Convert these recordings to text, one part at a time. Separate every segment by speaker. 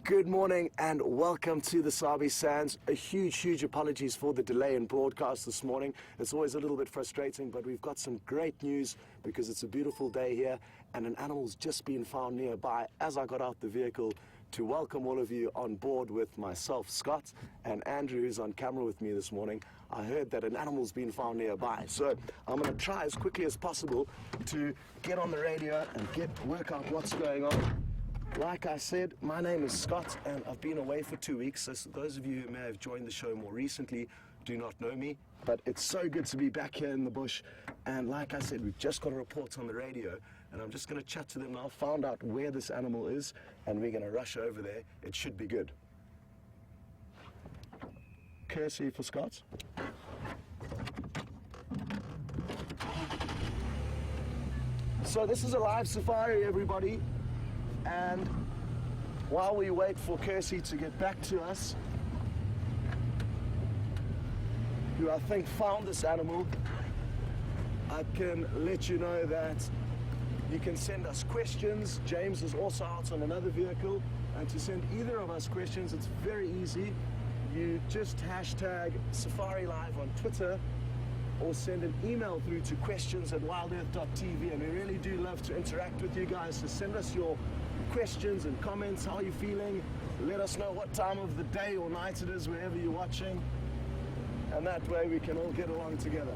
Speaker 1: Good morning and welcome to the Sabi Sands. A huge apologies for the delay in broadcast this morning. It's always a little bit frustrating, but we've got some great news because it's a beautiful day here and an animal's just been found nearby as I got out the vehicle to welcome all of you on board with myself, Scott, and Andrew, who's on camera with me this morning. I heard that an animal's been found nearby, so I'm going to try as quickly as possible to get on the radio and work out what's going on. Like I said, my name is Scott and I've been away for 2 weeks, so those of you who may have joined the show more recently do not know me, but it's so good to be back here in the bush. And like I said, we've just got a report on the radio and I'm just going to chat to them now, find out where this animal is, and we're going to rush over there. It should be good. Courtesy for Scott. So this is a live safari, everybody. And while we wait for Kirsty to get back to us, who I think found this animal, I can let you know that you can send us questions. James is also out on another vehicle, and to send either of us questions, it's very easy. You just hashtag Safari Live on Twitter or send an email through to questions@wildearth.tv, and we really do love to interact with you guys, so send us your questions and comments. How are you feeling? Let us know what time of the day or night it is wherever you're watching, and that way we can all get along together.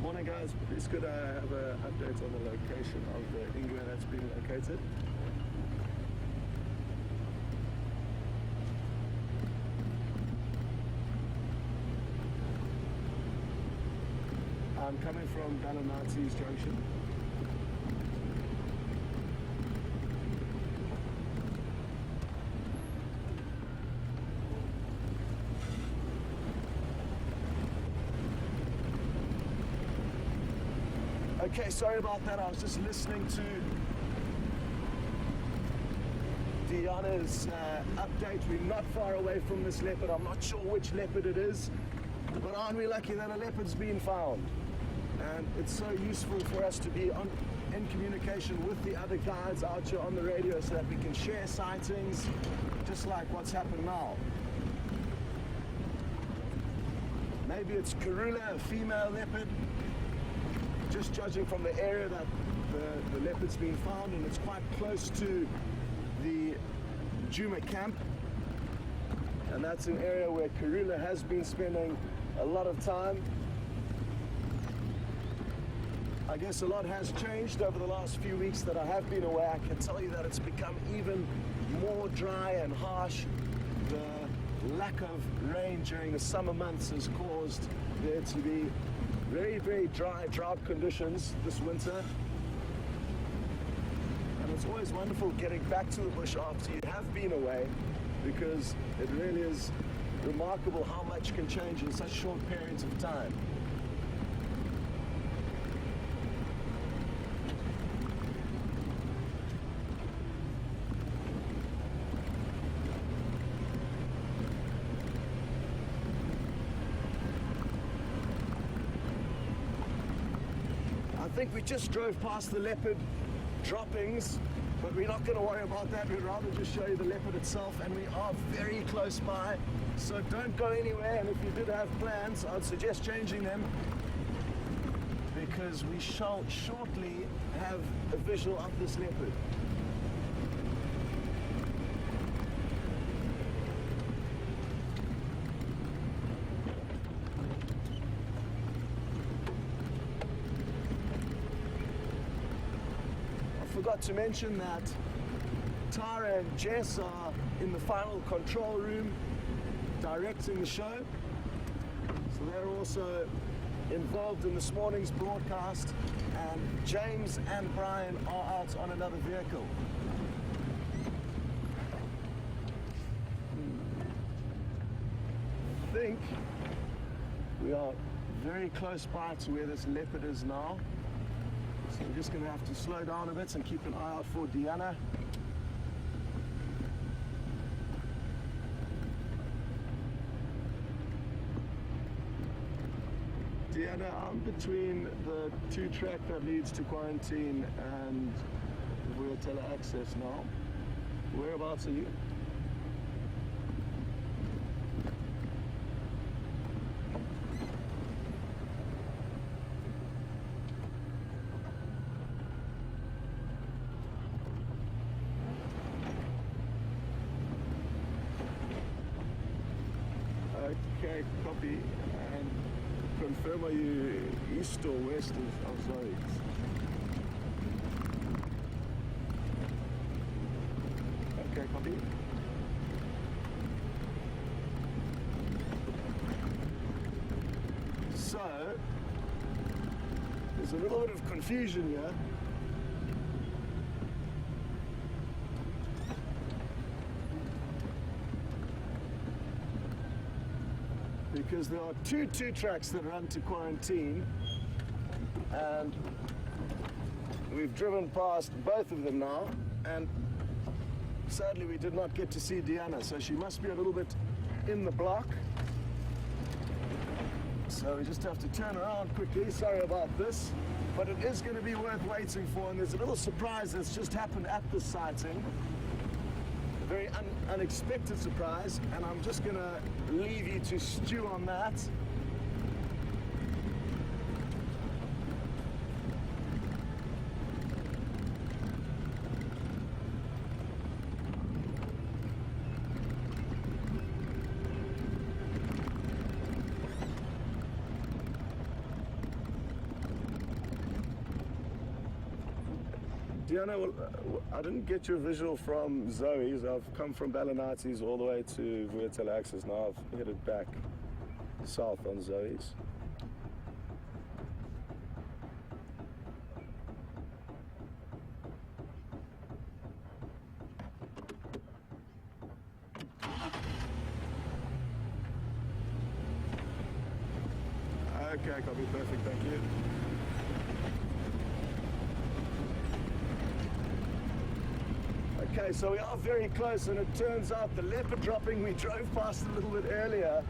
Speaker 1: Morning guys, it's good I have an update on the location of the ingwe that's been located. I'm coming from Balanati's Junction. Okay, sorry about that. I was just listening to Diana's update. We're not far away from this leopard. I'm not sure which leopard it is, but aren't we lucky that a leopard's been found? And it's so useful for us to be in communication with the other guides out here on the radio so that we can share sightings, just like what's happened now. Maybe it's Karula, a female leopard, just judging from the area that the leopard's been found, and it's quite close to the Juma camp. And that's an area where Karula has been spending a lot of time. I guess a lot has changed over the last few weeks that I have been away. I can tell you that it's become even more dry and harsh. The lack of rain during the summer months has caused there to be very dry drought conditions this winter. And it's always wonderful getting back to the bush after you have been away, because it really is remarkable how much can change in such short periods of time. I think we just drove past the leopard droppings, but we're not going to worry about that. We'd rather just show you the leopard itself, and we are very close by, so don't go anywhere. And if you did have plans, I'd suggest changing them, because we shall shortly have a visual of this leopard. Forgot to mention that Tara and Jess are in the final control room directing the show, so they're also involved in this morning's broadcast, and James and Brian are out on another vehicle. I think we are very close by to where this leopard is now. So we're just going to have to slow down a bit and keep an eye out for Diana. Diana, Diana, I'm between the 2-track that leads to quarantine and we're tele-access now. Whereabouts are you? Okay, copy. And confirm, are you east or west of Zoe's? Okay, copy. So, there's a little bit of confusion here. Because there are two tracks that run to quarantine, and we've driven past both of them now, and sadly we did not get to see Diana, so she must be a little bit in the block. So we just have to turn around quickly. Sorry about this, but it is going to be worth waiting for, and there's a little surprise that's just happened at this sighting. A very unexpected surprise, and I'm just going to leave you to stew on that. Diana, well, I didn't get your visual from Zoe's. I've come from Ballinati's all the way to Vuatela Access. Now I've headed back south on Zoe's. Okay, copy, perfect, thank you. Okay, so we are very close, and it turns out the leopard dropping we drove past a little bit earlier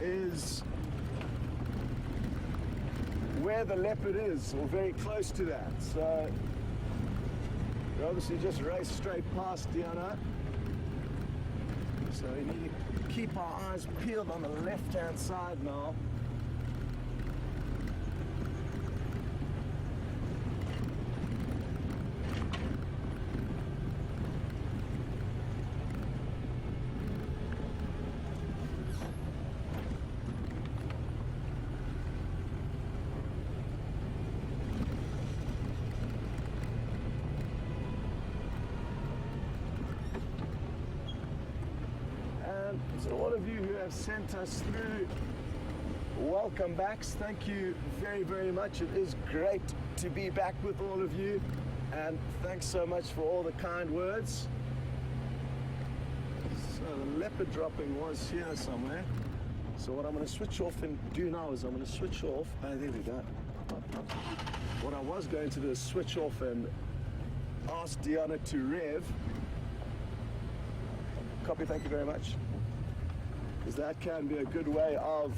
Speaker 1: is where the leopard is, or very close to that. So we obviously just raced straight past Diana. So we need to keep our eyes peeled on the left-hand side now. So all of you who have sent us through welcome backs, thank you very, very much. It is great to be back with all of you, and thanks so much for all the kind words. So the leopard dropping was here somewhere. So what I'm going to switch off and do now is I'm going to switch off. Oh, there we go. What I was going to do is switch off and ask Diana to rev. Copy, thank you very much. Because that can be a good way of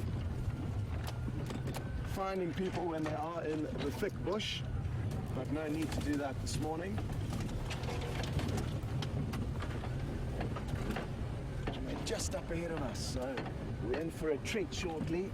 Speaker 1: finding people when they are in the thick bush, but no need to do that this morning. And they're just up ahead of us, so we're in for a treat shortly.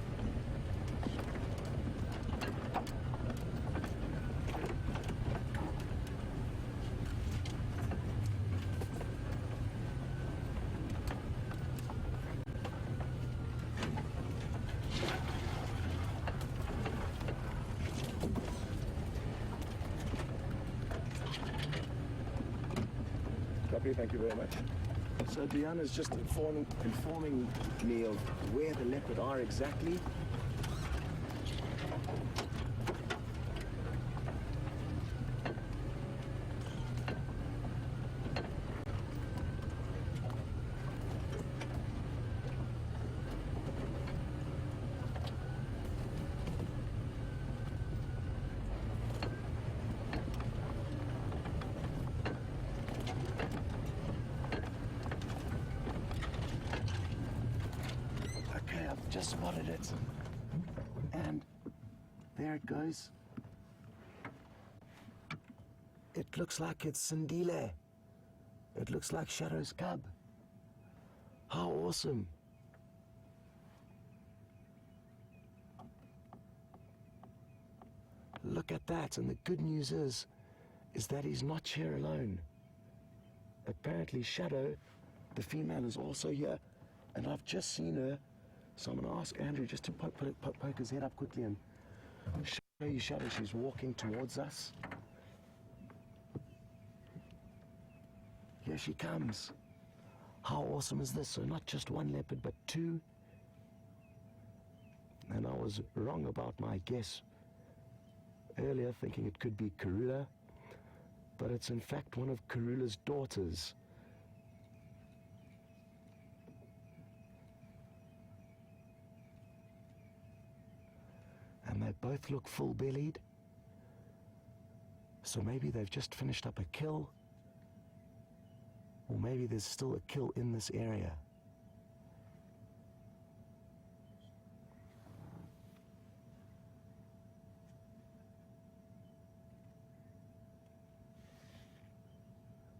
Speaker 1: Thank you very much. So Diana's just informing me of where the leopard are exactly. Just spotted it, and there it goes. It looks like it's Sindile. It looks like Shadow's cub. How awesome. Look at that, and the good news is that he's not here alone. Apparently Shadow, the female, is also here, and I've just seen her, so I'm going to ask Andrew just to poke his head up quickly and show you Shadow. She's walking towards us. Here she comes. How awesome is this? So not just one leopard, but two. And I was wrong about my guess earlier, thinking it could be Karula, but it's in fact one of Karula's daughters. And they both look full-bellied. So maybe they've just finished up a kill, or maybe there's still a kill in this area.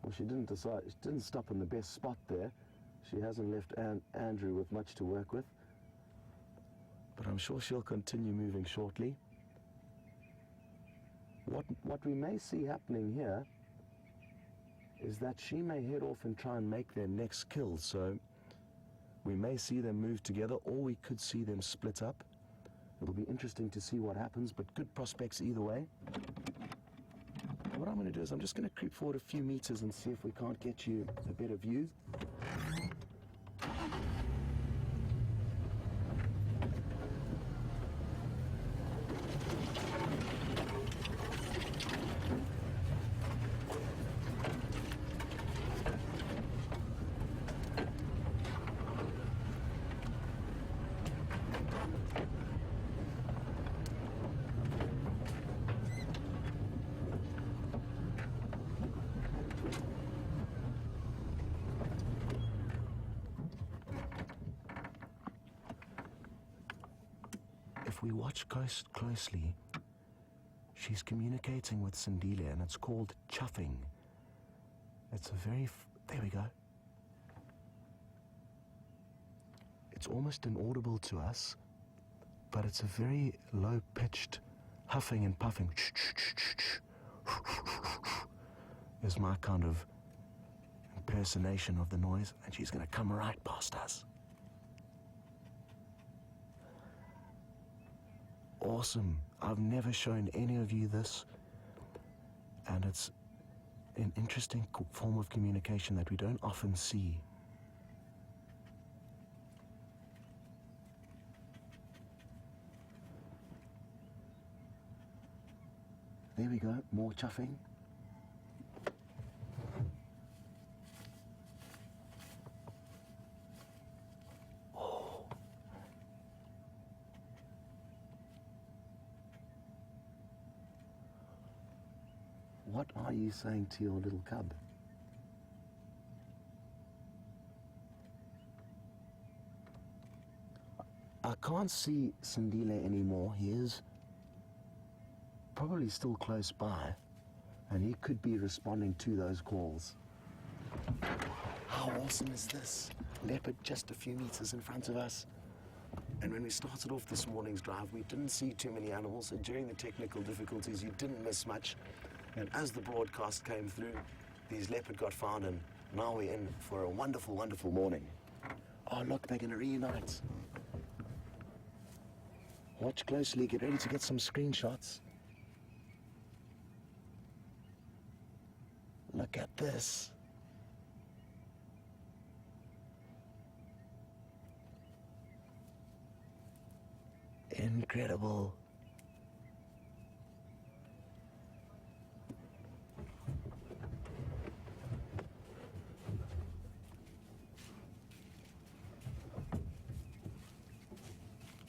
Speaker 1: Well, she didn't stop in the best spot there. She hasn't left Andrew with much to work with. But I'm sure she'll continue moving shortly. What we may see happening here is that she may head off and try and make their next kill. So we may see them move together, or we could see them split up. It'll be interesting to see what happens, but good prospects either way. What I'm going to do is I'm just going to creep forward a few meters and see if we can't get you a better view. If we watch closely, she's communicating with Sindile, and it's called chuffing. It's a very... there we go. It's almost inaudible to us, but it's a very low-pitched huffing and puffing. Is my kind of impersonation of the noise, and she's going to come right past us. Awesome. I've never shown any of you this, and it's an interesting form of communication that we don't often see. There we go, more chuffing. What are you saying to your little cub? I can't see Sindile anymore. He is probably still close by, and he could be responding to those calls. How awesome is this? Leopard just a few meters in front of us. And when we started off this morning's drive, we didn't see too many animals, so during the technical difficulties, you didn't miss much. And as the broadcast came through, these leopard got found, and now we're in for a wonderful, wonderful morning. Oh, look, they're going to reunite. Watch closely, get ready to get some screenshots. Look at this. Incredible.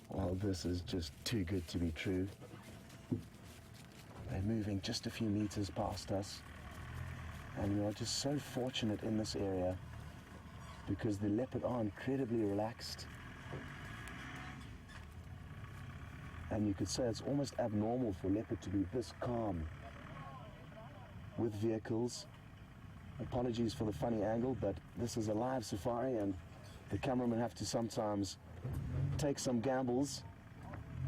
Speaker 1: Well, this is just too good to be true. They're moving just a few meters past us, and we are just so fortunate in this area because the leopard are incredibly relaxed, And you could say it's almost abnormal for a leopard to be this calm with vehicles. Apologies for the funny angle, but this is a live safari and the cameramen have to sometimes take some gambles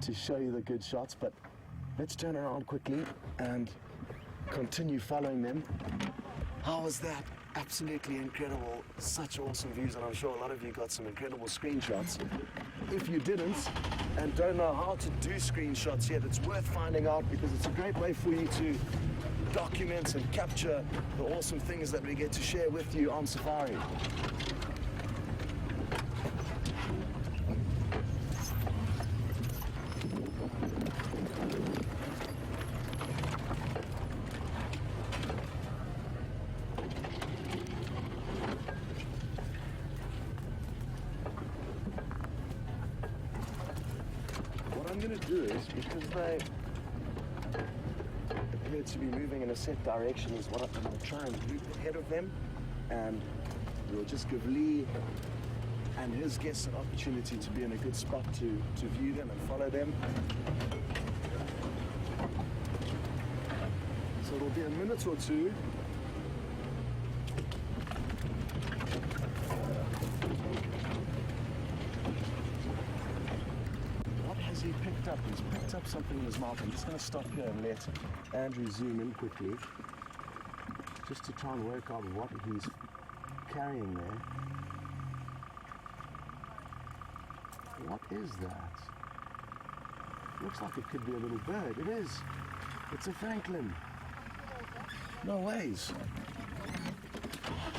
Speaker 1: to show you the good shots. But let's turn around quickly and continue following them. How was that? Absolutely incredible. Such awesome views, and I'm sure a lot of you got some incredible screenshots. If you didn't and don't know how to do screenshots yet, it's worth finding out because it's a great way for you to document and capture the awesome things that we get to share with you on safari. What I'm going to do is, because they appear to be moving in a set direction, is what I'm going to try and loop ahead of them, and we'll just give Lee and his guests an opportunity to be in a good spot to view them and follow them. So it'll be a minute or two. What has he picked up? He's picked up something in his mouth. I'm just going to stop here and let Andrew zoom in quickly, just to try and work out what he's carrying there. What is that? Looks like it could be a little bird. It is. It's a francolin. No ways.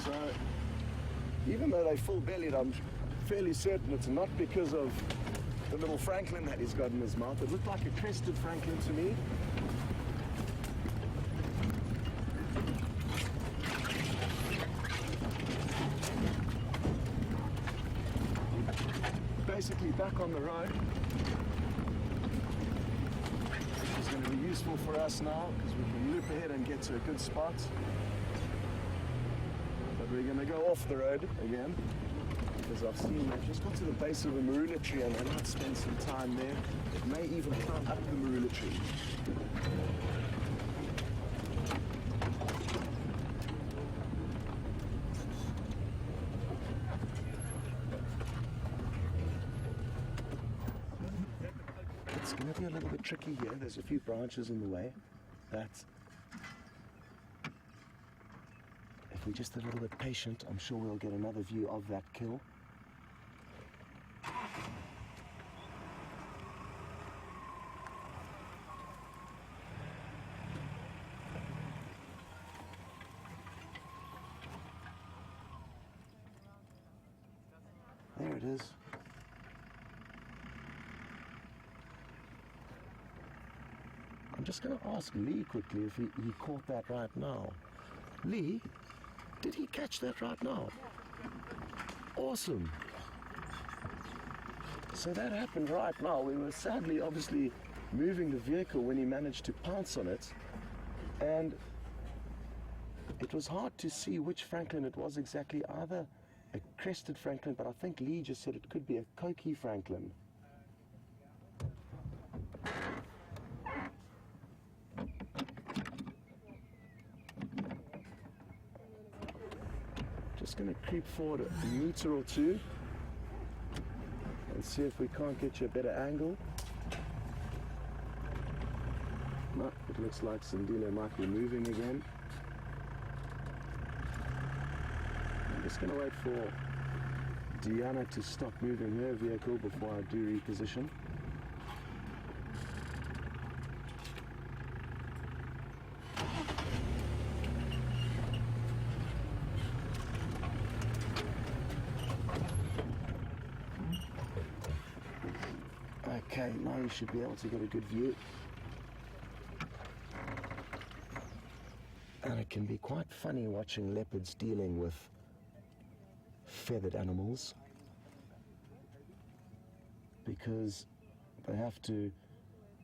Speaker 1: So, even though they're full-bellied, I'm fairly certain it's not because of the little francolin that he's got in his mouth. It looked like a crested francolin to me. Basically back on the road, which is going to be useful for us now because we can loop ahead and get to a good spot. But we're going to go off the road again because I've seen they've just got to the base of a marula tree and they might spend some time there. It may even climb up the marula tree. It's going to be a little bit tricky here. There's a few branches in the way. That if we're just a little bit patient, I'm sure we'll get another view of that kill. There it is. I'm just going to ask Lee quickly if he caught that right now. Lee, did he catch that right now? Awesome. So that happened right now. We were sadly, obviously, moving the vehicle when he managed to pounce on it. And it was hard to see which francolin it was exactly. Either a crested francolin, but I think Lee just said it could be a coqui francolin. Just going to creep forward a meter or two and see if we can't get you a better angle. No, it looks like Sindile might be moving again. I'm just going to wait for Diana to stop moving her vehicle before I do reposition. Okay, now you should be able to get a good view. And it can be quite funny watching leopards dealing with feathered animals because they have to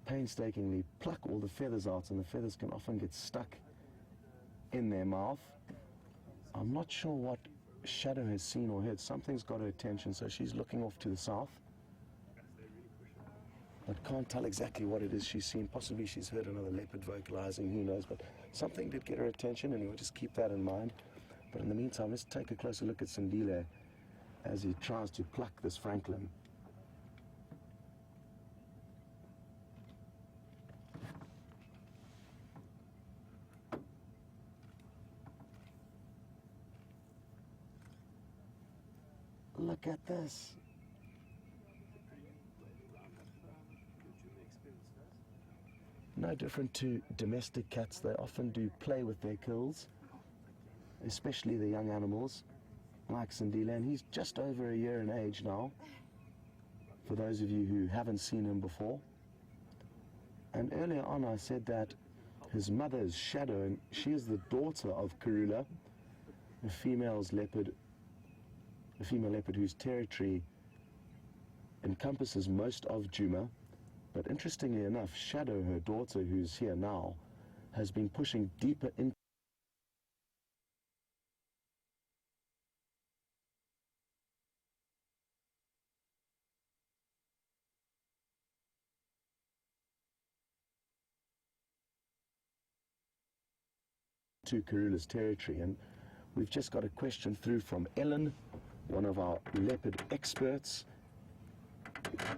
Speaker 1: painstakingly pluck all the feathers out, and the feathers can often get stuck in their mouth. I'm not sure what Shadow has seen or heard. Something's got her attention, so she's looking off to the south. but can't tell exactly what it is she's seen. Possibly she's heard another leopard vocalizing, who knows, but something did get her attention, and we'll just keep that in mind. But in the meantime, let's take a closer look at Sindile as he tries to pluck this francolin. Look at this. No different to domestic cats. They often do play with their kills, especially the young animals, like Sindile, and he's just over a year in age now, for those of you who haven't seen him before. And earlier on I said that his mother is Shadow, and she is the daughter of Karula, a female leopard whose territory encompasses most of Djuma. But interestingly enough, Shadow, her daughter, who's here now, has been pushing deeper into Karula's territory. And we've just got a question through from Ellen, one of our leopard experts.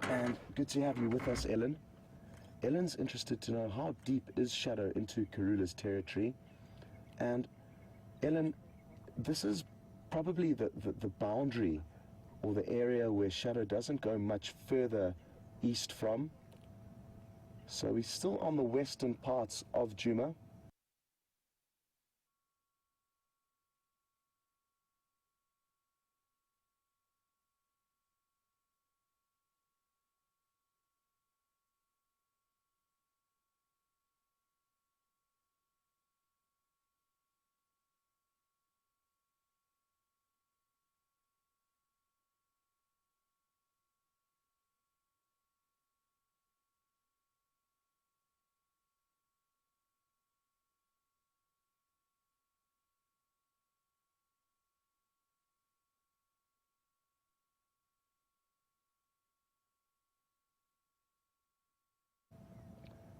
Speaker 1: And good to have you with us, Ellen. Ellen's interested to know how deep is Shadow into Karula's territory. And Ellen, this is probably the boundary, or the area where Shadow doesn't go much further east from. So he's still on the western parts of Djuma.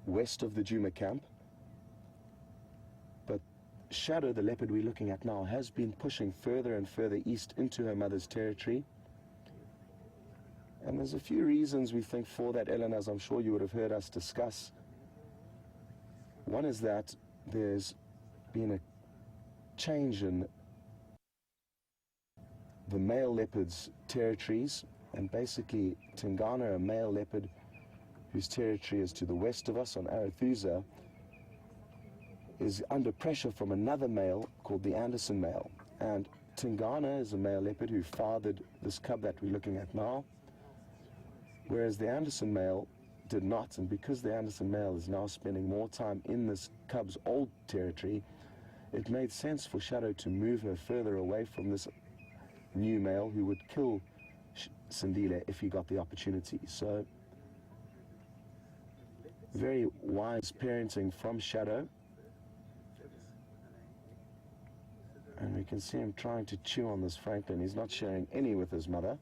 Speaker 1: West of the Djuma camp. But Shadow, the leopard we're looking at now, has been pushing further and further east into her mother's territory. And there's a few reasons we think for that, Ellen, as I'm sure you would have heard us discuss. One is that there's been a change in the male leopard's territories, and basically Tingana, a male leopard whose territory is to the west of us on Arathusa, is under pressure from another male called the Anderson male. And Tingana is a male leopard who fathered this cub that we're looking at now, whereas the Anderson male did not. And because the Anderson male is now spending more time in this cub's old territory, it made sense for Shadow to move her further away from this new male who would kill Sindile if he got the opportunity. So very wise parenting from Shadow. And we can see him trying to chew on this francolin. He's not sharing any with his mother.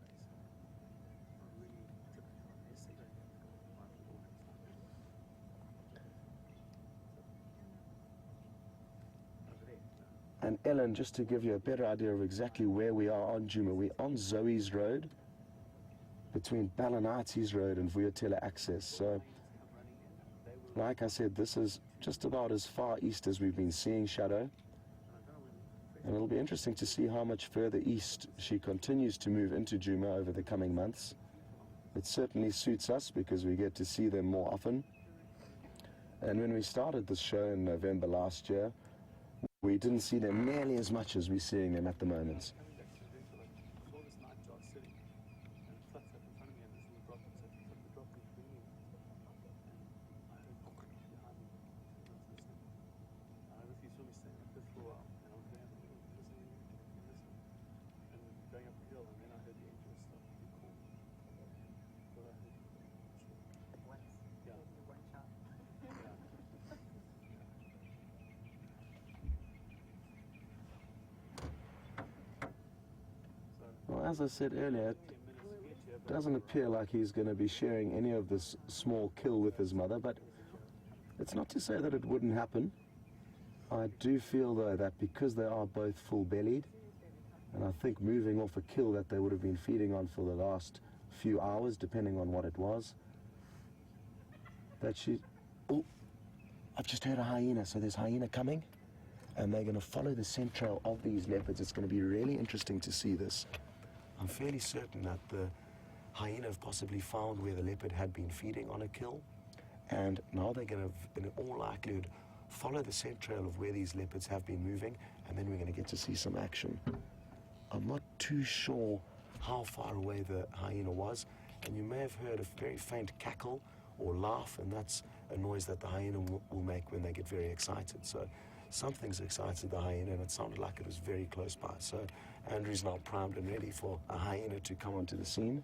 Speaker 1: And Ellen, just to give you a better idea of exactly where we are on Djuma, we're on Zoe's Road, between Balanatis Road and Vuyatela Access. So, like I said, this is just about as far east as we've been seeing Shadow. And it'll be interesting to see how much further east she continues to move into Djuma over the coming months. It certainly suits us because we get to see them more often. And when we started this show in November last year, we didn't see them nearly as much as we're seeing them at the moment. Well, as I said earlier, doesn't appear like he's going to be sharing any of this small kill with his mother, but it's not to say that it wouldn't happen. I do feel, though, that because they are both full-bellied, and I think moving off a kill that they would have been feeding on for the last few hours, depending on what it was, that she... Oh, I've just heard a hyena, so there's hyena coming, and they're going to follow the scent trail of these leopards. It's going to be really interesting to see this. I'm fairly certain that the hyena have possibly found where the leopard had been feeding on a kill, and now they're going to, in all likelihood, follow the scent trail of where these leopards have been moving, and then we're going to get to see some action. I'm not too sure how far away the hyena was, and you may have heard a very faint cackle or laugh, and that's a noise that the hyena will make when they get very excited. So something's excited the hyena, and it sounded like it was very close by. So Andrew's now primed and ready for a hyena to come onto the scene.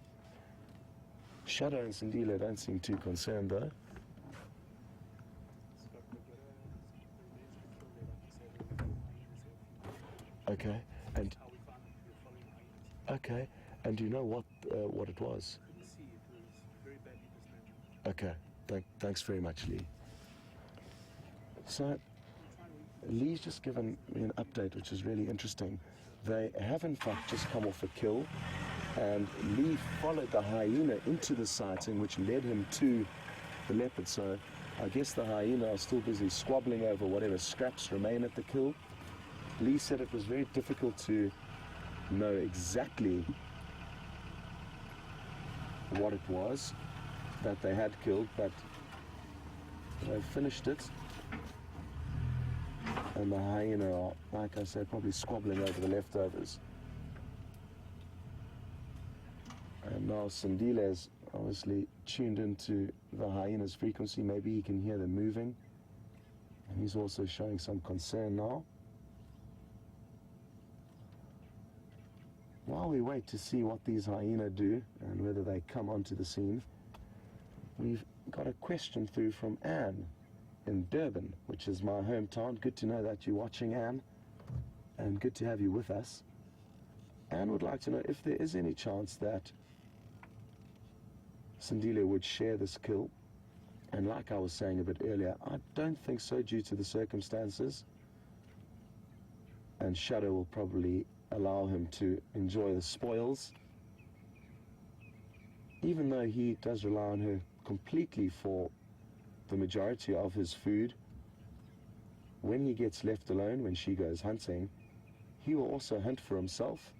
Speaker 1: Shadow and Sindile don't seem too concerned, though. Okay, and do you know what it was? Okay, thanks very much, Lee. So Lee's just given me an update, which is really interesting. They have in fact just come off a kill, and Lee followed the hyena into the sighting, which led him to the leopard. So I guess the hyena are still busy squabbling over whatever scraps remain at the kill. Lee said it was very difficult to know exactly what it was that they had killed, but they finished it, and the hyena are, like I said, probably squabbling over the leftovers. And now Sindile is obviously tuned into the hyena's frequency. Maybe he can hear them moving, and he's also showing some concern now. While we wait to see what these hyena do and whether they come onto the scene, we've got a question through from Anne in Durban, which is my hometown. Good to know that you're watching, Anne, and good to have you with us. Anne would like to know if there is any chance that Sindile would share this kill. And like I was saying a bit earlier, I don't think so due to the circumstances. And Shadow will probably allow him to enjoy the spoils, even though he does rely on her completely for the majority of his food. When he gets left alone, when she goes hunting, he will also hunt for himself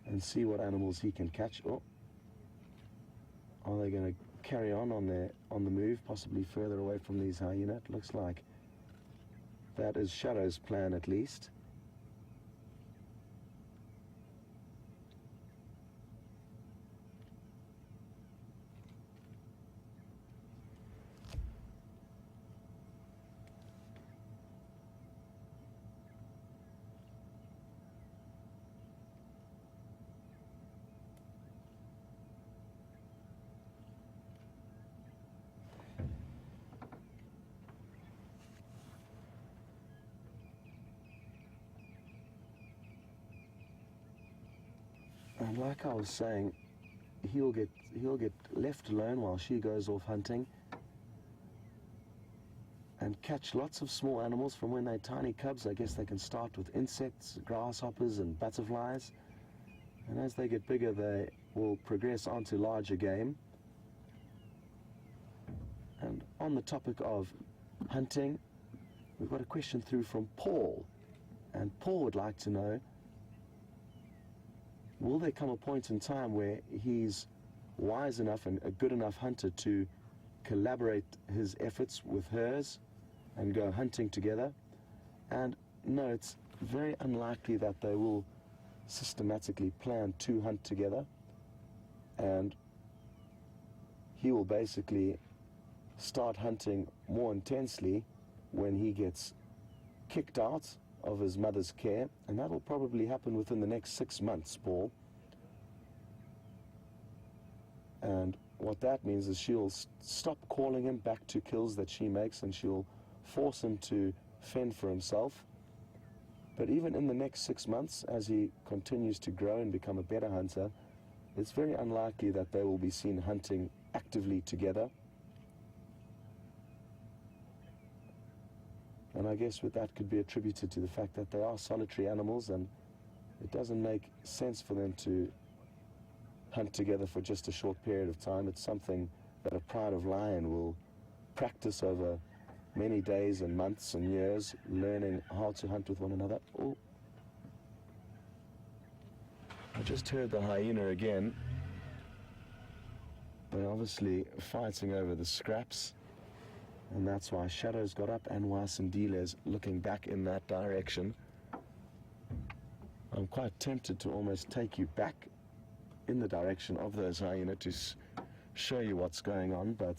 Speaker 1: and see what animals he can catch. Oh, are they going to carry on the move, possibly further away from these hyena? It looks like that is Shadow's plan, at least. And like I was saying, he'll get left alone while she goes off hunting and catch lots of small animals from when they're tiny cubs. I guess they can start with insects, grasshoppers and butterflies, and as they get bigger they will progress onto larger game. And on the topic of hunting, we've got a question through from Paul, and Paul would like to know, will there come a point in time where he's wise enough and a good enough hunter to collaborate his efforts with hers and go hunting together? And no, it's very unlikely that they will systematically plan to hunt together, and he will basically start hunting more intensely when he gets kicked out of his mother's care, and that will probably happen within the next 6 months, Paul. And what that means is she'll stop calling him back to kills that she makes, and she'll force him to fend for himself. But even in the next 6 months, as he continues to grow and become a better hunter, it's very unlikely that they will be seen hunting actively together. And I guess that could be attributed to the fact that they are solitary animals, and it doesn't make sense for them to hunt together for just a short period of time. It's something that a pride of lion will practice over many days and months and years, learning how to hunt with one another. Oh, I just heard the hyena again. They're obviously fighting over the scraps, and that's why Shadow's got up and why Sindile's looking back in that direction. I'm quite tempted to almost take you back in the direction of those hyena to show you what's going on, but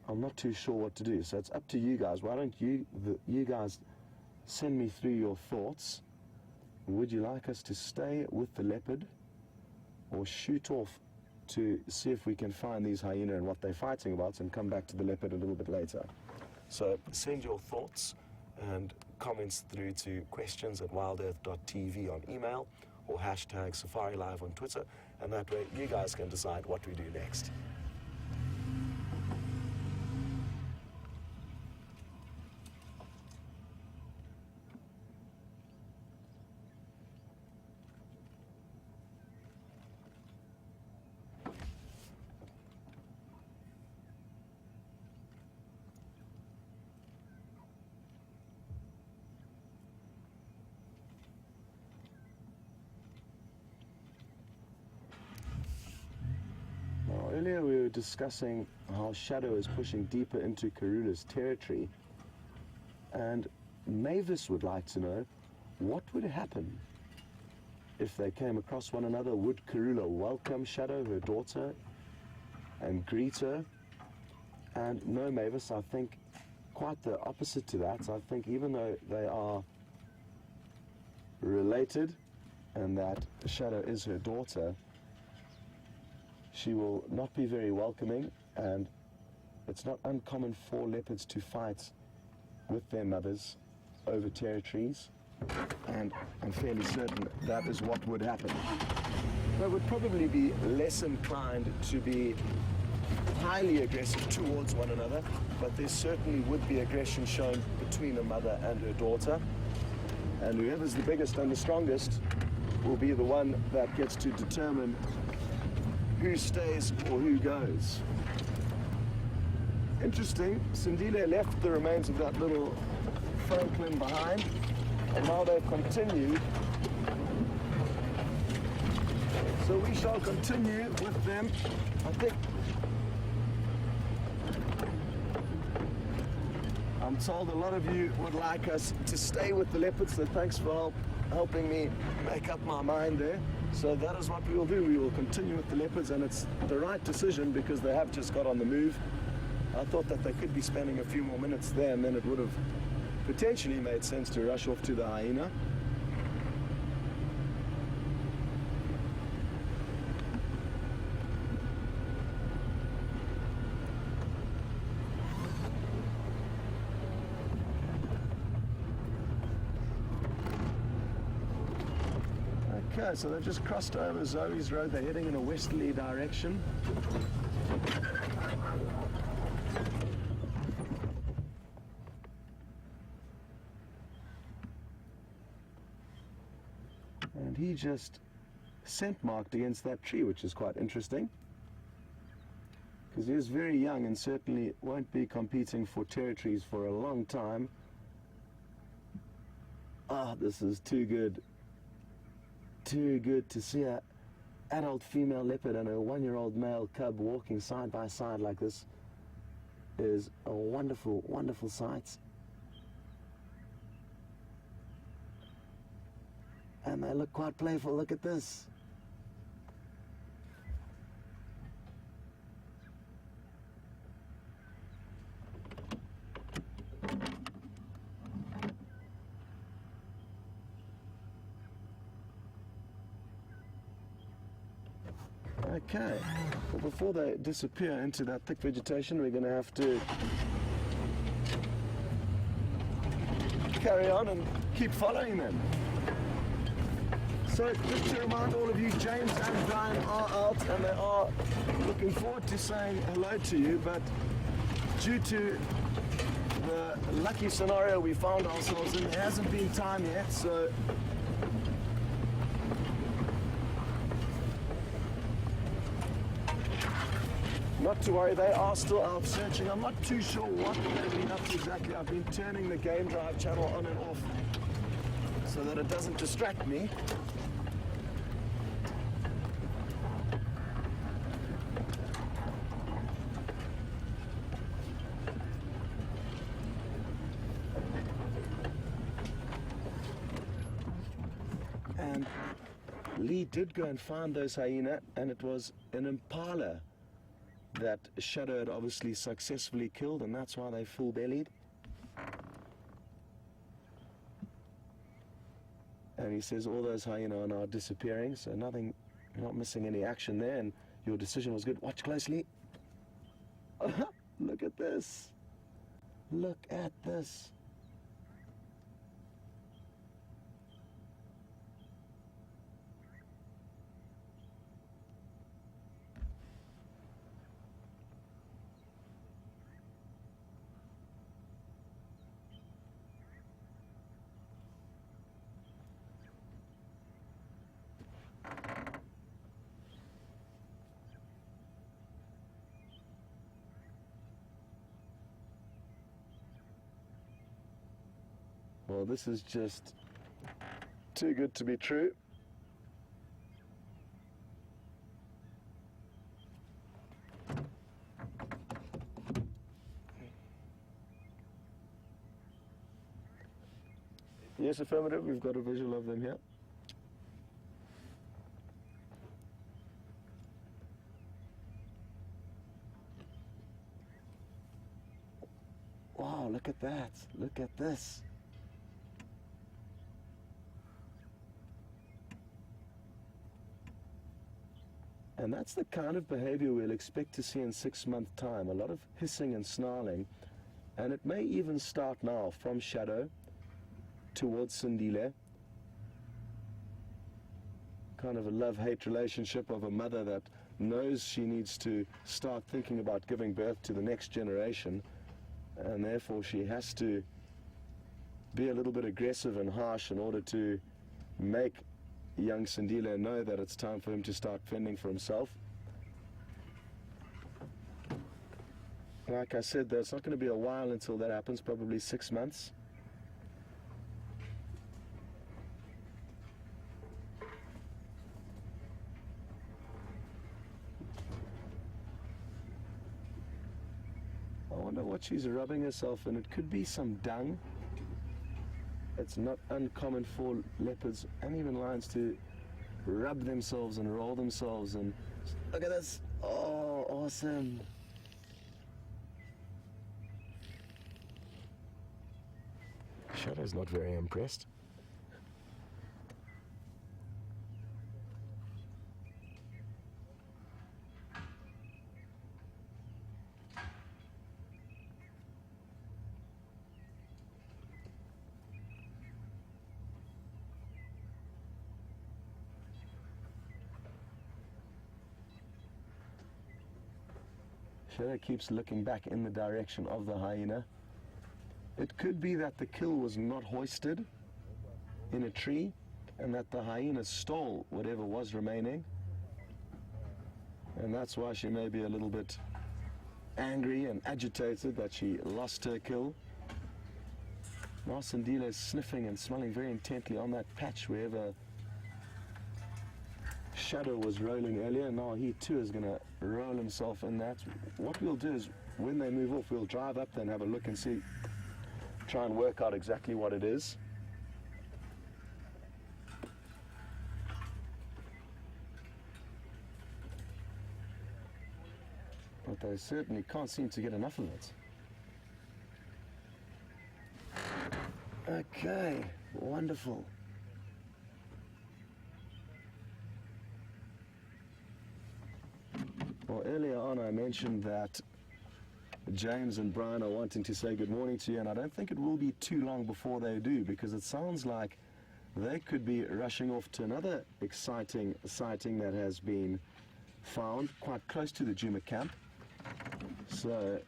Speaker 1: I'm not too sure what to do. So it's up to you guys. Why don't you guys send me through your thoughts? Would you like us to stay with the leopard or shoot off to see if we can find these hyena and what they're fighting about and come back to the leopard a little bit later? So send your thoughts and comments through to questions@wildearth.tv on email or hashtag Safari Live on Twitter, and that way you guys can decide what we do next. Earlier we were discussing how Shadow is pushing deeper into Karula's territory, and Mavis would like to know what would happen if they came across one another. Would Karula welcome Shadow, her daughter, and greet her? And no, Mavis, I think quite the opposite to that. I think even though they are related and that Shadow is her daughter, she will not be very welcoming, and it's not uncommon for leopards to fight with their mothers over territories, and I'm fairly certain that is what would happen. They would probably be less inclined to be highly aggressive towards one another, but there certainly would be aggression shown between a mother and her daughter, and whoever's the biggest and the strongest will be the one that gets to determine who stays or who goes. Interesting, Sindile left the remains of that little Franklin behind, and now they've continued. So we shall continue with them. I think I'm told a lot of you would like us to stay with the leopards, so thanks for helping me make up my mind there. So that is what we will do. We will continue with the leopards, and it's the right decision because they have just got on the move. I thought that they could be spending a few more minutes there, and then it would have potentially made sense to rush off to the hyena. Okay, so they've just crossed over Zoe's road. They're heading in a westerly direction. And he just scent marked against that tree, which is quite interesting, because he is very young and certainly won't be competing for territories for a long time. Ah, this is too good. Too good to see an adult female leopard and a 1-year-old male cub walking side by side like this. Is a wonderful, wonderful sight. And they look quite playful. Look at this. Okay, well, before they disappear into that thick vegetation, we're going to have to carry on and keep following them. So just to remind all of you, James and Brian are out and they are looking forward to saying hello to you, but due to the lucky scenario we found ourselves in, there hasn't been time yet, so not to worry, they are still out searching. I'm not too sure what they've been up to exactly. I've been turning the game drive channel on and off so that it doesn't distract me. And Lee did go and find those hyena, and it was an Impala that Shadow had obviously successfully killed, and that's why they full-bellied. And he says all those hyena are now disappearing, so nothing, you're not missing any action there, and your decision was good. Watch closely. Look at this. Look at this. Well, this is just too good to be true. Yes, affirmative. We've got a visual of them here. Wow, look at that. Look at this. And that's the kind of behavior we'll expect to see in 6 months' time. A lot of hissing and snarling. And it may even start now from Shadow towards Sindile. Kind of a love-hate relationship of a mother that knows she needs to start thinking about giving birth to the next generation. And therefore she has to be a little bit aggressive and harsh in order to make young Sindile know that it's time for him to start fending for himself. Like I said, though, it's not going to be a while until that happens, probably 6 months. I wonder what she's rubbing herself in. It could be some dung. It's not uncommon for leopards and even lions to rub themselves and roll themselves. And look at this. Oh, awesome. Shadow's not very impressed. Shadow keeps looking back in the direction of the hyena. It could be that the kill was not hoisted in a tree and that the hyena stole whatever was remaining. And that's why she may be a little bit angry and agitated that she lost her kill. Now Sindile is sniffing and smelling very intently on that patch wherever Shadow was rolling earlier. Now he too is going to roll himself in that. What we'll do is when they move off, we'll drive up there and have a look and see, try and work out exactly what it is. But they certainly can't seem to get enough of it. Okay, wonderful. Well, earlier on I mentioned that James and Brian are wanting to say good morning to you, and I don't think it will be too long before they do, because it sounds like they could be rushing off to another exciting sighting that has been found quite close to the Juma camp. So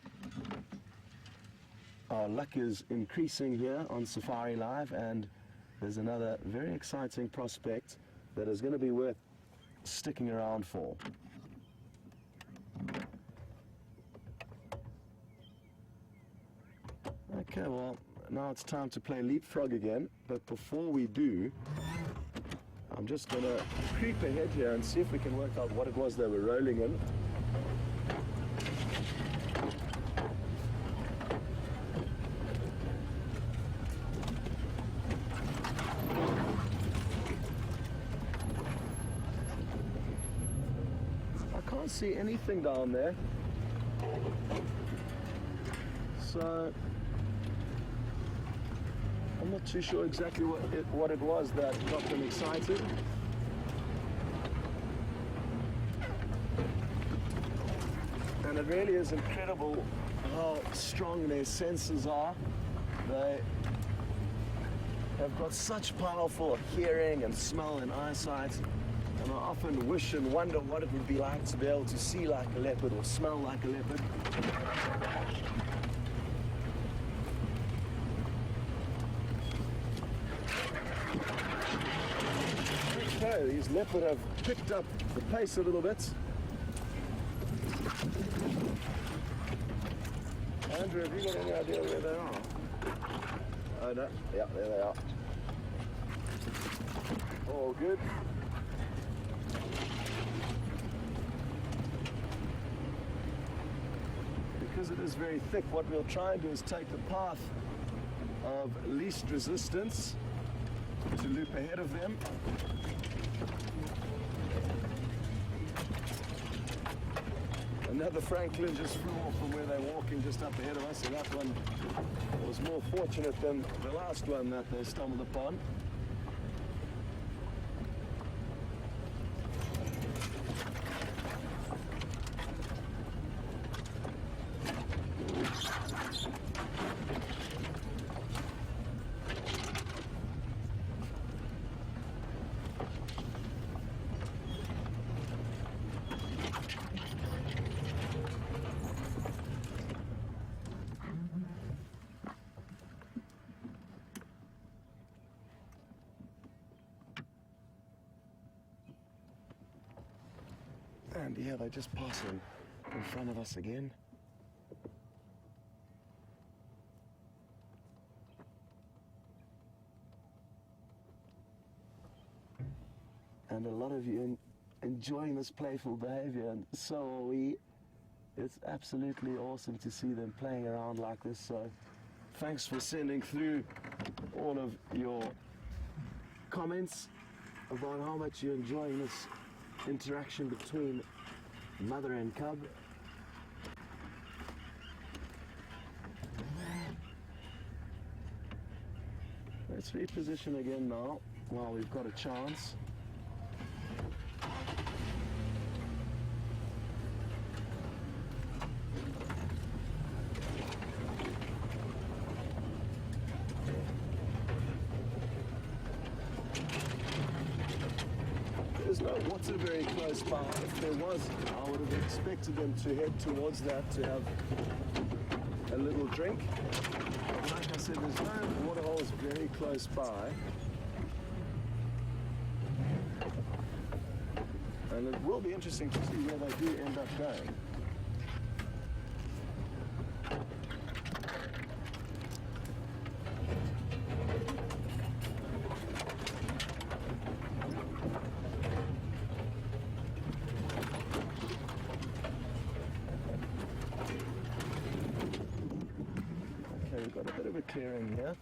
Speaker 1: our luck is increasing here on Safari Live, and there's another very exciting prospect that is going to be worth sticking around for. Okay, well, now it's time to play leapfrog again, but before we do, I'm just going to creep ahead here and see if we can work out what it was they were rolling in. I can't see anything down there, so I'm not too sure exactly what it was that got them excited. And it really is incredible how strong their senses are. They have got such powerful hearing and smell and eyesight, and I often wish and wonder what it would be like to be able to see like a leopard or smell like a leopard. Okay, these leopard have picked up the pace a little bit. Andrew, have you got any idea where they are? Oh no, yeah, there they are. All good. Because it is very thick, what we'll try and do is take the path of least resistance to loop ahead of them. Another Franklin just flew off from where they're walking just up ahead of us, and that one was more fortunate than the last one that they stumbled upon. And yeah, they're just passing in front of us again. And a lot of you enjoying this playful behavior, and so are we. It's absolutely awesome to see them playing around like this. So thanks for sending through all of your comments about how much you're enjoying this interaction between mother and cub. Let's reposition again now while we've got a chance. There's no water very close by. If there was, I would have expected them to head towards that to have a little drink. But like I said, there's no water holes very close by. And it will be interesting to see where they do end up going. We've got a bit of a clearing here.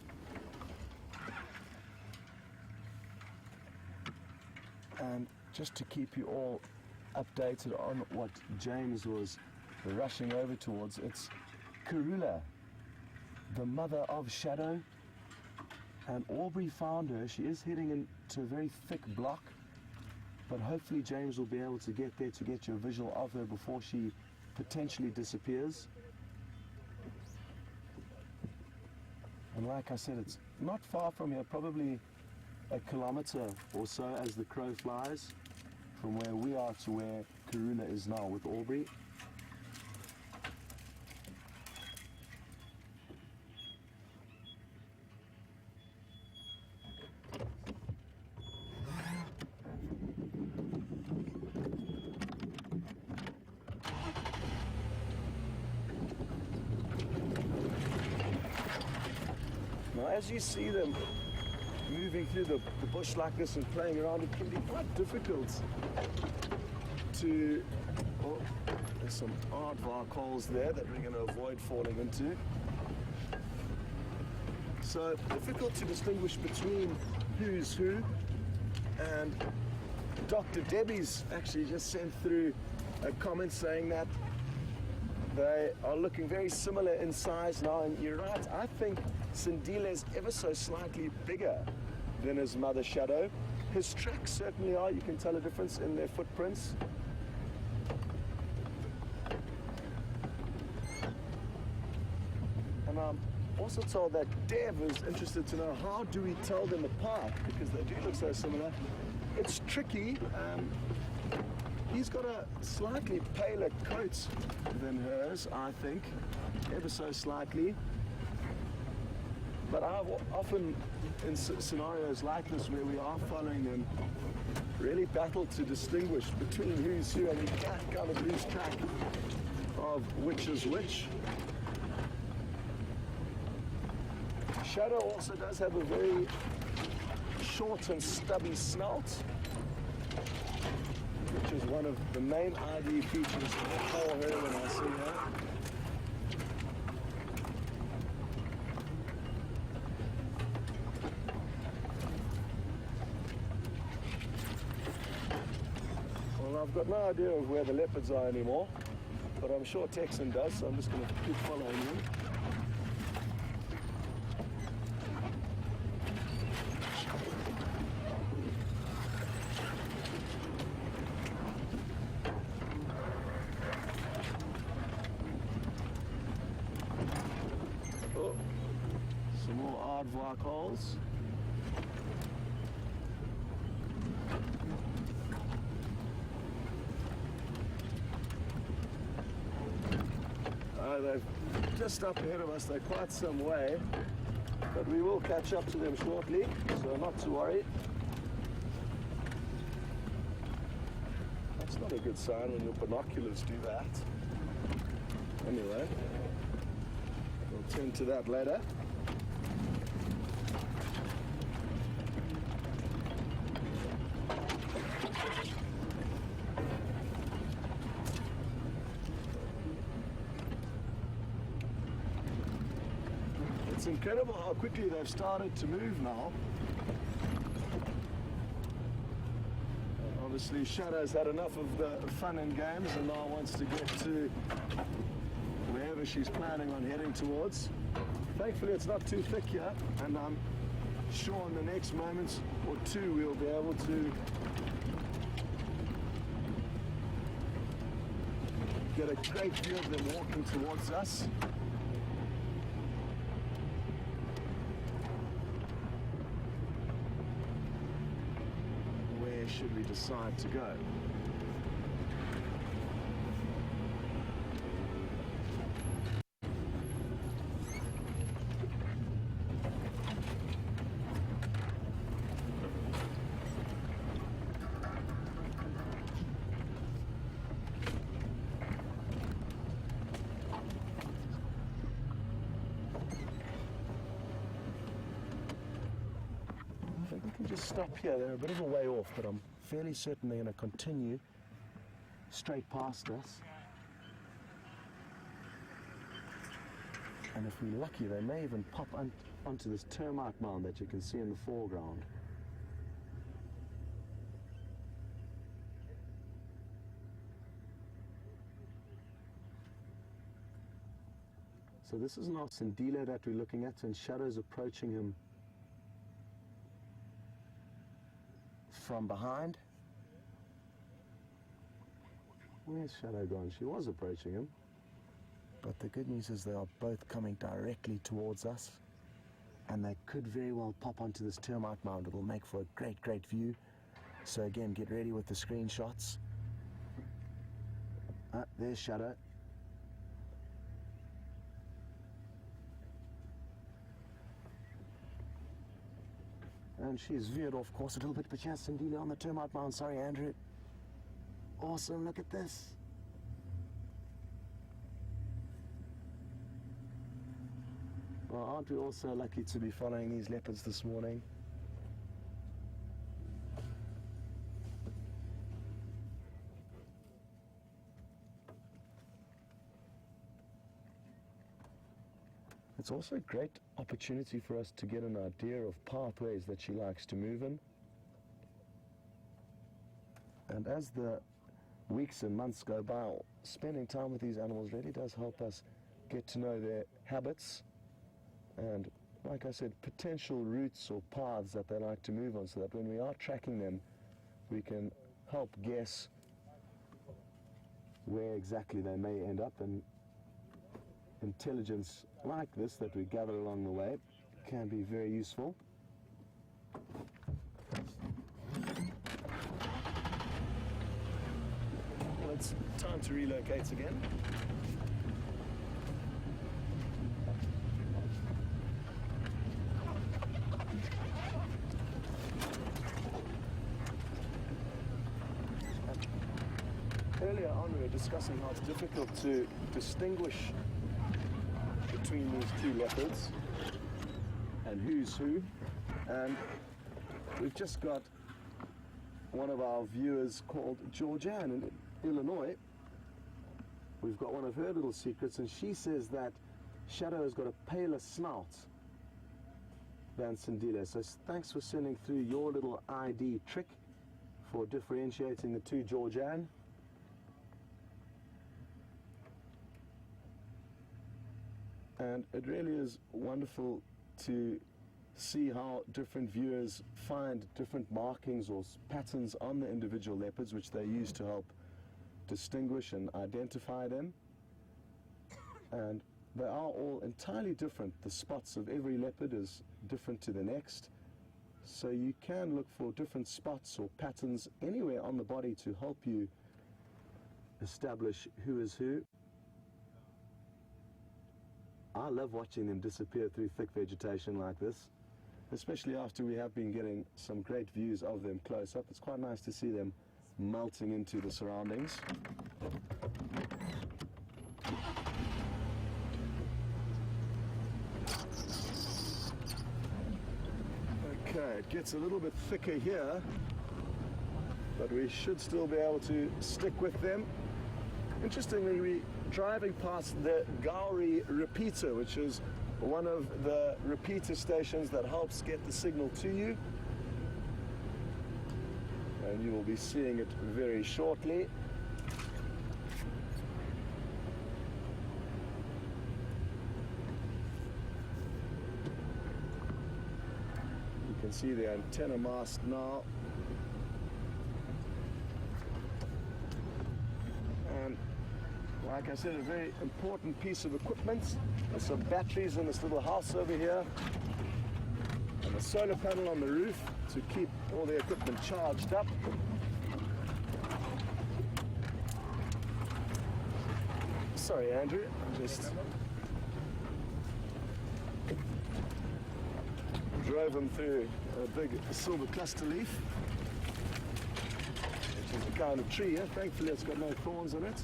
Speaker 1: And just to keep you all updated on what James was rushing over towards, it's Karula, the mother of Shadow, and Aubrey found her. She is heading into a very thick block, but hopefully James will be able to get there to get you a visual of her before she potentially disappears. And like I said, it's not far from here, probably a kilometer or so as the crow flies from where we are to where Karula is now with Aubrey. Now, as you see them moving through the bush like this and playing around, it can be quite difficult to... Oh, there's some aardvark holes there that we're going to avoid falling into. So difficult to distinguish between who's who. And Dr. Debbie's actually just sent through a comment saying that they are looking very similar in size now, and you're right, I think Sindile is ever so slightly bigger than his mother Shadow. His tracks certainly are, you can tell a difference in their footprints. And I'm also told that Dev is interested to know, how do we tell them apart, because they do look so similar. It's tricky. He's got a slightly paler coat than hers, I think, ever so slightly. But I've often, in scenarios like this where we are following them, really battled to distinguish between who's who, and you can't kind of lose track of which is which. Shadow also does have a very short and stubby snout, which is one of the main ID features for her when I see her. Well, I've got no idea of where the leopards are anymore, but I'm sure Texan does, so I'm just going to keep following him. Some more aardvark holes. They're just up ahead of us, they're quite some way, but we will catch up to them shortly, so not to worry. That's not a good sign when your binoculars do that. Anyway, we'll turn to that later. It's incredible how quickly they've started to move now. Obviously, Shadow's had enough of the fun and games and now wants to get to wherever she's planning on heading towards. Thankfully, it's not too thick here, and I'm sure in the next moments or two we'll be able to get a great view of them walking towards us. Should we decide to go? I think we can just stop here. They're a bit of a way off, but I'm fairly certain they're going to continue straight past us. And if we're lucky, they may even pop onto this termite mound that you can see in the foreground. So this is not Sindile that we're looking at, and Shadow's approaching him from behind. Where's Shadow gone? She was approaching him. But the good news is they are both coming directly towards us. and they could very well pop onto this termite mound. It'll make for a great view. So again, get ready with the screenshots. There's Shadow. And she's veered off course a little bit, but she has Sindile on the termite mound. Sorry, Andrew. Awesome, look at this. Well, aren't we also lucky to be following these leopards this morning? It's also a great opportunity for us to get an idea of pathways that she likes to move in. And as the weeks and months go by, spending time with these animals really does help us get to know their habits and, like I said, potential routes or paths that they like to move on, so that when we are tracking them, we can help guess where exactly they may end up. And intelligence like this that we gather along the way can be very useful. Well, it's time to relocate again. Earlier on we were discussing how it's difficult to distinguish between these two leopards and who's who, and we've just got one of our viewers called Georgianne in Illinois. We've got one of her little secrets, and she says that Shadow has got a paler snout than Sindile. So thanks for sending through your little ID trick for differentiating the two, Georgianne. And it really is wonderful to see how different viewers find different markings or patterns on the individual leopards, which they use to help distinguish and identify them. And they are all entirely different. The spots of every leopard is different to the next. So you can look for different spots or patterns anywhere on the body to help you establish who is who. I love watching them disappear through thick vegetation like this, especially after we have been getting some great views of them close up. It's quite nice to see them melting into the surroundings. Okay, it gets a little bit thicker here, but we should still be able to stick with them. Interestingly, we're driving past the Gowrie repeater, which is one of the repeater stations that helps get the signal to you. And you will be seeing it very shortly. You can see the antenna mast now. And like I said, a very important piece of equipment. There's some batteries in this little house over here, and a solar panel on the roof to keep all the equipment charged up. Sorry, Andrew, I just drove him through a big silver cluster leaf, which is a kind of tree here. Thankfully it's got no thorns on it.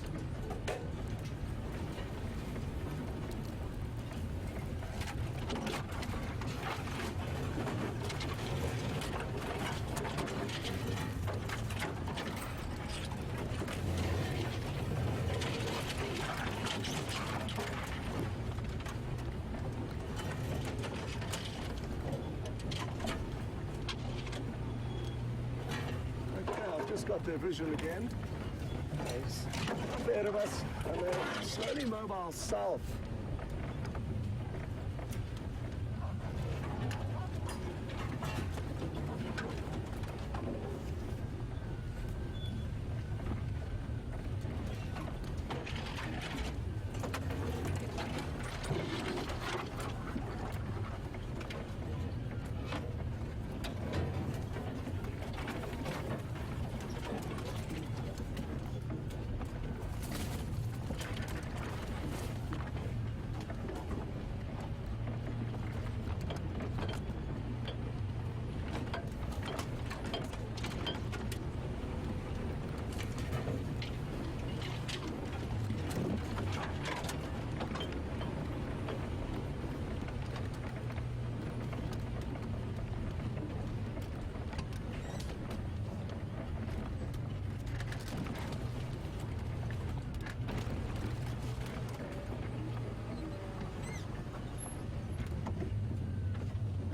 Speaker 1: Got their visual again. Nice. Up ahead of us, and they're slowly mobile south.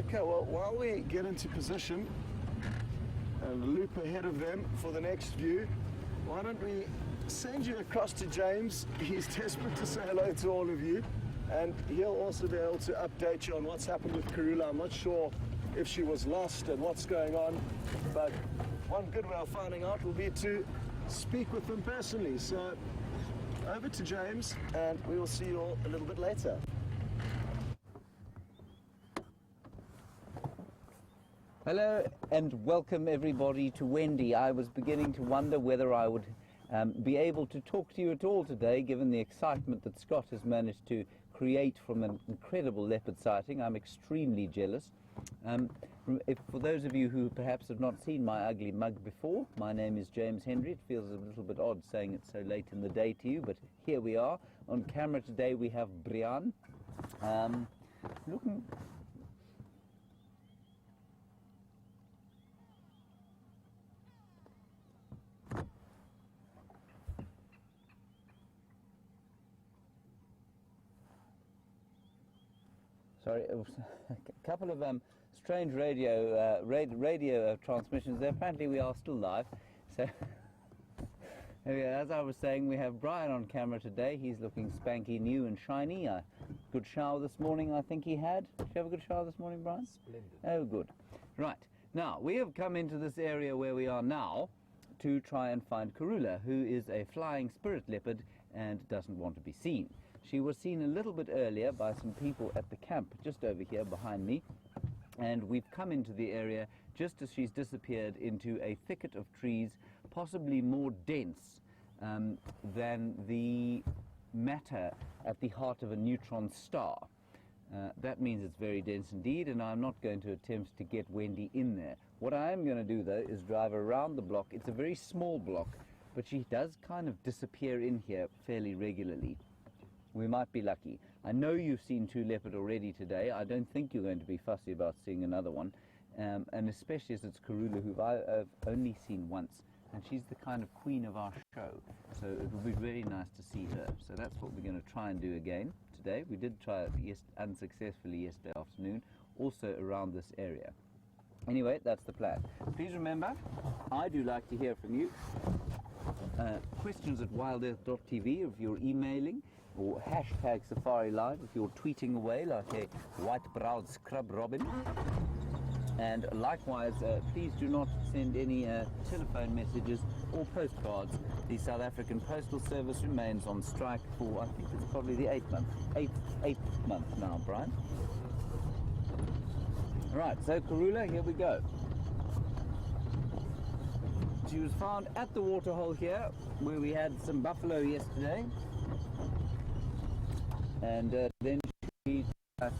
Speaker 1: Okay, well, while we get into position and loop ahead of them for the next view, why don't we send you across to James? He's desperate to say hello to all of you, and he'll also be able to update you on what's happened with Karula. I'm not sure if she was lost and what's going on, but one good way of finding out will be to speak with them personally. So over to James, and we will see you all a little bit later.
Speaker 2: Hello and welcome everybody to Wendy. I was beginning to wonder whether I would be able to talk to you at all today, given the excitement that Scott has managed to create from an incredible leopard sighting. I'm extremely jealous. For those of you who perhaps have not seen my ugly mug before, my name is James Henry. It feels a little bit odd saying it so late in the day to you, but here we are. On camera today we have Brian. Looking... Sorry, it was a couple of strange radio transmissions there. Apparently we are still live. So, as I was saying, we have Brian on camera today. He's looking spanky new and shiny. Good shower this morning, I think he had. Did you have a good shower this morning, Brian?
Speaker 3: Splendid.
Speaker 2: Oh, good. Right. Now, we have come into this area where we are now to try and find Karula, who is a flying spirit leopard and doesn't want to be seen. She was seen a little bit earlier by some people at the camp just over here behind me, and we've come into the area just as she's disappeared into a thicket of trees, possibly more dense than the matter at the heart of a neutron star. That means it's very dense indeed, and I'm not going to attempt to get Wendy in there. What I am going to do, though, is drive around the block. It's a very small block, but she does kind of disappear in here fairly regularly. We might be lucky. I know you've seen two leopard already today. I don't think you're going to be fussy about seeing another one, and especially as it's Karula, who I've only seen once, and she's the kind of queen of our show, so it will be very nice to see her. So that's what we're going to try and do again today. We did try it unsuccessfully yesterday afternoon, also around this area. Anyway, that's the plan. Please remember, I do like to hear from you. Questions at wildearth.tv if you're emailing, or hashtag Safari Live if you're tweeting away like a white-browed scrub robin. And likewise, please do not send any telephone messages or postcards. The South African Postal Service remains on strike for, I think it's probably the eighth month now, Brian. Right, so Karula, here we go. She was found at the waterhole here, where we had some buffalo yesterday. And then she I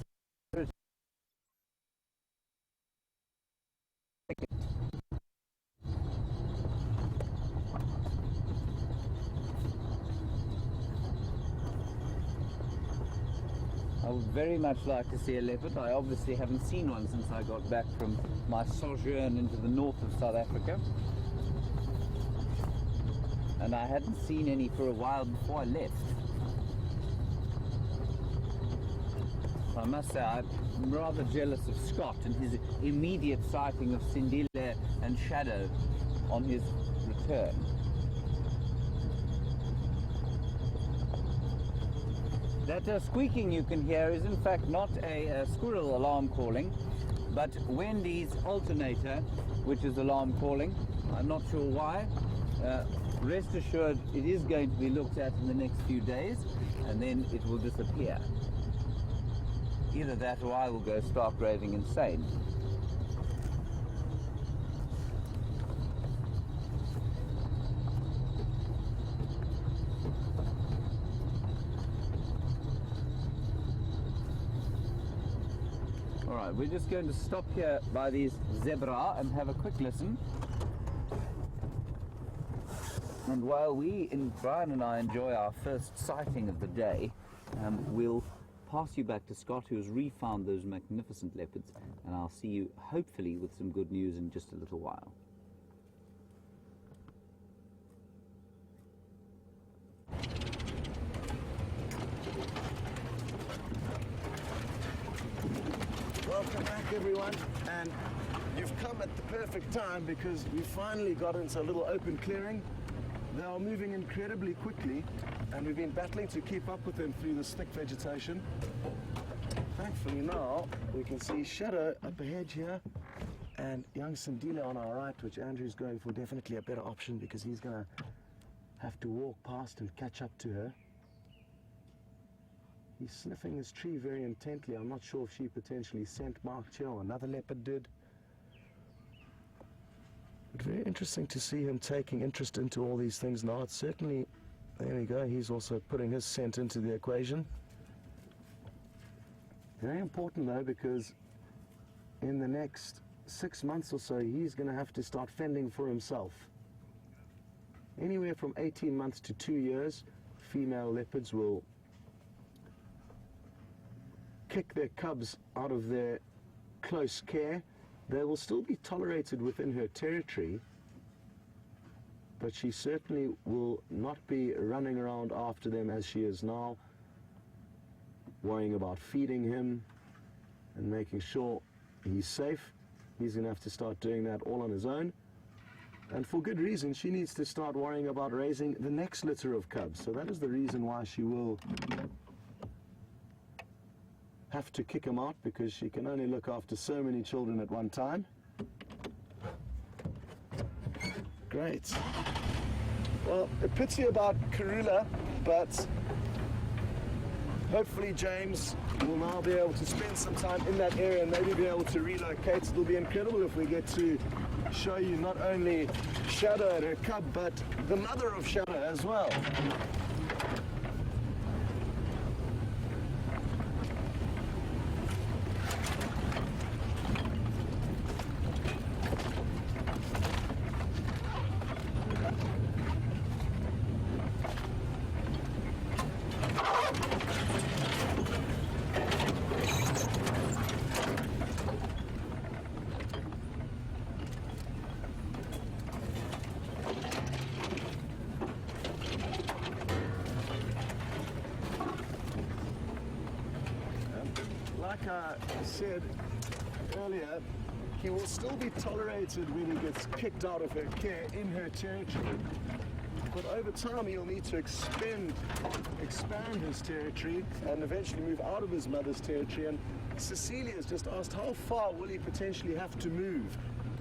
Speaker 2: would very much like to see a leopard. I obviously haven't seen one since I got back from my sojourn into the north of South Africa. And I hadn't seen any for a while before I left. I must say, I'm rather jealous of Scott and his immediate sighting of Sindile and Shadow on his return. That squeaking you can hear is in fact not a squirrel alarm calling, but Wendy's alternator, which is alarm calling. I'm not sure why. Rest assured, it is going to be looked at in the next few days, and then it will disappear. Either that or I will go stark raving insane. Alright, we're just going to stop here by these zebra and have a quick listen. And while Brian and I enjoy our first sighting of the day, we'll pass you back to Scott, who has refound those magnificent leopards, and I'll see you hopefully with some good news in just a little while.
Speaker 1: Welcome back everyone, and you've come at the perfect time because we finally got into a little open clearing. They are moving incredibly quickly, and we've been battling to keep up with them through this thick vegetation. Thankfully now we can see Shadow up ahead here and young Sindile on our right, which Andrew's going for definitely a better option because he's going to have to walk past and catch up to her. He's sniffing this tree very intently. I'm not sure if she potentially scent marked here or another leopard did. But very interesting to see him taking interest into all these things now. It's certainly, there we go, he's also putting his scent into the equation. Very important though, because in the next 6 months or so, he's going to have to start fending for himself. Anywhere from 18 months to 2 years, female leopards will kick their cubs out of their close care. They will still be tolerated within her territory, but she certainly will not be running around after them as she is now, worrying about feeding him and making sure he's safe. He's going to have to start doing that all on his own. And for good reason, she needs to start worrying about raising the next litter of cubs. So that is the reason why she will have to kick him out, because she can only look after so many children at one time. Great. Well, a pity about Karula, but hopefully James will now be able to spend some time in that area and maybe be able to relocate. It'll be incredible if we get to show you not only Shadow and her cub, but the mother of Shadow as well. Like I said earlier, he will still be tolerated when he gets kicked out of her care in her territory. But over time, he'll need to expand his territory and eventually move out of his mother's territory. And Cecilia has just asked, how far will he potentially have to move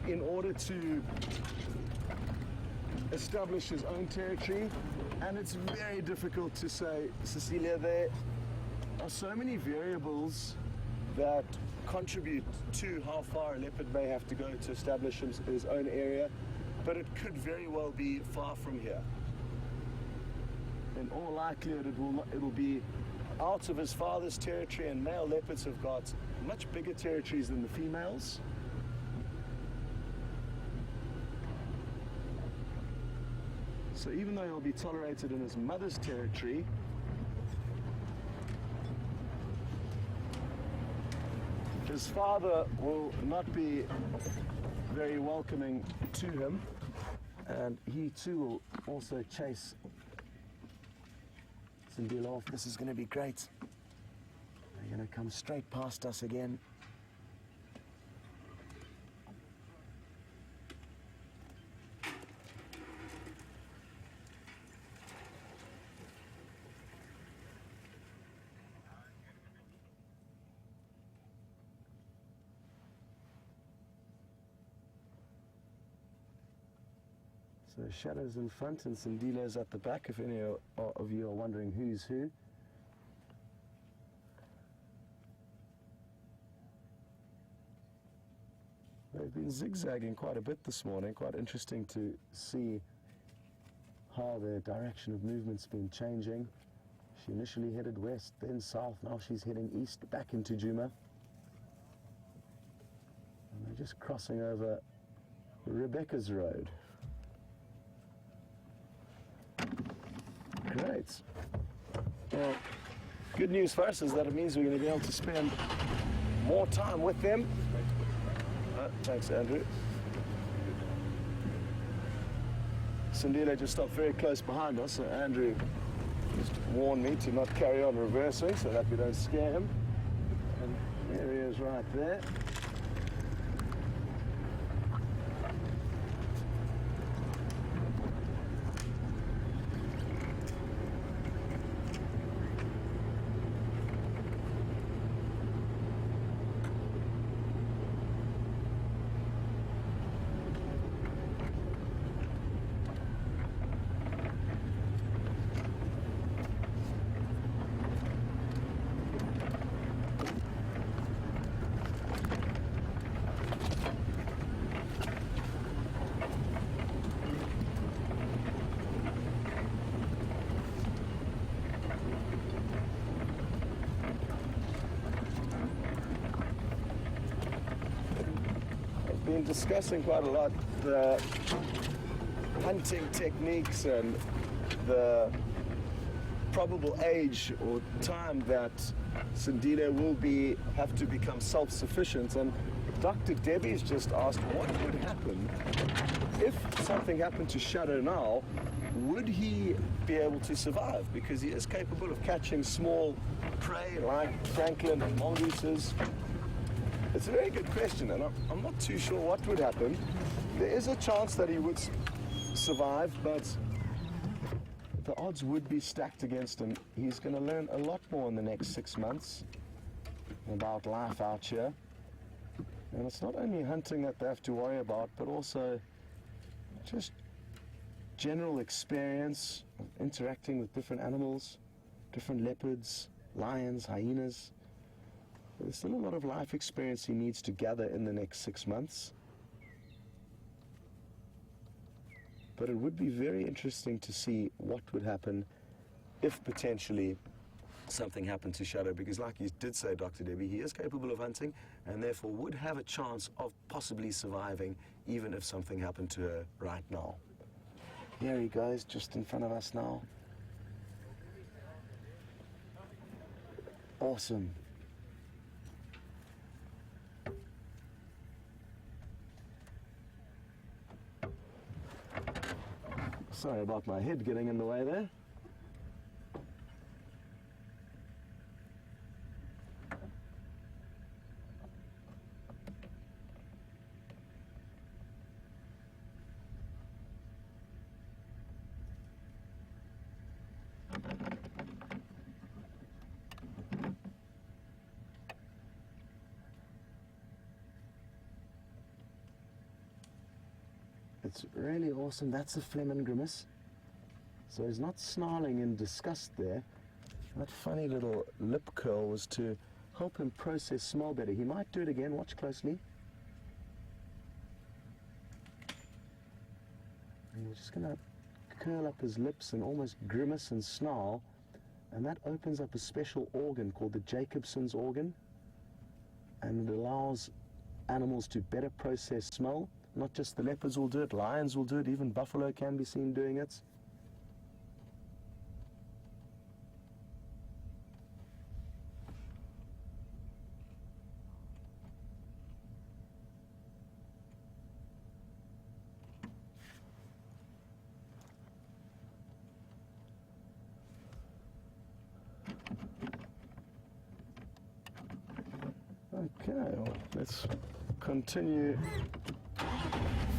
Speaker 1: in order to establish his own territory? And it's very difficult to say, Cecilia. There are so many variables that contribute to how far a leopard may have to go to establish his own area, but it could very well be far from here. In all likelihood, it'll be out of his father's territory, and male leopards have got much bigger territories than the females. So even though he'll be tolerated in his mother's territory, his father will not be very welcoming to him, and he too will also chase Sindile off. This is going to be great. They're going to come straight past us again. So Shadow's in front and Sindile's at the back, if any of you are wondering who's who. They've been zigzagging quite a bit this morning. Quite interesting to see how their direction of movement's been changing. She initially headed west, then south. Now she's heading east, back into Juma. And they're just crossing over Rebecca's Road. Great. Well, good news for us is that it means we're going to be able to spend more time with them. Thanks, Andrew. Sindile just stopped very close behind us, so Andrew just warned me to not carry on reversing so that we don't scare him. And there he is right there. been discussing quite a lot the hunting techniques and the probable age or time that Sindile will have to become self-sufficient. And Dr. Debbie's just asked what would happen if something happened to Shadow now. Would he be able to survive? Because he is capable of catching small prey like francolin and mongooses. It's a very good question, and I'm not too sure what would happen. There is a chance that he would survive, but the odds would be stacked against him. He's going to learn a lot more in the next 6 months about life out here. And it's not only hunting that they have to worry about, but also just general experience of interacting with different animals, different leopards, lions, hyenas. There's still a lot of life experience he needs to gather in the next 6 months. But it would be very interesting to see what would happen if potentially something happened to Shadow, because like you did say, Dr. Debbie, he is capable of hunting and therefore would have a chance of possibly surviving even if something happened to her right now. Here he goes, just in front of us now. Awesome. Sorry about my head getting in the way there. It's really awesome. That's a Flehmen grimace. So he's not snarling in disgust there. That funny little lip curl was to help him process smell better. He might do it again. Watch closely. And we're just going to curl up his lips and almost grimace and snarl. And that opens up a special organ called the Jacobson's organ. And it allows animals to better process smell. Not just the leopards will do it, lions will do it, even buffalo can be seen doing it. Okay, well, let's continue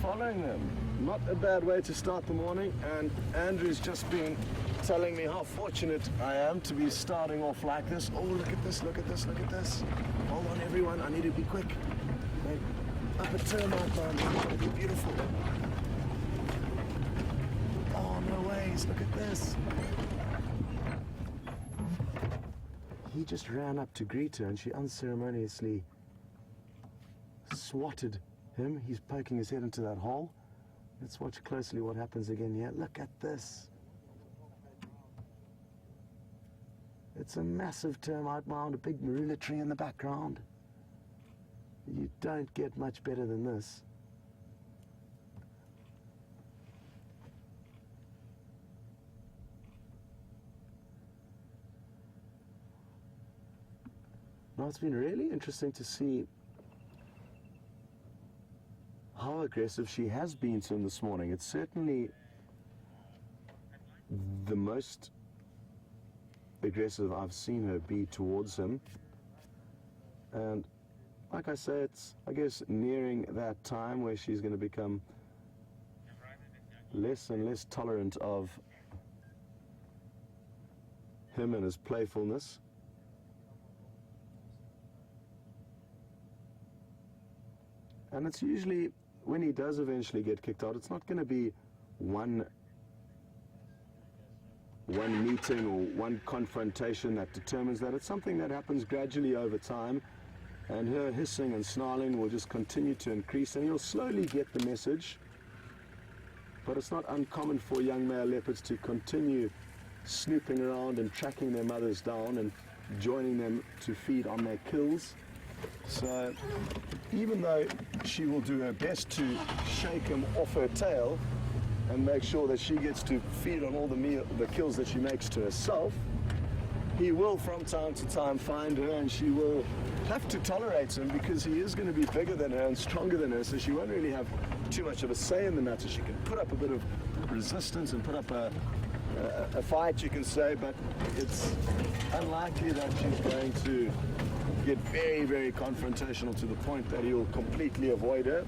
Speaker 1: following them. Not a bad way to start the morning, and Andrew's just been telling me how fortunate I am to be starting off like this. Oh, look at this, look at this, look at this. Hold on everyone, I need to be quick. Up a termite mound, it's going to be beautiful. Oh, no ways, look at this. He just ran up to greet her and she unceremoniously swatted him. He's poking his head into that hole. Let's watch closely what happens again here. Look at this. It's a massive termite mound, a big marula tree in the background. You don't get much better than this. Now, it's been really interesting to see how aggressive she has been to him this morning. It's certainly the most aggressive I've seen her be towards him. And like I say, it's, I guess, nearing that time where she's going to become less and less tolerant of him and his playfulness. And it's usually, when he does eventually get kicked out, it's not going to be one meeting or one confrontation that determines that. It's something that happens gradually over time, and her hissing and snarling will just continue to increase, and you'll slowly get the message. But it's not uncommon for young male leopards to continue snooping around and tracking their mothers down and joining them to feed on their kills. So even though she will do her best to shake him off her tail and make sure that she gets to feed on all the kills that she makes to herself, he will from time to time find her, and she will have to tolerate him because he is going to be bigger than her and stronger than her, so she won't really have too much of a say in the matter. She can put up a bit of resistance and put up a fight, you can say, but it's unlikely that she's going to get very, very confrontational to the point that he'll completely avoid her.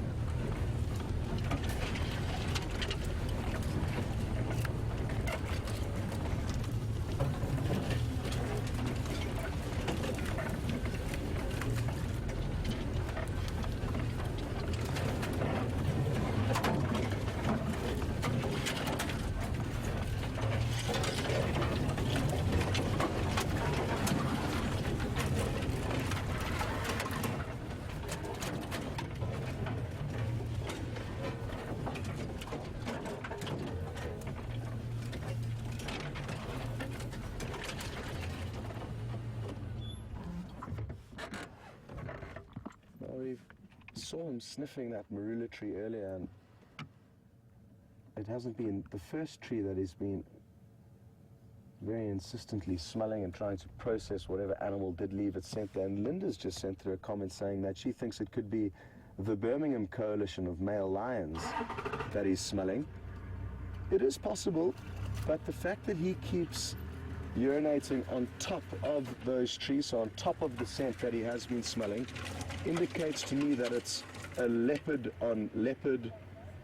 Speaker 1: We saw him sniffing that marula tree earlier, and it hasn't been the first tree that he's been very insistently smelling and trying to process whatever animal did leave its scent there. And Linda's just sent through a comment saying that she thinks it could be the Birmingham coalition of male lions that he's smelling. It is possible, but the fact that he keeps urinating on top of those trees, so on top of the scent that he has been smelling, indicates to me that it's a leopard on leopard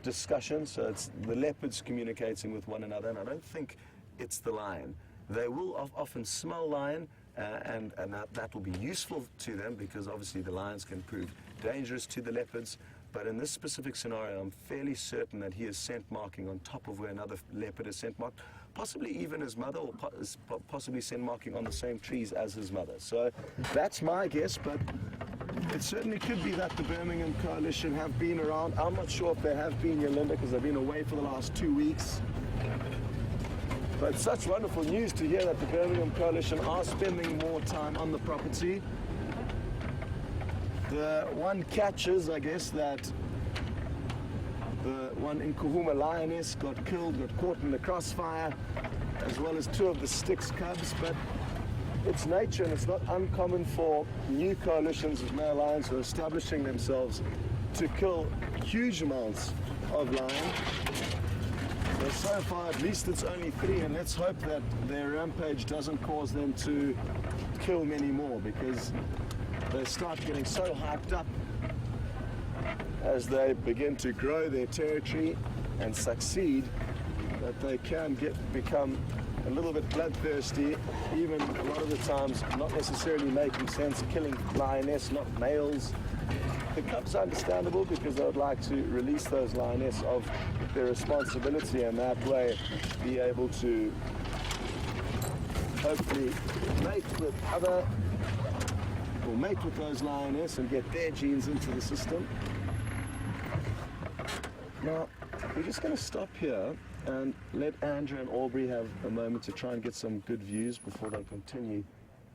Speaker 1: discussion. So it's the leopards communicating with one another, and I don't think it's the lion. They will often smell lion, and that will be useful to them because obviously the lions can prove dangerous to the leopards. But in this specific scenario, I'm fairly certain that he is scent marking on top of where another leopard is scent marked, possibly even his mother, or possibly scent marking on the same trees as his mother. So that's my guess, but it certainly could be that the Birmingham coalition have been around. I'm not sure if they have been here, Linda, because they've been away for the last 2 weeks. But such wonderful news to hear that the Birmingham coalition are spending more time on the property. The one catch is, I guess, that the one in Kahuma lioness got killed, got caught in the crossfire, as well as 2 of the Styx cubs. But it's nature, and it's not uncommon for new coalitions of male lions who are establishing themselves to kill huge amounts of lion. So far, at least it's only 3, and let's hope that their rampage doesn't cause them to kill many more, because they start getting so hyped up as they begin to grow their territory and succeed that they can become a little bit bloodthirsty, even a lot of the times not necessarily making sense, killing lioness, not males. The cubs are understandable because they would like to release those lioness of their responsibility, and that way be able to hopefully mate with those lioness and get their genes into the system. Now, we're just going to stop here and let Andrew and Aubrey have a moment to try and get some good views before they continue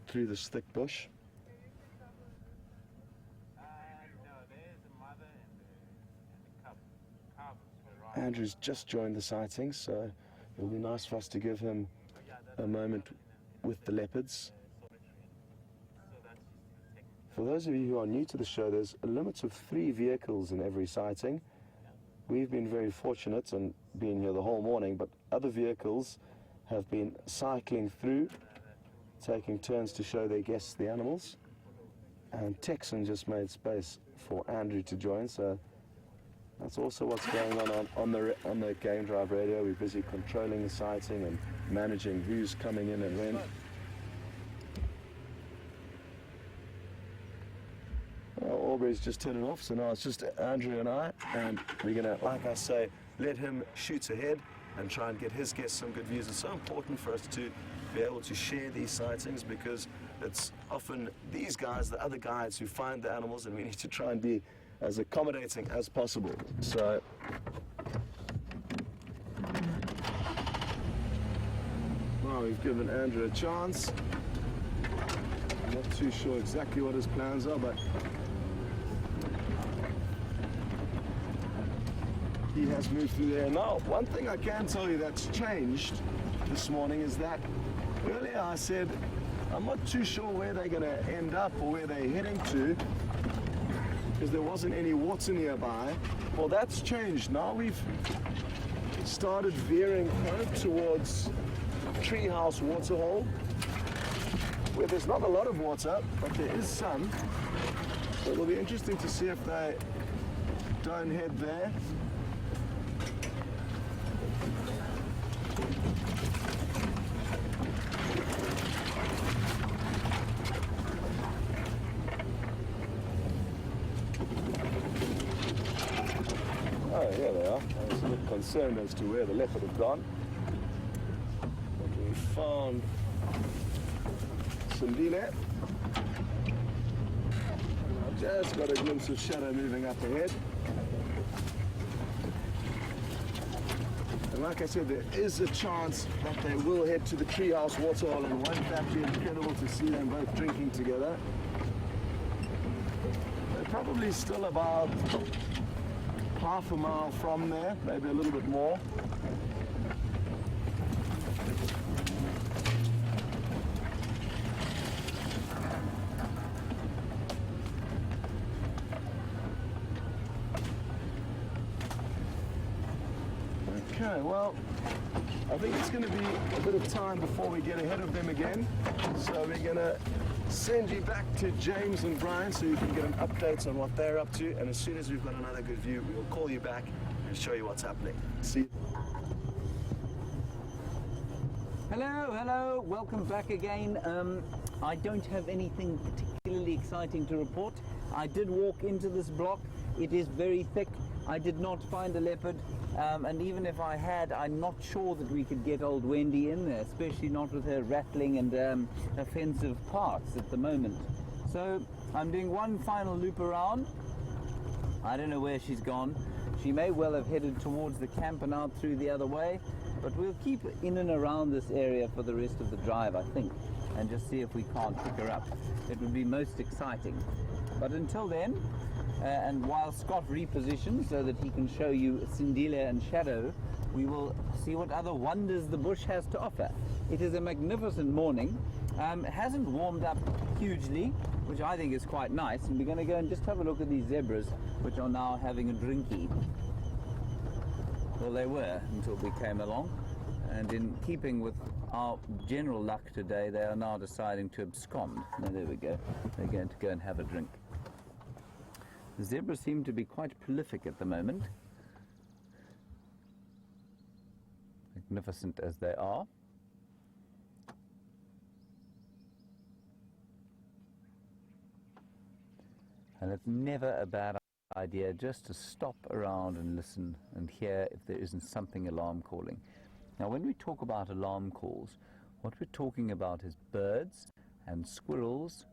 Speaker 1: through this thick bush. Andrew's just joined the sighting, so it'll be nice for us to give him a moment with the leopards. For those of you who are new to the show, there's a limit of 3 vehicles in every sighting. We've been very fortunate and been here the whole morning, but other vehicles have been cycling through, taking turns to show their guests the animals. And Texan just made space for Andrew to join, so that's also what's going on the Game Drive radio. We're busy controlling the sighting and managing who's coming in and when. Well, Aubrey's just turning off, so now it's just Andrew and I, and we're going to, like I say, let him shoot ahead and try and get his guests some good views. It's so important for us to be able to share these sightings because it's often these guys, the other guides, who find the animals, and we need to try and be as accommodating as possible. So now we've given Andrew a chance. Not too sure exactly what his plans are, but he has moved through there. Now, one thing I can tell you that's changed this morning is that earlier I said I'm not too sure where they're going to end up or where they're heading to because there wasn't any water nearby. Well, that's changed. Now we've started veering kind of towards Treehouse Waterhole, where there's not a lot of water, but there is some. So it'll be interesting to see if they don't head there. Oh, here they are. I was a bit concerned as to where the leopard had gone. But we found Sindile. I've just got a glimpse of Shadow moving up ahead. And like I said, there is a chance that they will head to the Treehouse Waterhole, and won't that be incredible to see them both drinking together? They're probably still about half a mile from there, maybe a little bit more. Okay, well, I think it's going to be a bit of time before we get ahead of them again. So we're going to send you back to James and Brian so you can get an update on what they're up to. And as soon as we've got another good view, we'll call you back and show you what's happening. See you.
Speaker 2: Hello, welcome back again. I don't have anything particularly exciting to report. I did walk into this block. It is very thick. I did not find a leopard, and even if I had, I'm not sure that we could get old Wendy in there, especially not with her rattling and offensive parts at the moment. So I'm doing one final loop around. I don't know where she's gone. She may well have headed towards the camp and out through the other way, but we'll keep in and around this area for the rest of the drive, I think, and just see if we can't pick her up. It would be most exciting. But until then, and while Scott repositions so that he can show you Sindile and Shadow, we will see what other wonders the bush has to offer. It is a magnificent morning. It hasn't warmed up hugely, which I think is quite nice, and we're going to go and just have a look at these zebras, which are now having a drinky. Well, they were until we came along, and in keeping with our general luck today, they are now deciding to abscond. Now, there we go. They're going to go and have a drink. The zebras seem to be quite prolific at the moment, magnificent as they are. And it's never a bad idea just to stop around and listen and hear if there isn't something alarm calling. Now, when we talk about alarm calls, what we're talking about is birds and squirrels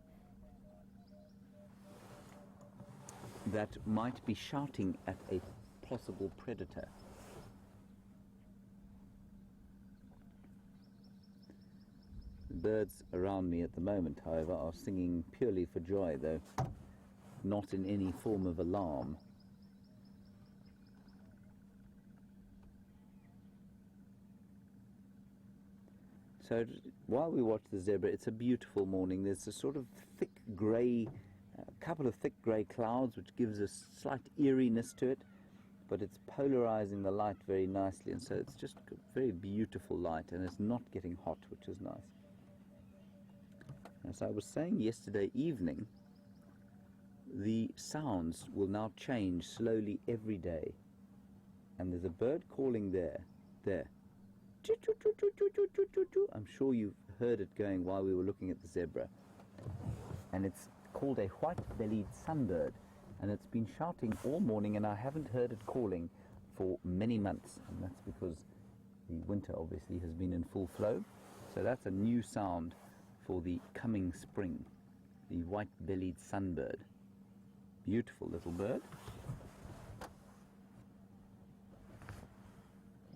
Speaker 2: that might be shouting at a possible predator. The birds around me at the moment, however, are singing purely for joy, though not in any form of alarm. So while we watch the zebra, it's a beautiful morning. There's a sort of thick grey, a couple of thick grey clouds, which gives a slight eeriness to it, but it's polarizing the light very nicely, and so it's just a very beautiful light, and it's not getting hot, which is nice. As I was saying yesterday evening, the sounds will now change slowly every day, and there's a bird calling there. I'm sure you've heard it going while we were looking at the zebra, and it's called a white-bellied sunbird, and it's been shouting all morning, and I haven't heard it calling for many months, and that's because the winter obviously has been in full flow. So that's a new sound for the coming spring, the white-bellied sunbird. Beautiful little bird.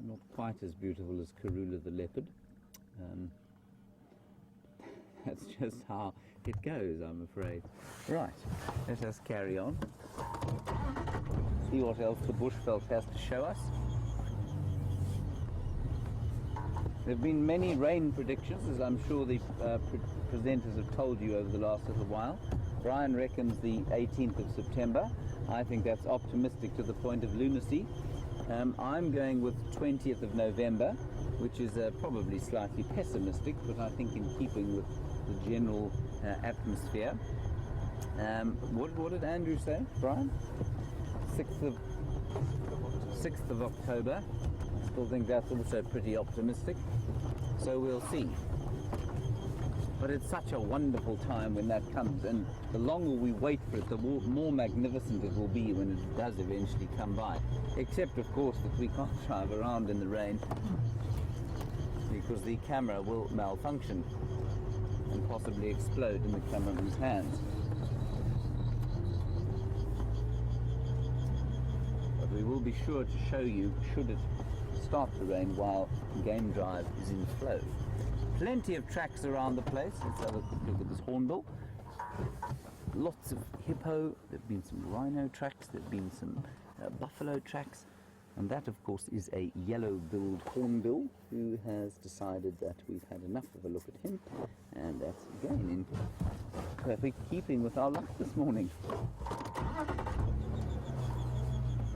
Speaker 2: Not quite as beautiful as Karula the leopard. That's just how it goes, I'm afraid. Right, let us carry on. See what else the bushveld has to show us. There have been many rain predictions, as I'm sure the presenters have told you over the last little while. Brian reckons the 18th of September. I think that's optimistic to the point of lunacy. I'm going with 20th of November, which is probably slightly pessimistic, but I think in keeping with the general atmosphere. What did Andrew say, Brian? 6th of October. I still think that's also pretty optimistic. So we'll see. But it's such a wonderful time when that comes, and the longer we wait for it, the more magnificent it will be when it does eventually come by. Except, of course, that we can't drive around in the rain because the camera will malfunction and possibly explode in the cameraman's hands. But we will be sure to show you, should it start to rain while game drive is in flow. Plenty of tracks around the place. Let's have a quick look at this hornbill. Lots of hippo. There have been some rhino tracks. There have been some buffalo tracks. And that, of course, is a yellow-billed hornbill who has decided that we've had enough of a look at him. And that's, again, in perfect keeping with our luck this morning.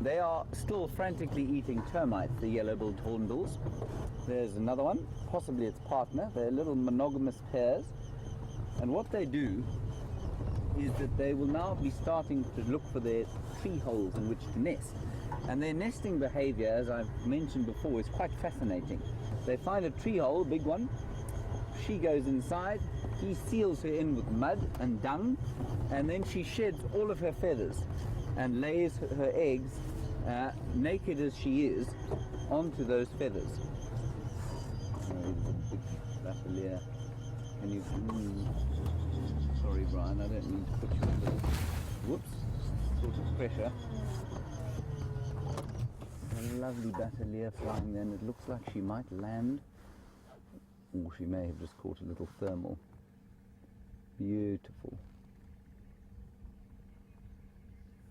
Speaker 2: They are still frantically eating termites, the yellow-billed hornbills. There's another one, possibly its partner. They're little monogamous pairs. And what they do is that they will now be starting to look for their tree holes in which to nest. And their nesting behavior, as I've mentioned before, is quite fascinating. They find a tree hole, a big one. She goes inside. He seals her in with mud and dung. And then she sheds all of her feathers and lays her eggs, naked as she is, onto those feathers. Lavalier. Can you... Sorry, Brian, I don't mean to put you under... Whoops. Sort of pressure. A lovely Lavalier flying then. It looks like she might land. Or she may have just caught a little thermal. Beautiful.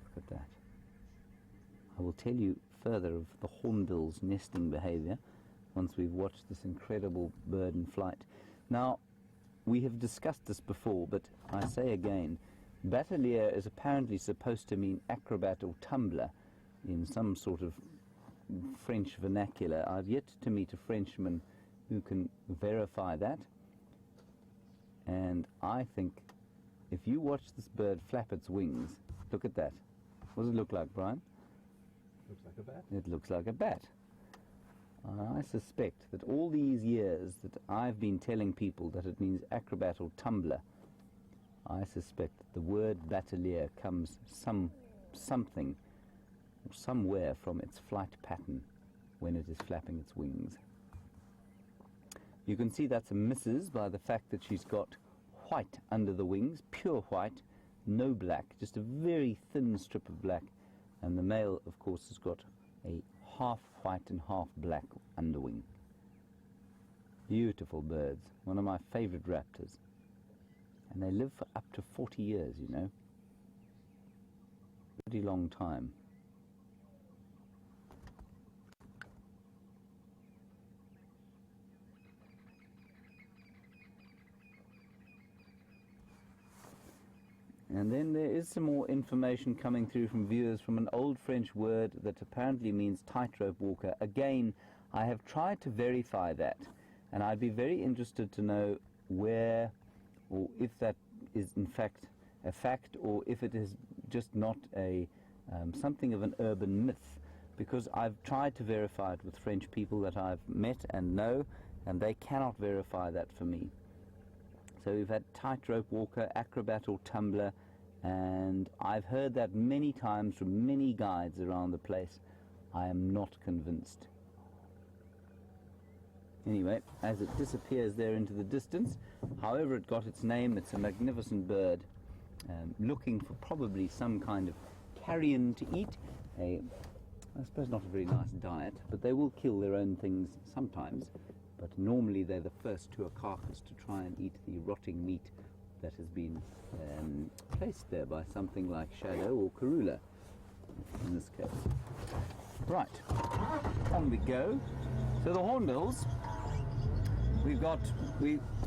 Speaker 2: Look at that. I will tell you further of the hornbill's nesting behavior once we've watched this incredible bird in flight. Now, we have discussed this before, but I say again, batelier is apparently supposed to mean acrobat or tumbler in some sort of French vernacular. I've yet to meet a Frenchman who can verify that. And I think if you watch this bird flap its wings, look at that. What does it look like, Brian?
Speaker 3: Looks like a bat.
Speaker 2: It looks like a bat. I suspect that all these years that I've been telling people that it means acrobat or tumbler, I suspect that the word batelier comes something or somewhere from its flight pattern when it is flapping its wings. You can see that's a missus by the fact that she's got white under the wings, pure white, no black, just a very thin strip of black. And the male, of course, has got a half white and half black underwing. Beautiful birds, one of my favorite raptors. And they live for up to 40 years, you know. Pretty long time. And then there is some more information coming through from viewers from an old French word that apparently means tightrope walker. Again, I have tried to verify that, and I'd be very interested to know where or if that is in fact a fact or if it is just not a something of an urban myth, because I've tried to verify it with French people that I've met and know, and they cannot verify that for me. So we've had tightrope walker, acrobat or tumbler, and I've heard that many times from many guides around the place. I am not convinced. Anyway, as it disappears there into the distance, however it got its name, it's a magnificent bird, looking for probably some kind of carrion to eat. I suppose not a very nice diet, but they will kill their own things sometimes. but normally they're the first to a carcass to try and eat the rotting meat that has been placed there by something like Shadow or Karula in this case. Right, on we go. So the hornbills, we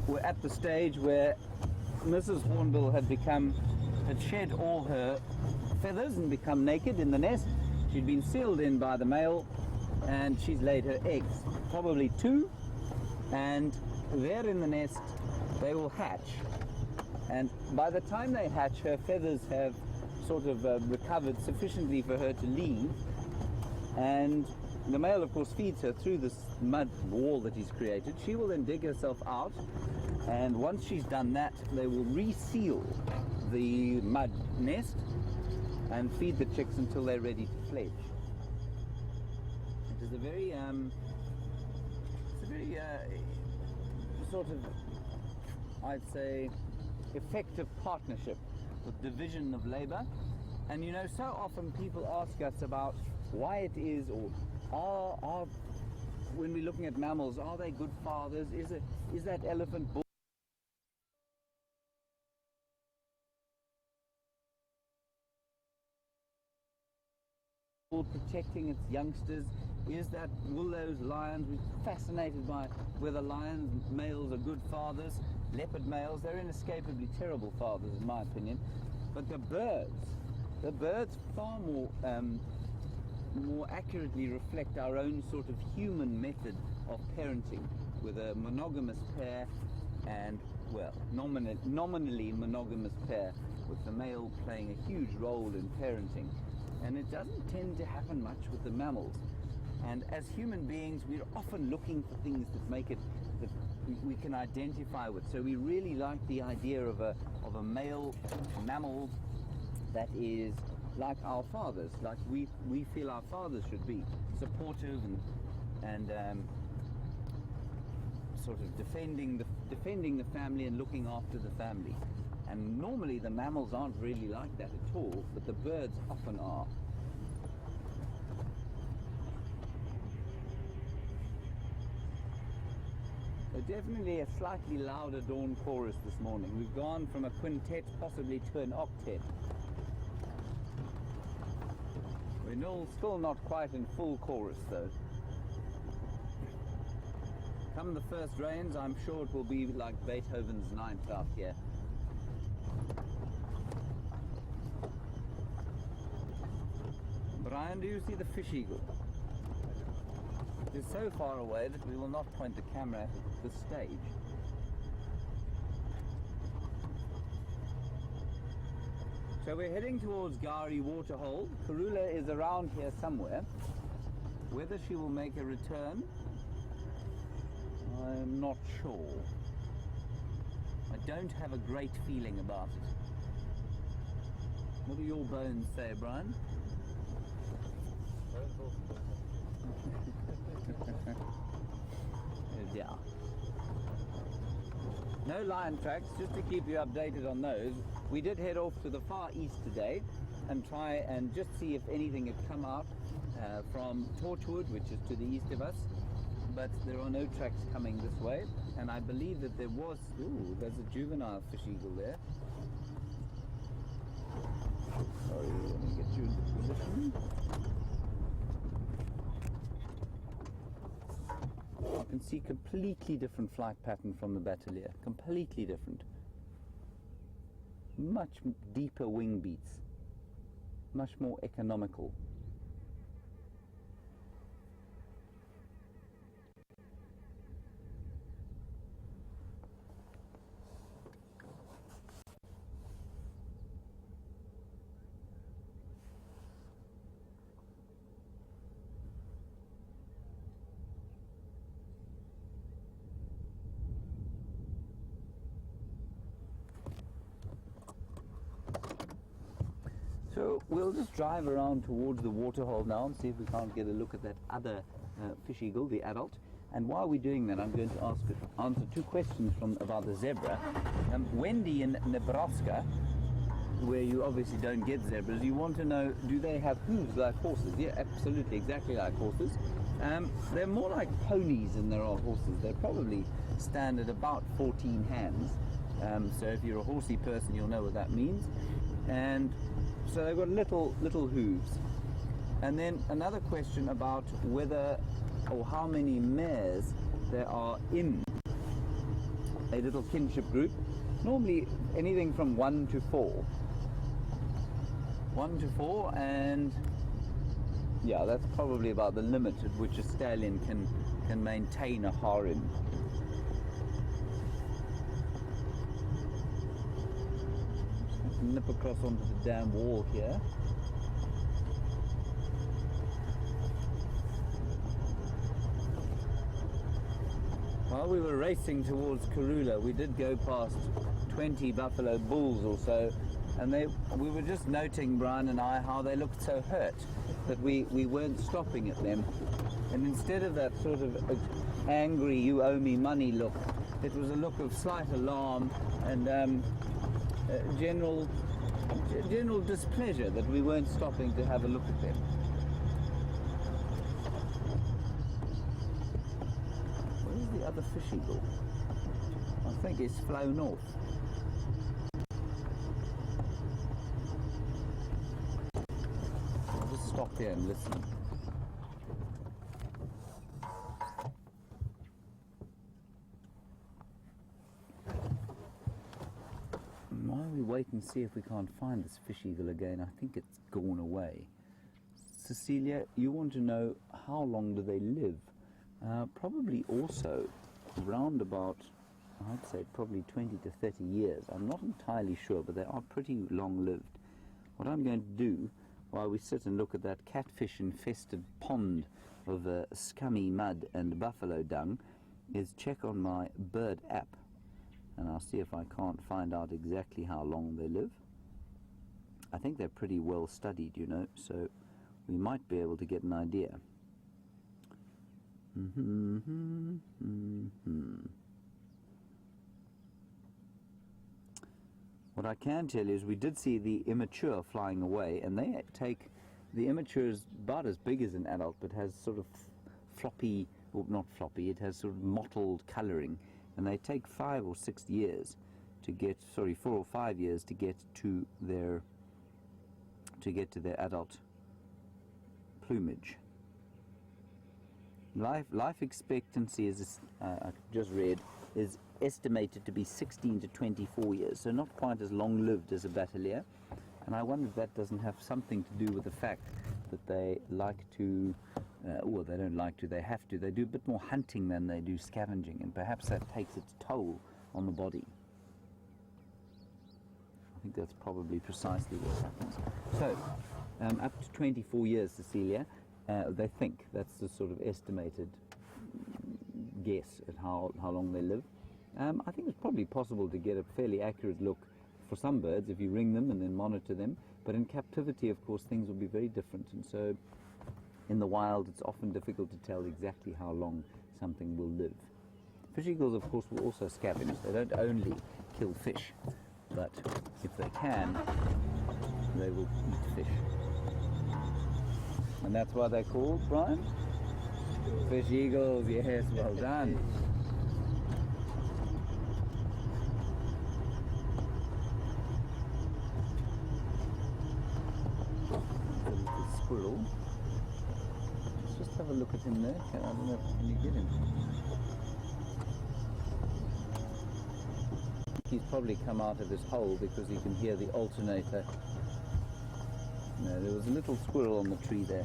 Speaker 2: were at the stage where Mrs. Hornbill had shed all her feathers and become naked in the nest. She'd been sealed in by the male, and she's laid her eggs, probably 2, and there in the nest they will hatch. And by the time they hatch, her feathers have sort of recovered sufficiently for her to leave, and the male of course feeds her through this mud wall that he's created. She will then dig herself out, and once she's done that, they will reseal the mud nest and feed the chicks until they're ready to fledge. It is a very sort of, I'd say, effective partnership with division of labor. And you know, so often people ask us about why it is, or are when we're looking at mammals, are they good fathers? Is that elephant bull protecting its youngsters? Will those lions? We're fascinated by whether lions males are good fathers. Leopard males, they're inescapably terrible fathers in my opinion. But the birds far more accurately reflect our own sort of human method of parenting, with a monogamous pair, and well, nominally monogamous pair, with the male playing a huge role in parenting. And it doesn't tend to happen much with the mammals. And as human beings, we're often looking for things that make it, that we can identify with. So we really like the idea of a male mammal that is like our fathers, like we feel our fathers should be, supportive and sort of defending the family and looking after the family. And normally the mammals aren't really like that at all, but the birds often are. So definitely a slightly louder dawn chorus this morning. We've gone from a quintet possibly to an octet. We're still not quite in full chorus though. Come the first rains, I'm sure it will be like Beethoven's Ninth out here. Brian, do you see the fish eagle? It is so far away that we will not point the camera at it at this stage. So we're heading towards Gari Waterhole. Karula is around here somewhere. Whether she will make a return, I'm not sure. I don't have a great feeling about it. What do your bones say, Brian? Yeah. No lion tracks, just to keep you updated on those. We did head off to the far east today and try and just see if anything had come out from Torchwood, which is to the east of us, but there are no tracks coming this way. And I believe that there was, there's a juvenile fish eagle there. Sorry, let me get you into position. You can see completely different flight pattern from the Battalier, completely different. Much deeper wing beats, much more economical. So we'll just drive around towards the waterhole now and see if we can't get a look at that other fish eagle, the adult. And while we're doing that, I'm going to answer 2 questions about the zebra. Wendy in Nebraska, where you obviously don't get zebras, you want to know, do they have hooves like horses? Yeah, absolutely, exactly like horses. They're more like ponies than there are horses. They probably stand at about 14 hands. So if you're a horsey person, you'll know what that means. And so they've got little hooves. And then another question about whether or how many mares there are in a little kinship group. Normally anything from 1 to 4. 1 to 4, and yeah, that's probably about the limit at which a stallion can maintain a harem. Just nip across onto the dam wall here. While we were racing towards Karula, we did go past 20 buffalo bulls or so, and we were just noting, Brian and I, how they looked so hurt that we weren't stopping at them. And instead of that sort of angry, you owe me money look, it was a look of slight alarm and general displeasure that we weren't stopping to have a look at them. Where's the other fish eagle? I think it's flown off. I'll just stop here and listen. While we wait and see if we can't find this fish eagle again, I think it's gone away. Cecilia, you want to know how long do they live? Probably also round about, I'd say probably 20 to 30 years. I'm not entirely sure, but they are pretty long-lived. What I'm going to do while we sit and look at that catfish-infested pond of scummy mud and buffalo dung is check on my bird app, and I'll see if I can't find out exactly how long they live. I think they're pretty well studied, you know, so we might be able to get an idea. What I can tell you is we did see the immature flying away, and they take, the immature is about as big as an adult, but has sort of floppy, or not floppy, it has sort of mottled colouring, and they take 5 or 6 years to get, 4 or 5 years to get to their adult plumage. Life expectancy, is I just read, is estimated to be 16 to 24 years, so not quite as long-lived as a battalier. And I wonder if that doesn't have something to do with the fact that they like to, well, they don't like to, they have to. They do a bit more hunting than they do scavenging, and perhaps that takes its toll on the body. I think that's probably precisely what happens. So, up to 24 years, Cecilia, they think that's the sort of estimated guess at how long they live. I think it's probably possible to get a fairly accurate look for some birds if you ring them and then monitor them, but in captivity, of course, things will be very different, and so in the wild it's often difficult to tell exactly how long something will live. Fish eagles, of course, will also scavenge. They don't only kill fish, but if they can, they will eat fish. And that's why they're called, Brian? Fish eagles, yes, well done. The little squirrel. Let's just have a look at him there. I don't know if can you get him. He's probably come out of his hole because he can hear the alternator. No, there was a little squirrel on the tree there.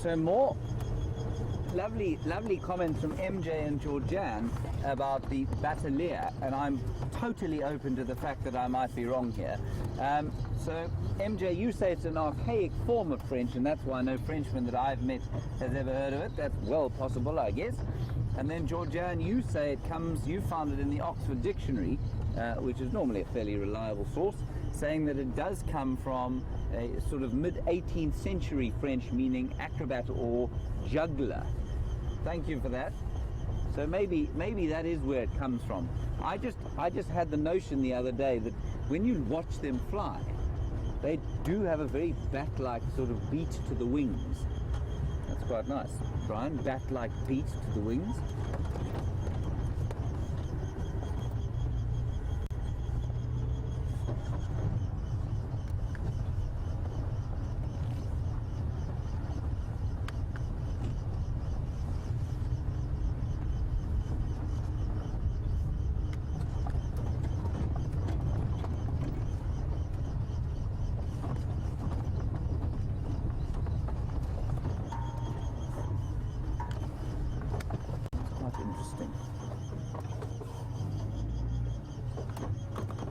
Speaker 2: So more lovely comments from MJ and Georgianne about the battalier, and I'm totally open to the fact that I might be wrong here. So MJ, you say it's an archaic form of French, and that's why no Frenchman that I've met has ever heard of it. That's well possible, I guess. And then Georgianne, you say it comes, you found it in the Oxford Dictionary, which is normally a fairly reliable source, saying that it does come from a sort of mid-18th century French meaning acrobat or juggler. Thank you for that. So maybe that is where it comes from. I just had the notion the other day that when you watch them fly, they do have a very bat-like sort of beat to the wings. That's quite nice. Brian, bat-like beat to the wings. Interesting.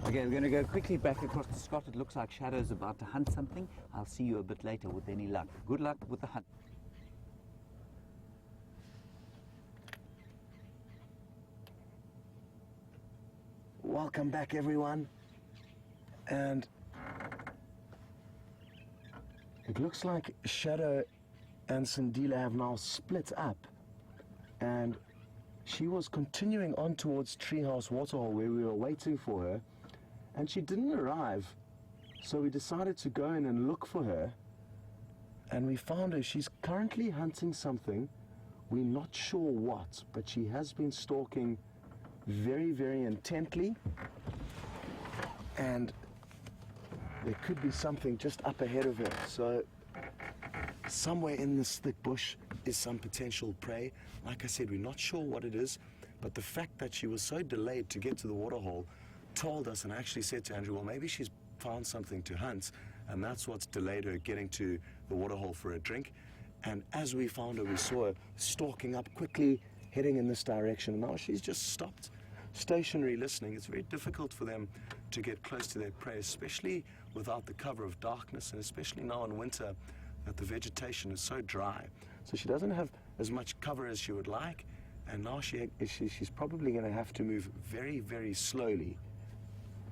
Speaker 2: Okay, we're going to go quickly back across to Scott. It looks like Shadow's about to hunt something. I'll see you a bit later with any luck. Good luck with the hunt.
Speaker 1: Welcome back, everyone. And it looks like Shadow and Sindile have now split up, and she was continuing on towards Treehouse Waterhole where we were waiting for her, and she didn't arrive. So we decided to go in and look for her, and we found her. She's currently hunting something. We're not sure what, but she has been stalking very, very intently, and there could be something just up ahead of her. So somewhere in this thick bush is some potential prey. Like I said, we're not sure what it is, but the fact that she was so delayed to get to the waterhole told us, and I actually said to Andrew, well, maybe she's found something to hunt, and that's what's delayed her getting to the waterhole for a drink. And as we found her, we saw her stalking up quickly, heading in this direction. Now she's just stopped, stationary, listening. It's very difficult for them to get close to their prey, especially without the cover of darkness, and especially now in winter that the vegetation is so dry. So she doesn't have as much cover as she would like, and now she's probably going to have to move very, very slowly,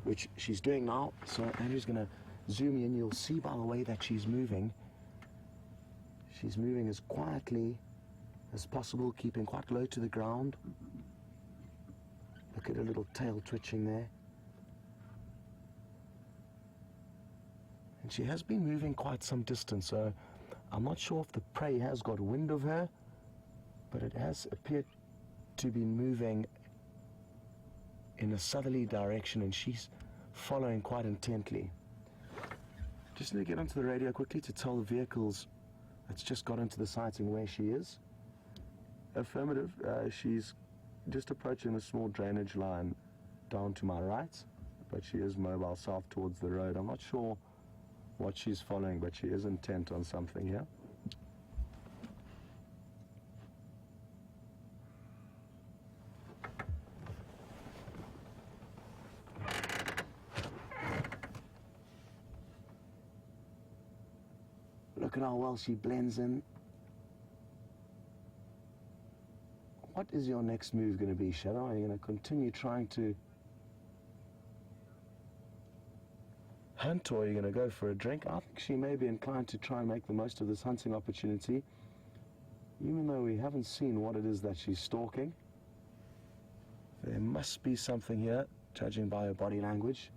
Speaker 1: which she's doing now. So Andrew's going to zoom in. You'll see by the way that she's moving as quietly as possible, keeping quite low to the ground. Look at her little tail twitching there. And she has been moving quite some distance, so I'm not sure if the prey has got wind of her, but it has appeared to be moving in a southerly direction, and she's following quite intently. Just need to get onto the radio quickly to tell the vehicles that's just got into the sighting where she is. Affirmative. She's just approaching the small drainage line down to my right, but she is mobile south towards the road. I'm not sure what she's following, but she is intent on something here. Look at how well she blends in. What is your next move going to be, Shadow? Are you going to continue trying to hunt, or are you going to go for a drink? I think she may be inclined to try and make the most of this hunting opportunity, even though we haven't seen what it is that she's stalking. There must be something here, judging by her body language.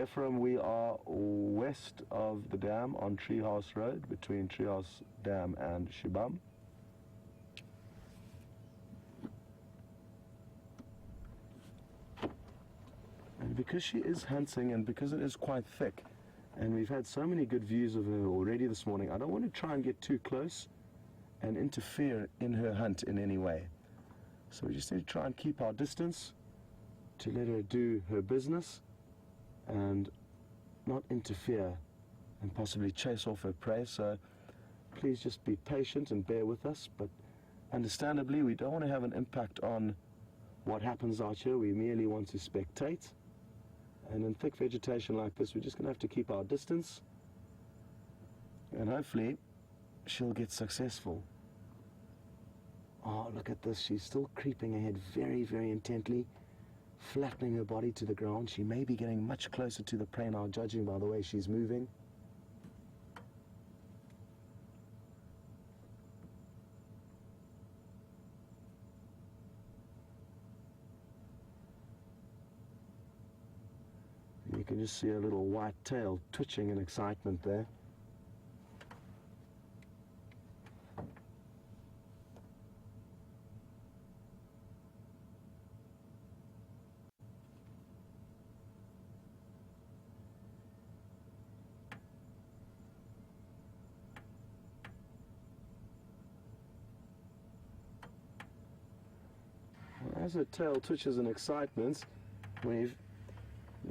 Speaker 1: Ephraim, we are west of the dam on Treehouse Road, between Treehouse Dam and Shibam. And because she is hunting, and because it is quite thick, and we've had so many good views of her already this morning, I don't want to try and get too close and interfere in her hunt in any way. So we just need to try and keep our distance to let her do her business and not interfere and possibly chase off her prey. So please just be patient and bear with us, but understandably we don't want to have an impact on what happens out here. We merely want to spectate, and in thick vegetation like this we're just going to have to keep our distance, and hopefully she'll get successful. Oh, look at this. She's still creeping ahead very, very intently, flattening her body to the ground. She may be getting much closer to the prey now, judging by the way she's moving. You can just see a little white tail twitching in excitement there. As her tail twitches in excitement, we've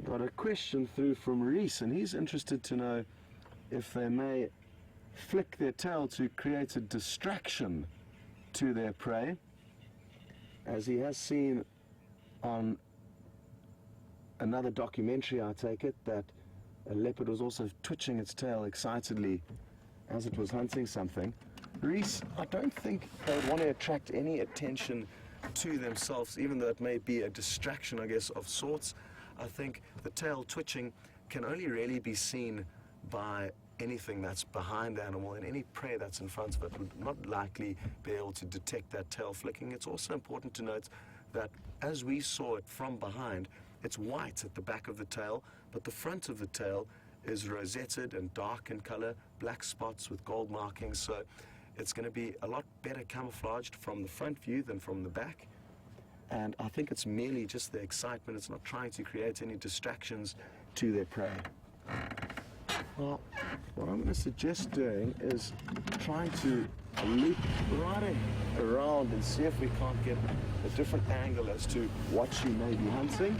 Speaker 1: got a question through from Reese, and he's interested to know if they may flick their tail to create a distraction to their prey, as he has seen on another documentary, I take it, that a leopard was also twitching its tail excitedly as it was hunting something. Reese, I don't think they would want to attract any attention to themselves, even though it may be a distraction, I guess, of sorts. I think the tail twitching can only really be seen by anything that's behind the animal, and any prey that's in front of it would not likely be able to detect that tail flicking. It's also important to note that as we saw it from behind, it's white at the back of the tail, but the front of the tail is rosetted and dark in color, black spots with gold markings, so it's going to be a lot better camouflaged from the front view than from the back. And I think it's merely just the excitement. It's not trying to create any distractions to their prey. Well, what I'm going to suggest doing is trying to loop right around and see if we can't get a different angle as to what she may be hunting.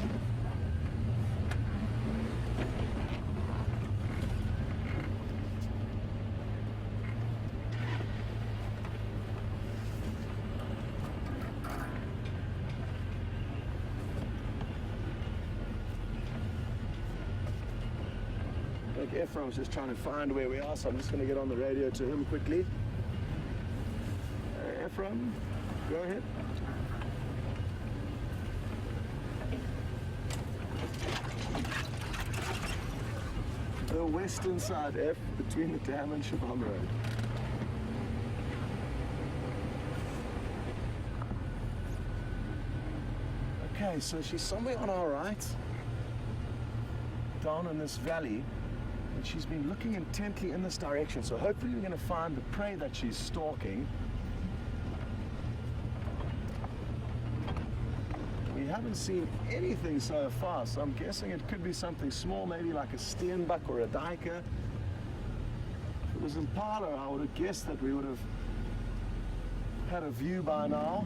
Speaker 1: Ephraim's just trying to find where we are, so I'm just going to get on the radio to him quickly. Ephraim, go ahead. The western side, F, between the dam and Shabam Road. Okay, so she's somewhere on our right, down in this valley. And she's been looking intently in this direction, so hopefully we're going to find the prey that she's stalking. We haven't seen anything so far, so I'm guessing it could be something small, maybe like a steenbuck or a duiker. If it was Impala, I would have guessed that we would have had a view by now.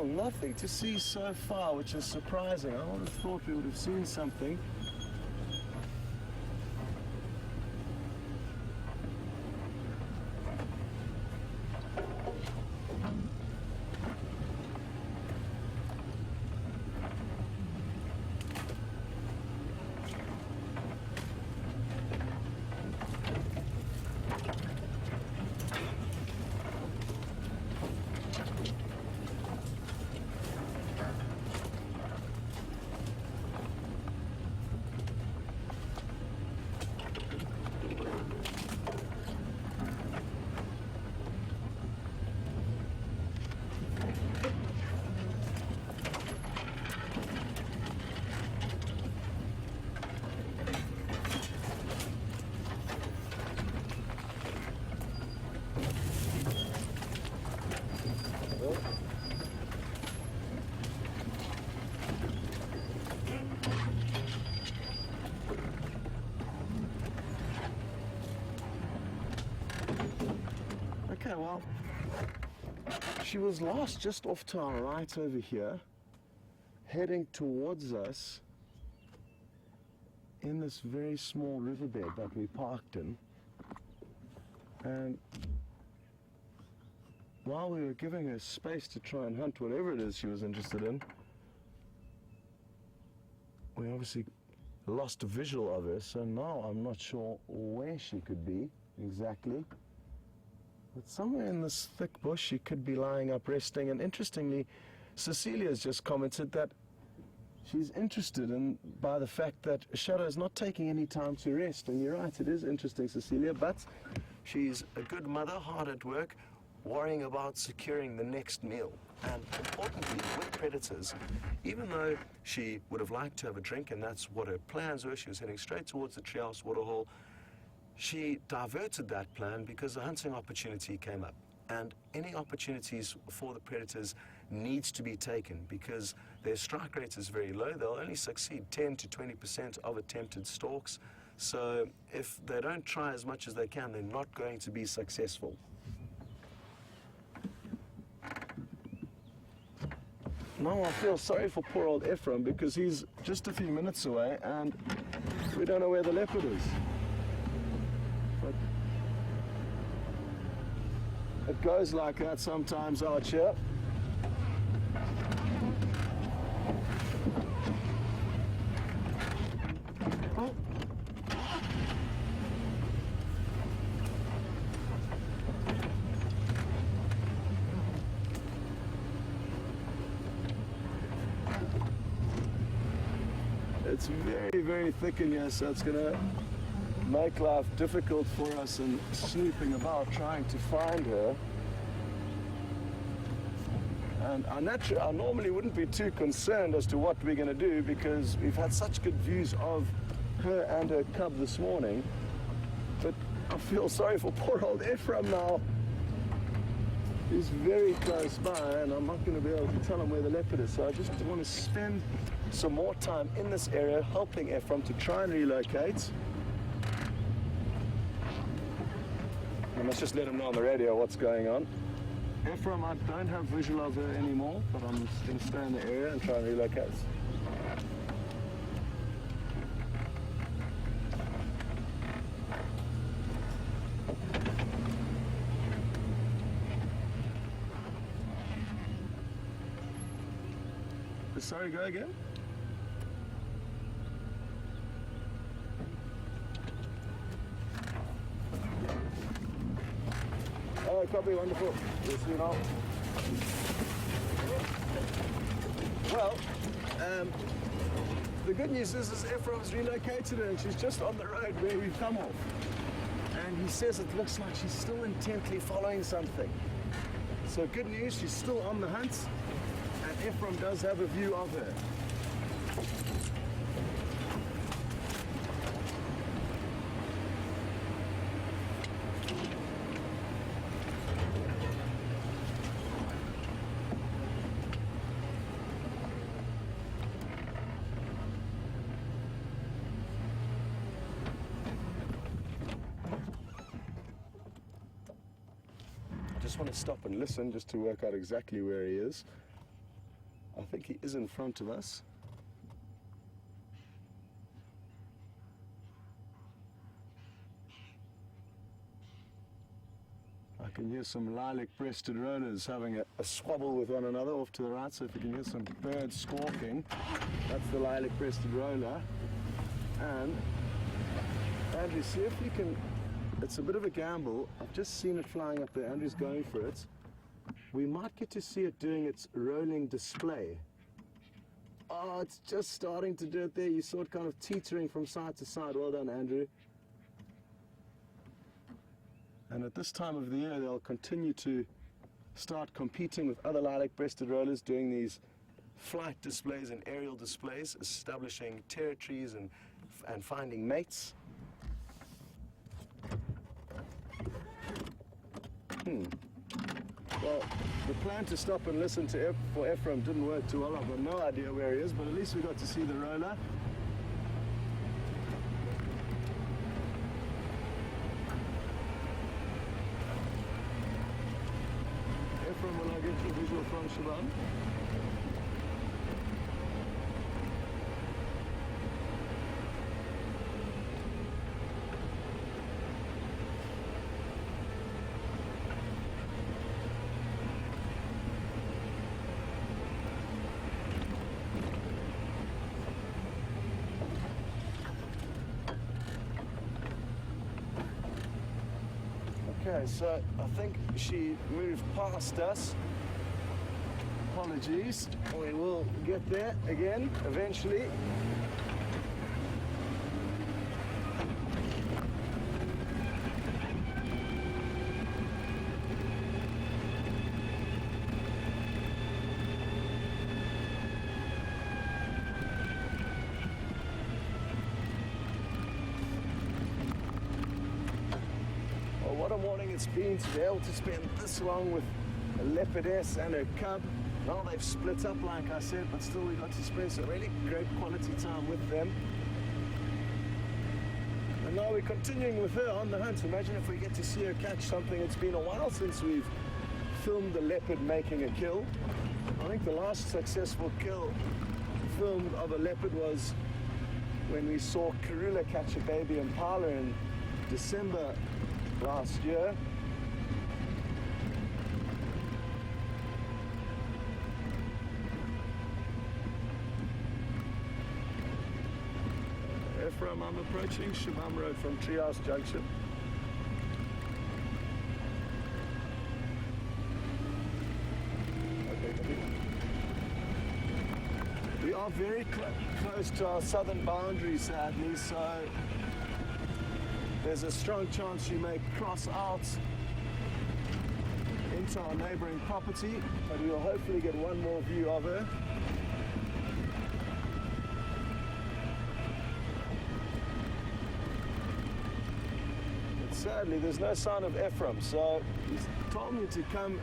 Speaker 1: Nothing to see so far, which is surprising. I would have thought we would have seen something. Okay, well, She was last just off to our right over here, heading towards us in this very small riverbed that we parked in. And while we were giving her space to try and hunt whatever it is she was interested in, we obviously lost a visual of her, so now I'm not sure where she could be exactly. But somewhere in this thick bush she could be lying up resting. And interestingly, Cecilia's just commented that she's interested in by the fact that Shadow is not taking any time to rest. And you're right, it is interesting, Cecilia, but she's a good mother, hard at work, worrying about securing the next meal. And importantly, with predators, even though she would have liked to have a drink, and that's what her plans were, she was heading straight towards the treehouse waterhole, she diverted that plan because a hunting opportunity came up. And any opportunities for the predators needs to be taken because their strike rate is very low. They'll only succeed 10 to 20% of attempted stalks. So if they don't try as much as they can, they're not going to be successful. Now I feel sorry for poor old Ephraim because he's just a few minutes away and we don't know where the leopard is. But it goes like that sometimes out here. Oh. It's very, very thick in here, so it's going to make life difficult for us in snooping about trying to find her. And I normally wouldn't be too concerned as to what we're going to do because we've had such good views of her and her cub this morning. But I feel sorry for poor old Ephraim now. He's very close by and I'm not going to be able to tell him where the leopard is. So I just want to spend some more time in this area helping Ephraim to try and relocate. I must just let him know on the radio what's going on. Ephraim, I don't have visual of her anymore, but I'm just going to stay in the area and try and relocate. Sorry, go again? Oh, copy, wonderful. Yes, you know. Well, the good news is Ephraim's relocated her and she's just on the road where we've come off. And he says it looks like she's still intently following something. So good news, she's still on the hunt. And Ephraim does have a view of her. I just want to stop and listen just to work out exactly where he is. I think he is in front of us. I can hear some lilac-breasted rollers having a squabble with one another off to the right, so if you can hear some birds squawking, that's the lilac-breasted roller. And Andrew, see if you can, it's a bit of a gamble. I've just seen it flying up there. Andrew's going for it. We might get to see it doing its rolling display. Oh, it's just starting to do it there. You saw it kind of teetering from side to side. Well done, Andrew. And at this time of the year, they'll continue to start competing with other lilac-breasted rollers, doing these flight displays and aerial displays, establishing territories and finding mates. Well, the plan to stop and listen to for Ephraim didn't work too well. I've got no idea where he is, but at least we got to see the roller. Ephraim, will I get on, Siobhan. Okay, so I think she moved past us. Apologies. We will get there again eventually. What a morning it's been to be able to spend this long with a leopardess and her cub. Well, they've split up like I said, but still we got to spend some really great quality time with them. And now we're continuing with her on the hunt. Imagine if we get to see her catch something. It's been a while since we've filmed the leopard making a kill. I think the last successful kill filmed of a leopard was when we saw Karula catch a baby Impala in December last year. Ephraim, I'm approaching Shabam Road from Treehouse Junction. Okay, we are very close to our southern boundary, sadly, so there's a strong chance you may cross out into our neighboring property, but we will hopefully get one more view of her. But sadly, there's no sign of Ephraim, so he's told me to come.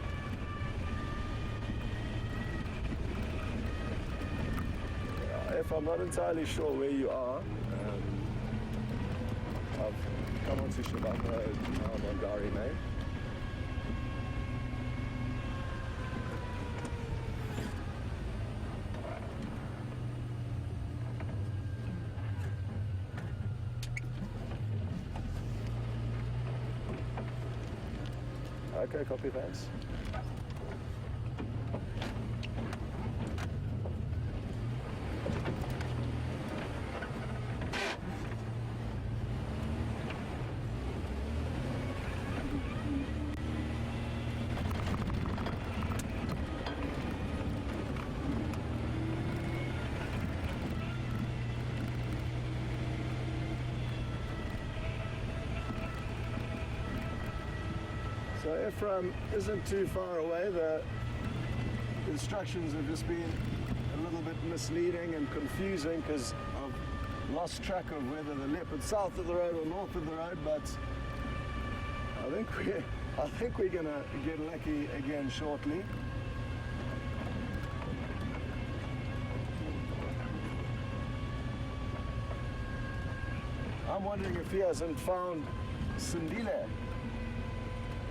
Speaker 1: Ephraim, I'm not entirely sure where you are. I've come onto Shabbat Road now on Gari Lane. Okay, copy, thanks. So Ephraim isn't too far away. The instructions have just been a little bit misleading and confusing because I've lost track of whether the leopard's south of the road or north of the road, but I think we're gonna get lucky again shortly. I'm wondering if he hasn't found Sindile,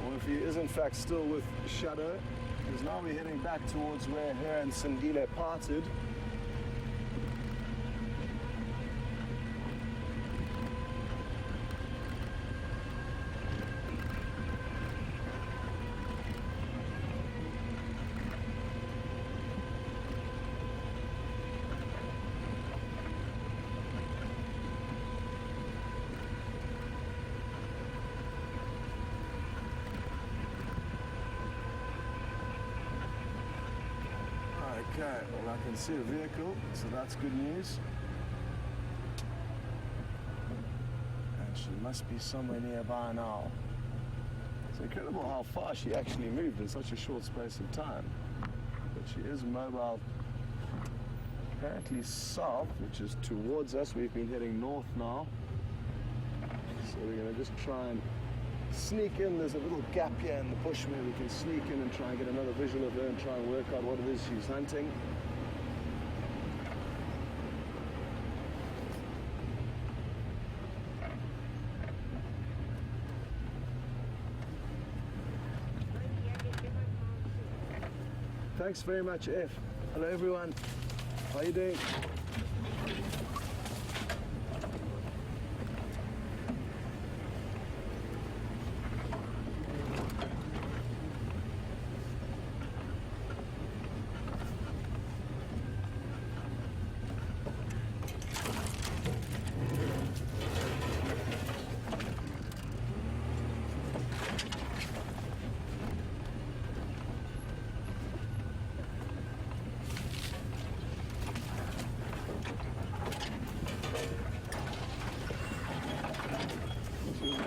Speaker 1: or if he is in fact still with Shadow, because now we're heading back towards where her and Sindile parted. Okay, well I can see a vehicle, so that's good news. And she must be somewhere nearby now. It's incredible how far she actually moved in such a short space of time. But she is mobile, apparently south, which is towards us. We've been heading north now. So we're going to just try and sneak in. There's a little gap here in the bush where we can sneak in and try and get another visual of her and try and work out what it is she's hunting. Thanks very much, F. Hello, everyone. How are you doing?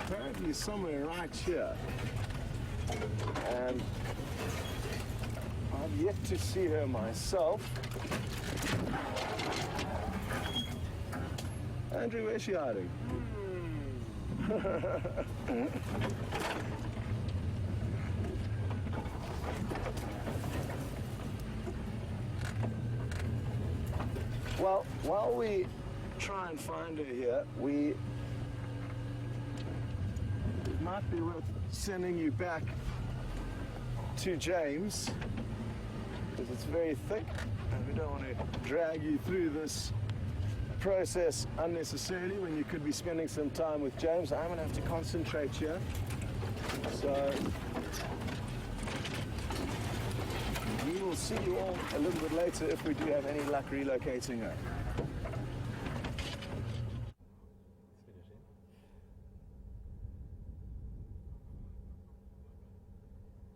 Speaker 1: Apparently somewhere right here, and I've yet to see her myself. Andrew, where's she hiding? Well, while we try and find her here, it might be worth sending you back to James, because it's very thick and we don't want to drag you through this process unnecessarily when you could be spending some time with James. I'm going to have to concentrate here. So we will see you all a little bit later if we do have any luck relocating her.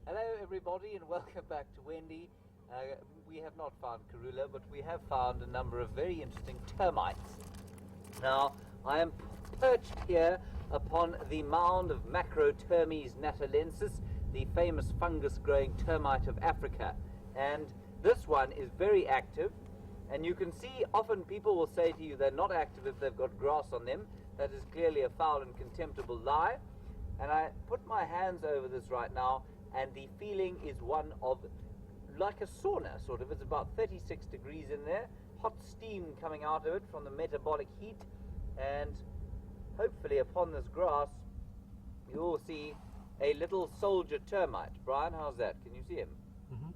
Speaker 2: Hello everybody and welcome back to Wendy. We have not found Karula, but we have found a number of very interesting termites. Now, I am perched here upon the mound of Macrotermes natalensis, the famous fungus-growing termite of Africa. And this one is very active, and you can see often people will say to you they're not active if they've got grass on them. That is clearly a foul and contemptible lie. And I put my hands over this right now, and the feeling is one of like a sauna, sort of. It's about 36 degrees in there, hot steam coming out of it from the metabolic heat, and hopefully upon this grass you will see a little soldier termite. Brian, how's that? Can you see him?
Speaker 3: Mm-hmm.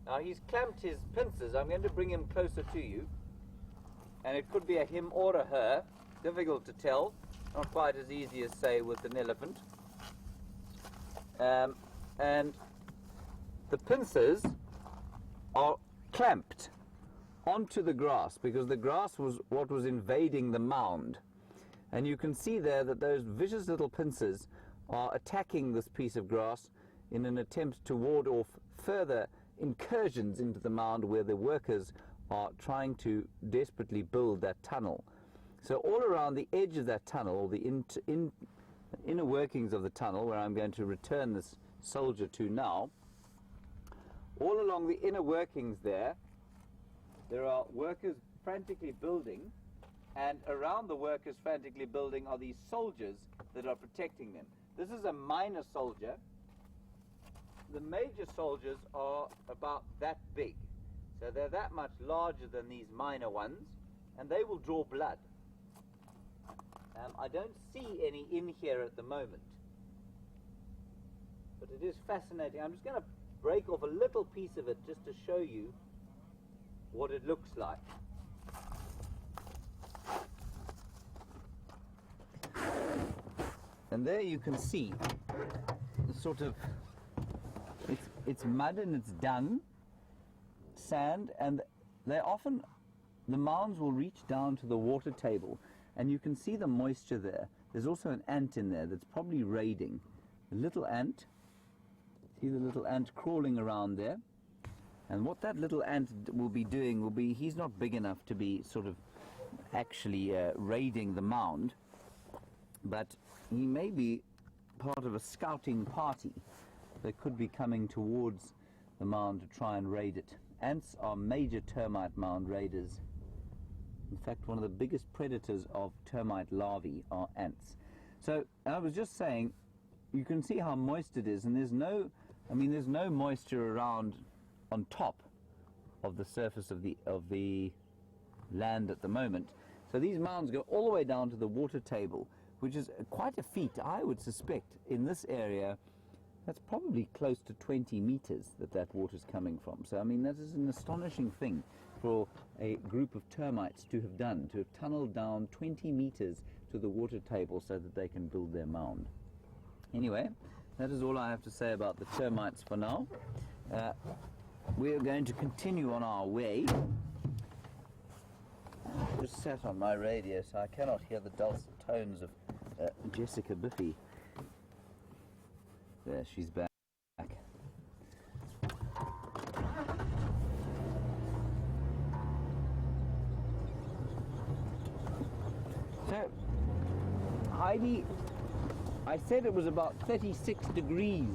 Speaker 2: Now he's clamped his pincers. I'm going to bring him closer to you, and it could be a him or a her, difficult to tell, not quite as easy as say with an elephant. And the pincers are clamped onto the grass because the grass was what was invading the mound. And you can see there that those vicious little pincers are attacking this piece of grass in an attempt to ward off further incursions into the mound where the workers are trying to desperately build that tunnel. So all around the edge of that tunnel, the inner workings of the tunnel, where I'm going to return this soldier to now, all along the inner workings there are workers frantically building, and around the workers frantically building are these soldiers that are protecting them. This is a minor soldier. The major soldiers are about that big, so they're that much larger than these minor ones, and they will draw blood. I don't see any in here at the moment, but it is fascinating. I'm just going to break off a little piece of it just to show you what it looks like. And there you can see the sort of, it's mud and it's dung, sand, and they're often, the mounds will reach down to the water table, and you can see the moisture there. There's also an ant in there that's probably raiding. A little ant. See the little ant crawling around there? And what that little ant will be doing will be, he's not big enough to be sort of actually raiding the mound, but he may be part of a scouting party that could be coming towards the mound to try and raid it. Ants are major termite mound raiders. In fact, one of the biggest predators of termite larvae are ants. So I was just saying, you can see how moist it is, and there's no moisture around on top of the surface of the land at the moment. So these mounds go all the way down to the water table, which is quite a feat, I would suspect, in this area. That's probably close to 20 meters that water's coming from. So, I mean, that is an astonishing thing for a group of termites to have done, to have tunneled down 20 meters to the water table so that they can build their mound. Anyway, that is all I have to say about the termites for now. We are going to continue on our way. I just sat on my radio, so I cannot hear the dulcet tones of Jessica Biffy. There, she's back. So, Heidi, I said it was about 36 degrees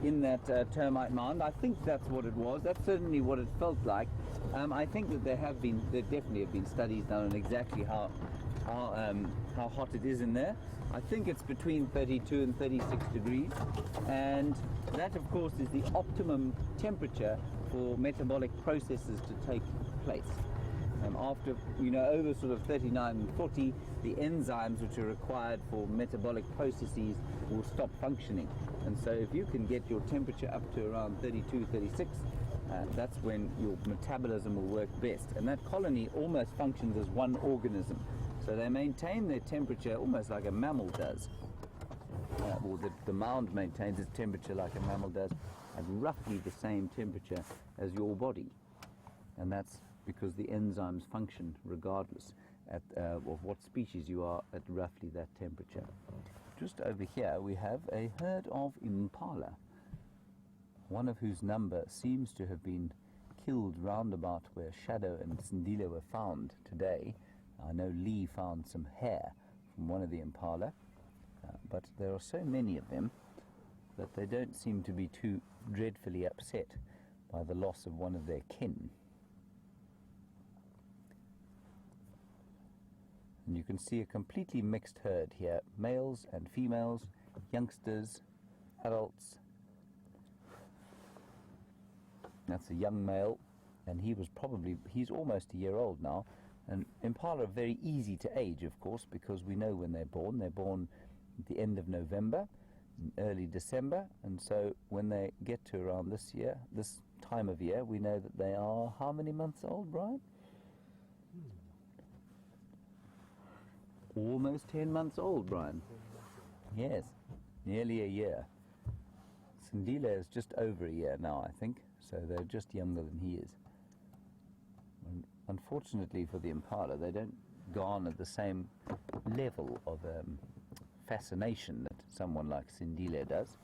Speaker 2: in that termite mound. I think that's what it was. That's certainly what it felt like. I think that there definitely have been studies done on exactly how hot it is in there. I think it's between 32 and 36 degrees, and that of course is the optimum temperature for metabolic processes to take place. After, over sort of 39 and 40, the enzymes which are required for metabolic processes will stop functioning. And so if you can get your temperature up to around 32, 36, that's when your metabolism will work best. And that colony almost functions as one organism. So they maintain their temperature almost like a mammal does. Or the mound maintains its temperature like a mammal does, at roughly the same temperature as your body. And that's because the enzymes function regardless of what species you are at roughly that temperature. Just over here we have a herd of Impala, one of whose number seems to have been killed round about where Shadow and Sindile were found today. I know Lee found some hair from one of the Impala, but there are so many of them that they don't seem to be too dreadfully upset by the loss of one of their kin. And you can see a completely mixed herd here, males and females, youngsters, adults. That's a young male, and he's almost a year old now. And Impala are very easy to age, of course, because we know when they're born. They're born at the end of November, early December, and so when they get to around this time of year, we know that they are how many months old, Brian? Almost 10 months old, Brian. Yes, nearly a year. Sindile is just over a year now, I think, so they're just younger than he is. And unfortunately for the Impala, they don't garner the same level of fascination that someone like Sindile does,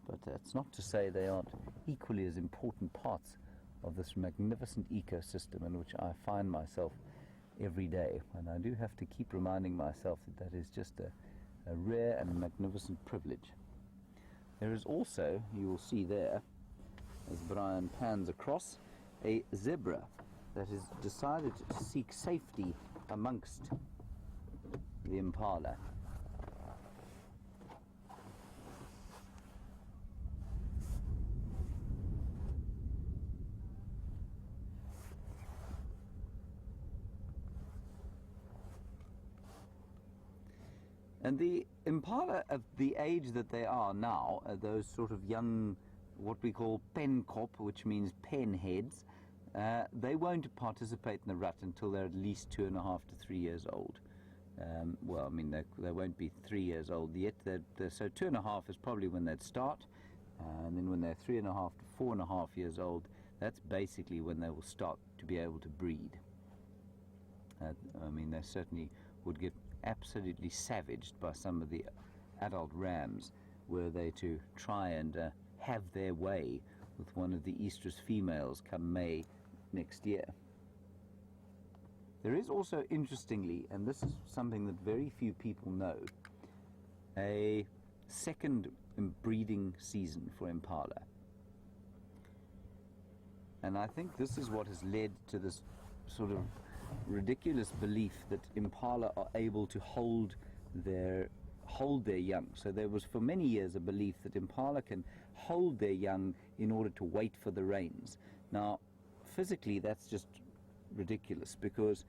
Speaker 2: but that's not to say they aren't equally as important parts of this magnificent ecosystem in which I find myself every day, and I do have to keep reminding myself that that is just a rare and magnificent privilege. There is also, you will see there, as Brian pans across, a zebra that has decided to seek safety amongst the Impala. And the Impala, at the age that they are now, those sort of young, what we call penkop, which means pen heads, they won't participate in the rut until they're at least 2.5 to 3 years old. Well, I mean, they won't be 3 years old yet. So 2.5 is probably when they'd start, and then when they're 3.5 to 4.5 years old, that's basically when they will start to be able to breed. I mean, they certainly would get absolutely savaged by some of the adult rams were they to try and have their way with one of the estrus females come May next year. There is also, interestingly, and this is something that very few people know, a second breeding season for Impala. And I think this is what has led to this sort of ridiculous belief that Impala are able to hold their young. So there was for many years a belief that Impala can hold their young in order to wait for the rains. Now, physically that's just ridiculous, because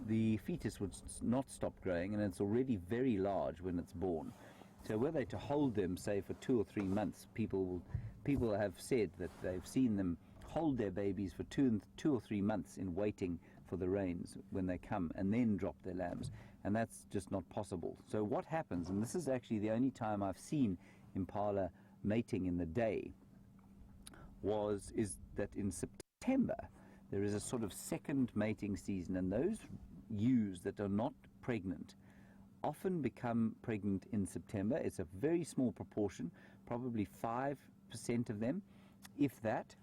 Speaker 2: the fetus would not stop growing, and it's already very large when it's born. So were they to hold them, say, for 2 or 3 months, people have said that they've seen them hold their babies for 2 or 3 months in waiting for the rains when they come, and then drop their lambs, and that's just not possible. So what happens, and this is actually the only time I've seen impala mating in the day, is that in September there is a sort of second mating season, and those ewes that are not pregnant often become pregnant in September. It's a very small proportion, probably 5% of them, if that,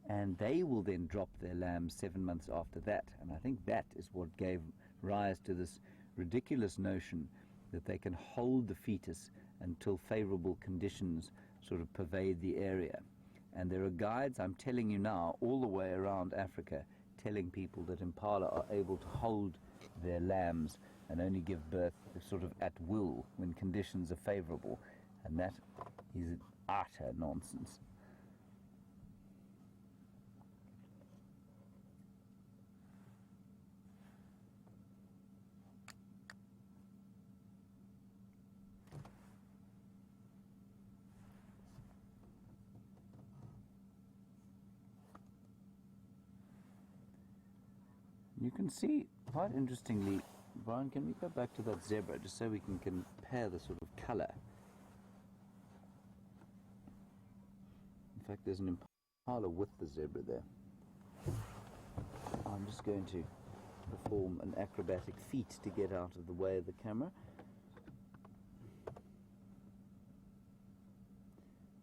Speaker 2: and they will then drop their lambs 7 months after that. And I think that is what gave rise to this ridiculous notion that they can hold the fetus until favorable conditions sort of pervade the area. And there are guides, I'm telling you now, all the way around Africa, telling people that impala are able to hold their lambs and only give birth sort of at will when conditions are favorable. And that is utter nonsense. You can see, quite interestingly, Brian, can we go back to that zebra just so we can compare the sort of colour? In fact, there's an impala with the zebra there. I'm just going to perform an acrobatic feat to get out of the way of the camera.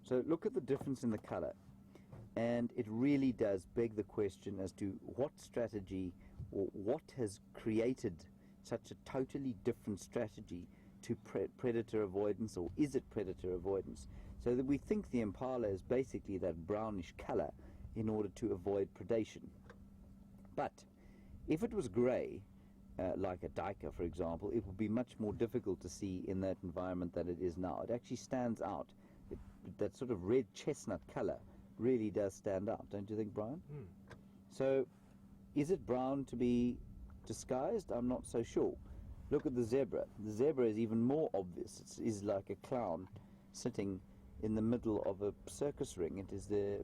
Speaker 2: So look at the difference in the colour, and it really does beg the question as to what strategy or what has created such a totally different strategy to predator avoidance, or is it predator avoidance? So that we think the impala is basically that brownish colour in order to avoid predation. But if it was grey, like a duiker for example, it would be much more difficult to see in that environment than it is now. It actually stands out. That sort of red chestnut colour really does stand out, don't you think, Brian? So is it brown to be disguised? I'm not so sure. Look at the zebra. The zebra is even more obvious. It is like a clown sitting in the middle of a circus ring. It's the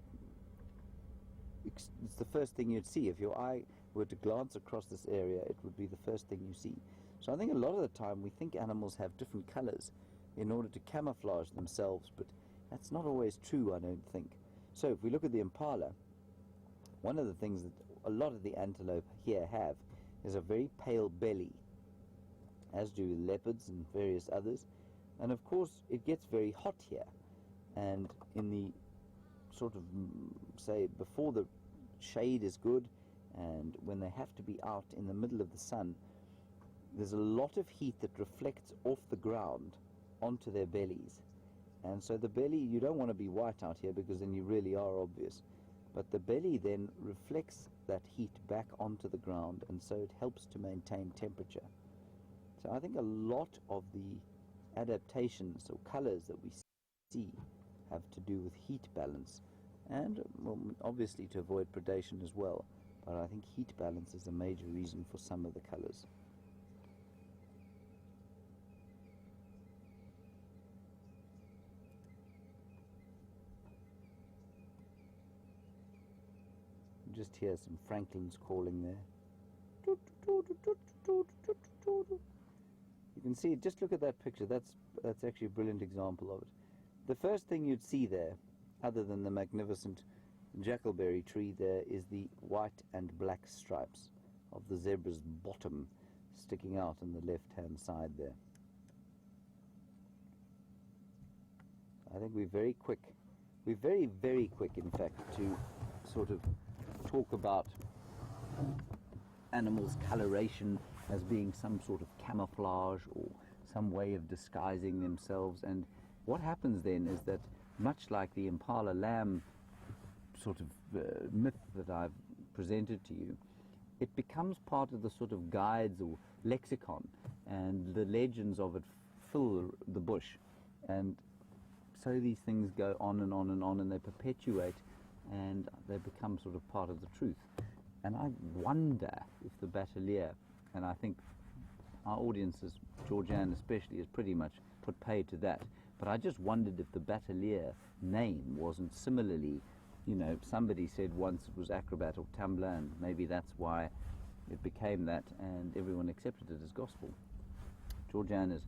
Speaker 2: first thing you'd see. If your eye were to glance across this area, it would be the first thing you see. So I think a lot of the time we think animals have different colours in order to camouflage themselves, but that's not always true, I don't think. So if we look at the impala, one of the things that a lot of the antelope here have is a very pale belly, as do leopards and various others. And of course it gets very hot here, and in the sort of, say, before the shade is good and when they have to be out in the middle of the sun, there's a lot of heat that reflects off the ground onto their bellies. And so the belly, you don't want to be white out here because then you really are obvious. But the belly then reflects that heat back onto the ground, and so it helps to maintain temperature. So I think a lot of the adaptations or colours that we see have to do with heat balance, and well, obviously to avoid predation as well. But I think heat balance is a major reason for some of the colours. Just hear some Franklins calling there. You can see, just look at that picture. That's actually a brilliant example of it. The first thing you'd see there, other than the magnificent jackalberry tree, there is the white and black stripes of the zebra's bottom sticking out on the left-hand side there. I think we're very quick. We're very, very quick, in fact, to sort of talk about animals' coloration as being some sort of camouflage or some way of disguising themselves. And what happens then is that, much like the impala lamb sort of myth that I've presented to you, it becomes part of the sort of guides or lexicon, and the legends of it fill the bush. And so these things go on and on and on, and they perpetuate, and they become sort of part of the truth. And I wonder if the Batelier, and I think our audiences, Georgianne especially, is pretty much put paid to that, But I just wondered if the Batelier name wasn't similarly, you know, somebody said once it was acrobat or tumbler, and maybe that's why it became that, and everyone accepted it as gospel. Georgianne has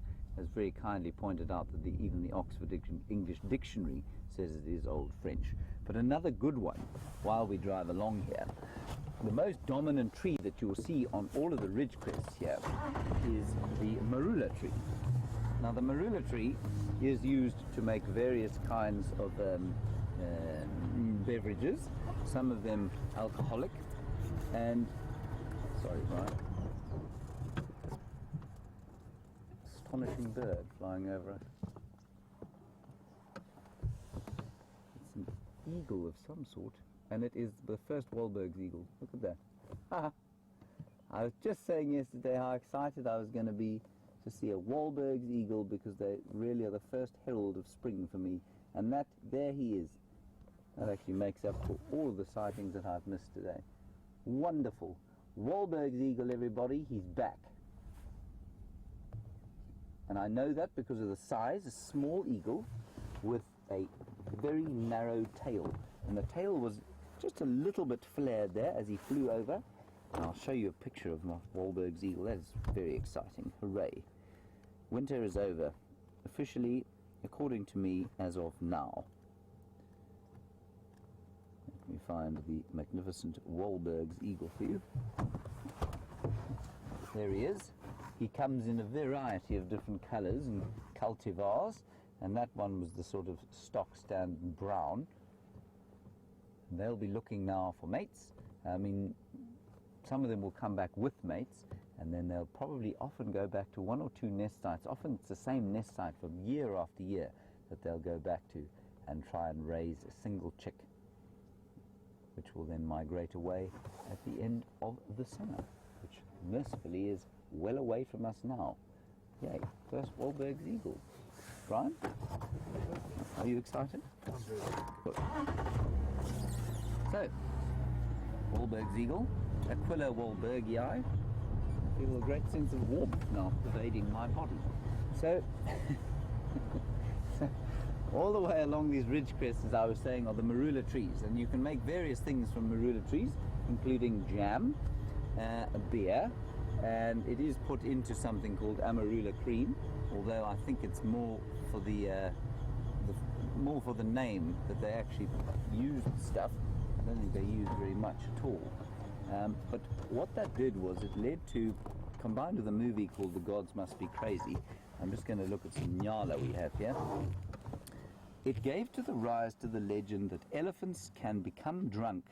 Speaker 2: very kindly pointed out that even the Oxford English Dictionary says it is Old French. But another good one, while we drive along here, the most dominant tree that you will see on all of the ridge crests here is the marula tree. Now the marula tree is used to make various kinds of beverages, some of them alcoholic, and, sorry Brian, astonishing bird flying over us. It's an eagle of some sort, and it is the first Wahlberg's eagle. Look at that. I was just saying yesterday how excited I was going to be to see a Wahlberg's eagle, because they really are the first herald of spring for me. And that, there he is. That actually makes up for all of the sightings that I've missed today. Wonderful. Wahlberg's eagle, everybody, he's back. And I know that because of the size, a small eagle with a very narrow tail. And the tail was just a little bit flared there as he flew over. And I'll show you a picture of my Wahlberg's eagle. That is very exciting. Hooray. Winter is over. Officially, according to me, as of now. Let me find the magnificent Wahlberg's eagle for you. There he is. He comes in a variety of different colours and cultivars, and that one was the sort of stock standard brown. And they'll be looking now for mates. I mean, some of them will come back with mates, and then they'll probably often go back to one or two nest sites. Often it's the same nest site from year after year that they'll go back to and try and raise a single chick, which will then migrate away at the end of the summer, which mercifully is well away from us now. Yay, first Wahlberg's eagle. Brian, are you excited? Good. So, Wahlberg's eagle, Aquila wahlbergii. I feel a great sense of warmth now pervading my body. So, all the way along these ridge crests, as I was saying, are the marula trees, and you can make various things from marula trees, including jam, beer, and it is put into something called amarula cream, although I think it's more for the name that they actually use the stuff. I don't think they use very much at all. But what that did was it led to, combined with a movie called The Gods Must Be Crazy, I'm just going to look at some nyala we have here. It gave to the rise to the legend that elephants can become drunk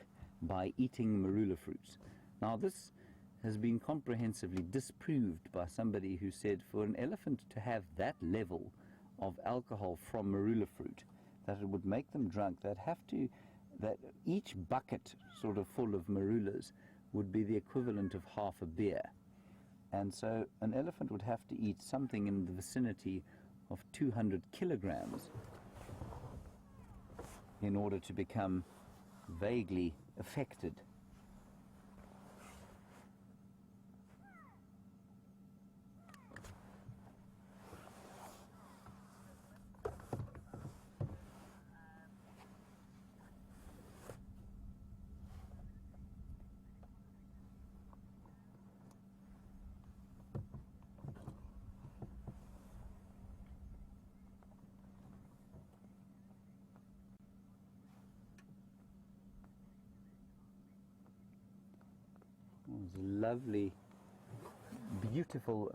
Speaker 2: by eating marula fruits. Now this has been comprehensively disproved by somebody who said for an elephant to have that level of alcohol from marula fruit, that it would make them drunk, that each bucket sort of full of marulas would be the equivalent of half a beer. And so an elephant would have to eat something in the vicinity of 200 kilograms in order to become vaguely affected. It's a lovely, beautiful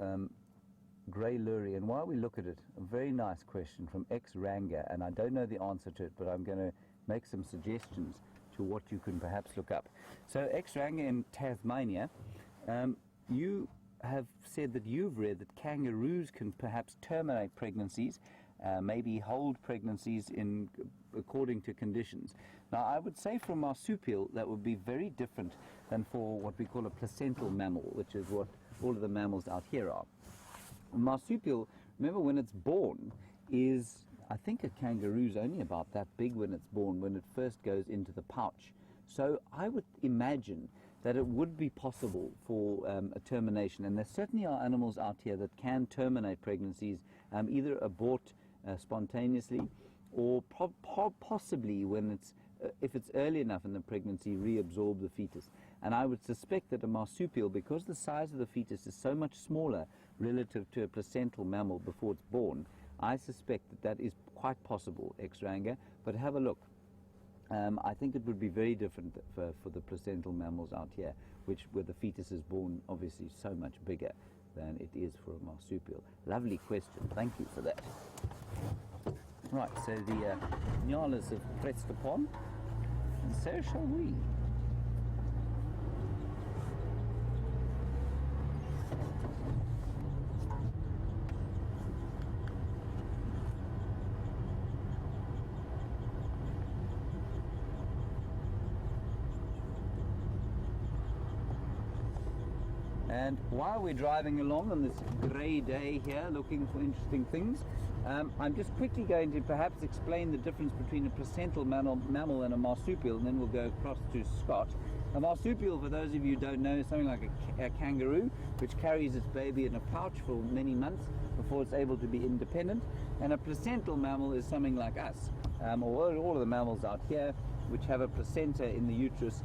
Speaker 2: grey lurry, and while we look at it, a very nice question from X Ranga, and I don't know the answer to it, but I'm going to make some suggestions to what you can perhaps look up. So X Ranga in Tasmania, you have said that you've read that kangaroos can perhaps terminate pregnancies, maybe hold pregnancies according to conditions. Now I would say for a marsupial that would be very different than for what we call a placental mammal, which is what all of the mammals out here are. A marsupial, remember when it's born, is, I think a kangaroo's only about that big when it's born, when it first goes into the pouch. So I would imagine that it would be possible for a termination, and there certainly are animals out here that can terminate pregnancies, either abort spontaneously, or possibly when it's if it's early enough in the pregnancy, reabsorb the fetus. And I would suspect that a marsupial, because the size of the fetus is so much smaller relative to a placental mammal before it's born, I suspect that that is quite possible, ex-Ranga, but have a look. I think it would be very different for the placental mammals out here, where the fetus is born obviously so much bigger than it is for a marsupial. Lovely question, thank you for that. Right, so the nyalas have pressed upon, and so shall we. And while we're driving along on this grey day here, looking for interesting things, I'm just quickly going to perhaps explain the difference between a placental mammal and a marsupial, and then we'll go across to Scott. A marsupial, for those of you who don't know, is something like a kangaroo, which carries its baby in a pouch for many months before it's able to be independent. And a placental mammal is something like us, or all of the mammals out here, which have a placenta in the uterus,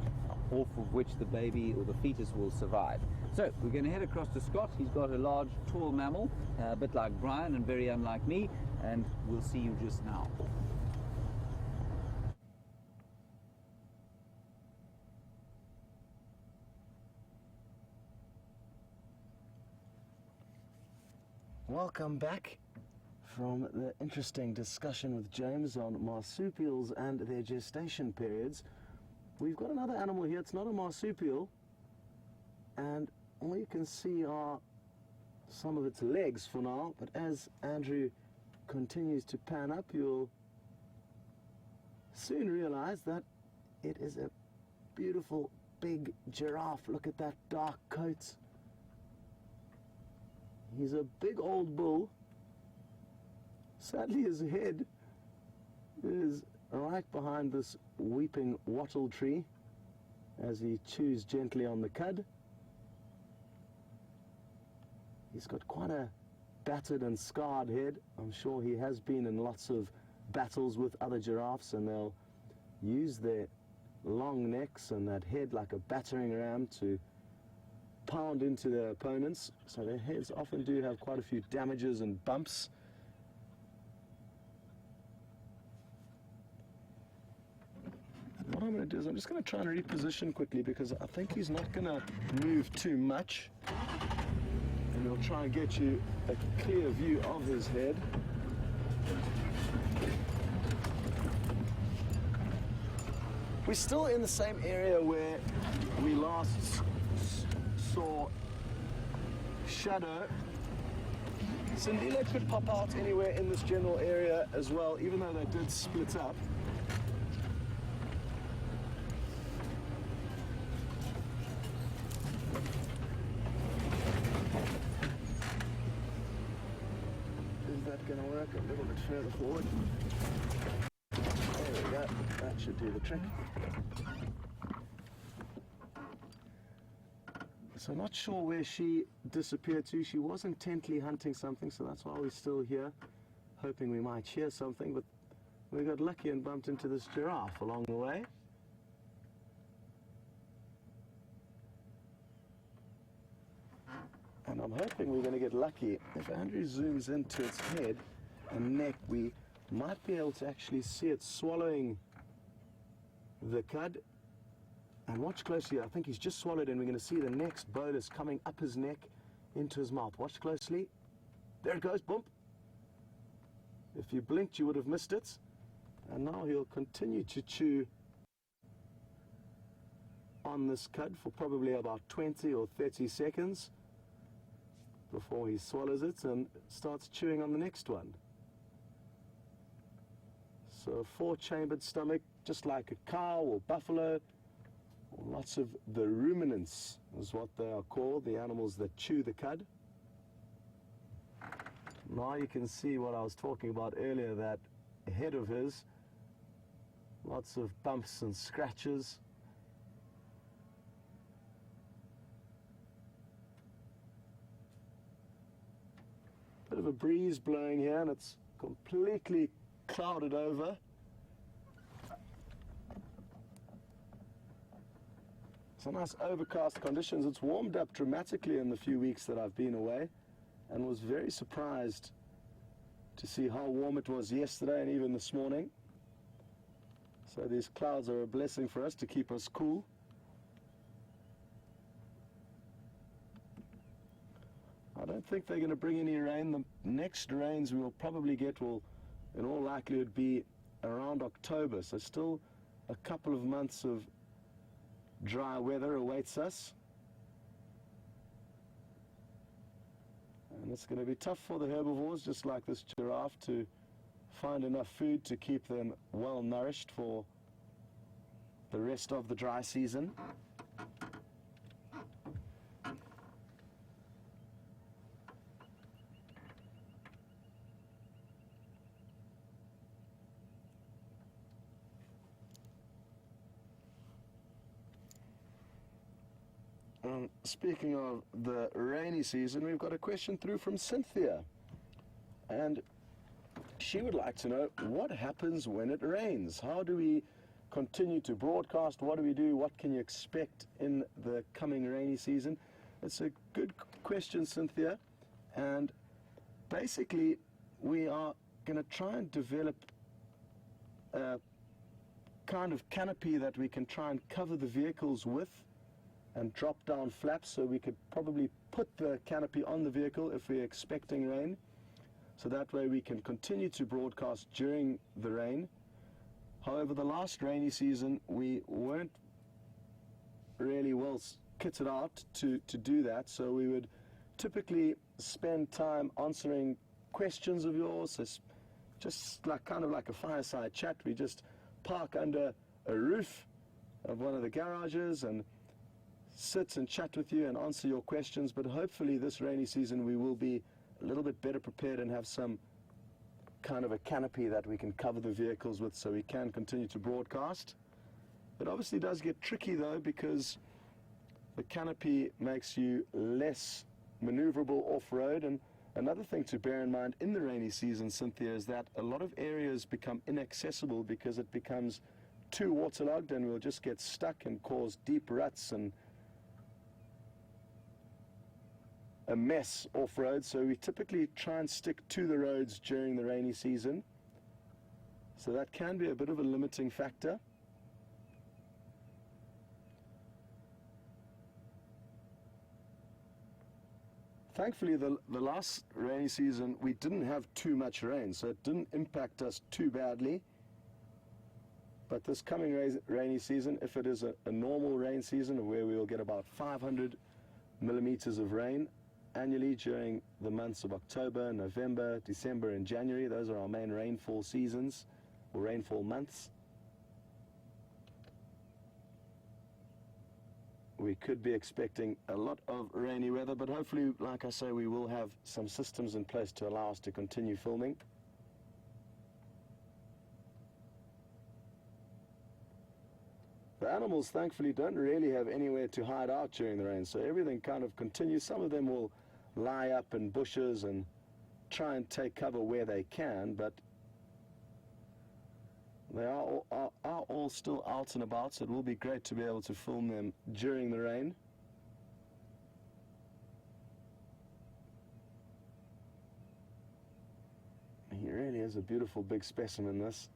Speaker 2: off of which the baby or the fetus will survive. So we're going to head across to Scott. He's got a large, tall mammal, a bit like Brian and very unlike me, and we'll see you just now.
Speaker 1: Welcome back from the interesting discussion with James on marsupials and their gestation periods. We've got another animal here. It's not a marsupial, and all you can see are some of its legs for now, but as Andrew continues to pan up, you'll soon realize that it is a beautiful big giraffe. Look at that dark coat. He's a big old bull. Sadly, his head is right behind this weeping wattle tree as he chews gently on the cud. He's got quite a battered and scarred head. I'm sure he has been in lots of battles with other giraffes, and they'll use their long necks and that head like a battering ram to pound into their opponents. So their heads often do have quite a few damages and bumps. What I'm going to do is I'm just going to try and reposition quickly, because I think he's not going to move too much. And we'll try and get you a clear view of his head. We're still in the same area where we last saw Shadow. Sindile could pop out anywhere in this general area as well, even though they did split up. Going to work a little bit further forward. There we go. That should do the trick. So not sure where she disappeared to. She was intently hunting something, so that's why we're still here, hoping we might hear something, but we got lucky and bumped into this giraffe along the way. And I'm hoping we're going to get lucky. If Andrew zooms into its head and neck, we might be able to actually see it swallowing the cud. And watch closely. I think he's just swallowed, and we're going to see the next bolus coming up his neck into his mouth. Watch closely. There it goes. Boom. If you blinked, you would have missed it. And now he'll continue to chew on this cud for probably about 20 or 30 seconds before he swallows it and starts chewing on the next one. So a 4-chambered stomach, just like a cow or buffalo. Lots of the ruminants is what they are called, the animals that chew the cud. Now you can see what I was talking about earlier, that head of his, lots of bumps and scratches. Bit of a breeze blowing here, and it's completely clouded over. Some nice overcast conditions. It's warmed up dramatically in the few weeks that I've been away, and was very surprised to see how warm it was yesterday and even this morning. So these clouds are a blessing for us to keep us cool. I don't think they're going to bring any rain. The next rains we will probably get will, in all likelihood, be around October. So still a couple of months of dry weather awaits us. And it's going to be tough for the herbivores, just like this giraffe, to find enough food to keep them well nourished for the rest of the dry season. Speaking of the rainy season, we've got a question through from Cynthia, and she would like to know what happens when it rains. How do we continue to broadcast? What do we do? What can you expect in the coming rainy season? It's a good question, Cynthia, and basically we are going to try and develop a kind of canopy that we can try and cover the vehicles with, and drop down flaps, so we could probably put the canopy on the vehicle if we're expecting rain, so that way we can continue to broadcast during the rain. However, the last rainy season we weren't really well kitted out to do that, so we would typically spend time answering questions of yours. So just like kind of like a fireside chat. We just park under a roof of one of the garages and sit and chat with you and answer your questions. But hopefully this rainy season we will be a little bit better prepared and have some kind of a canopy that we can cover the vehicles with, so we can continue to broadcast. It obviously does get tricky though, because the canopy makes you less maneuverable off-road. And another thing to bear in mind in the rainy season, Cynthia, is that a lot of areas become inaccessible because it becomes too waterlogged, and we'll just get stuck and cause deep ruts and a mess off-road. So we typically try and stick to the roads during the rainy season. So that can be a bit of a limiting factor. Thankfully, the last rainy season we didn't have too much rain, so it didn't impact us too badly. But this coming rainy season, if it is a normal rain season where we will get about 500 millimeters of rain annually during the months of October, November, December and January. Those are our main rainfall seasons, or rainfall months. We could be expecting a lot of rainy weather, but hopefully, like I say, we will have some systems in place to allow us to continue filming. The animals, thankfully, don't really have anywhere to hide out during the rain, so everything kind of continues. Some of them will lie up in bushes and try and take cover where they can, but they are all still out and about, so it will be great to be able to film them during the rain. He really is a beautiful big specimen, this.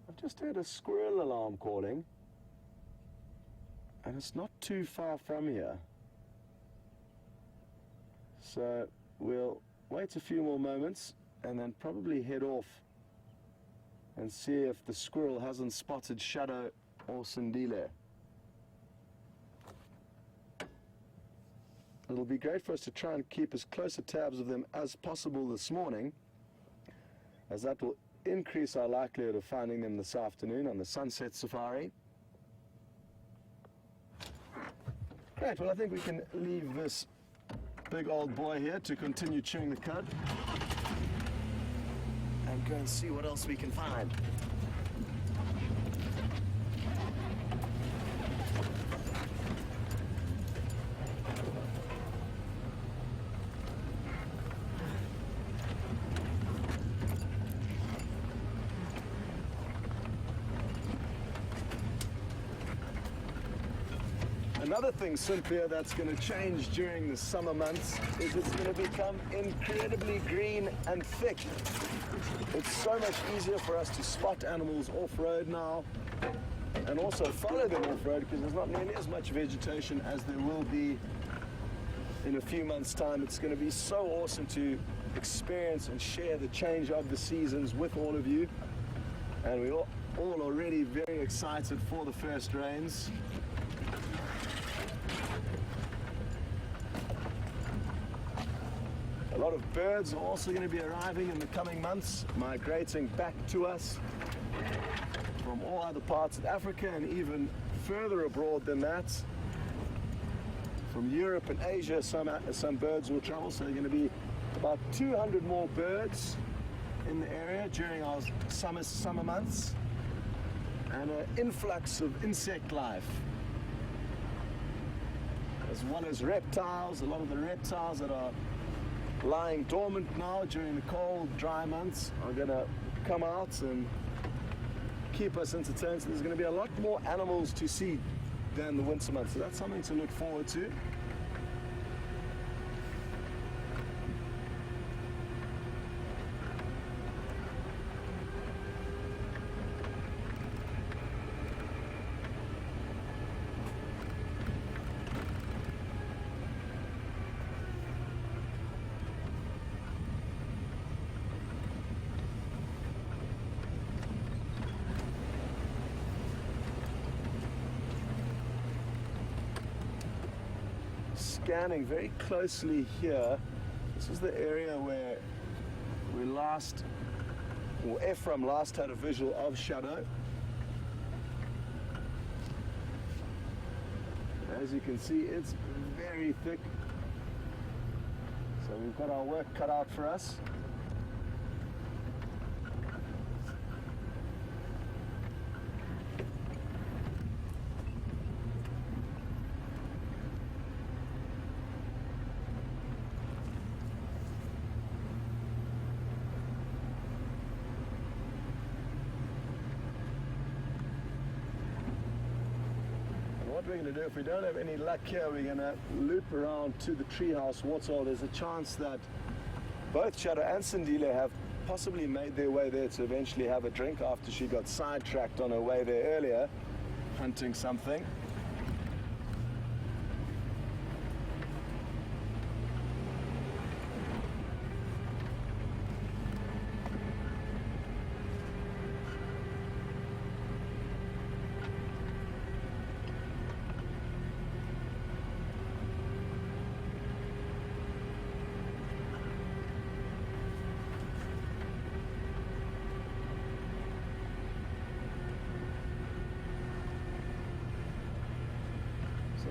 Speaker 1: I've just heard a squirrel alarm calling, and it's not too far from here. So we'll wait a few more moments and then probably head off and see if the squirrel hasn't spotted Shadow or Sindile. It'll be great for us to try and keep as close a tabs of them as possible this morning, as that will increase our likelihood of finding them this afternoon on the sunset safari. Great, well I think we can leave this big old boy here to continue chewing the cud and go and see what else we can find. Another thing, Cynthia, that's going to change during the summer months is it's going to become incredibly green and thick. It's so much easier for us to spot animals off-road now and also follow them off-road because there's not nearly as much vegetation as there will be in a few months' time. It's going to be so awesome to experience and share the change of the seasons with all of you. And we're all already very excited for the first rains. A lot of birds are also going to be arriving in the coming months, migrating back to us from all other parts of Africa and even further abroad than that. From Europe and Asia, some birds will travel, so there are going to be about 200 more birds in the area during our summer months, and an influx of insect life, as well as reptiles. A lot of the reptiles that are lying dormant now during the cold, dry months are going to come out and keep us entertained. So there's going to be a lot more animals to see than the winter months. So that's something to look forward to. Scanning very closely here. This is the area where Ephraim last had a visual of Shadow. As you can see, it's very thick. So we've got our work cut out for us. What we're going to do, if we don't have any luck here, we're going to loop around to the treehouse waterhole. There's a chance that both Shadow and Sindile have possibly made their way there to eventually have a drink after she got sidetracked on her way there earlier, hunting something.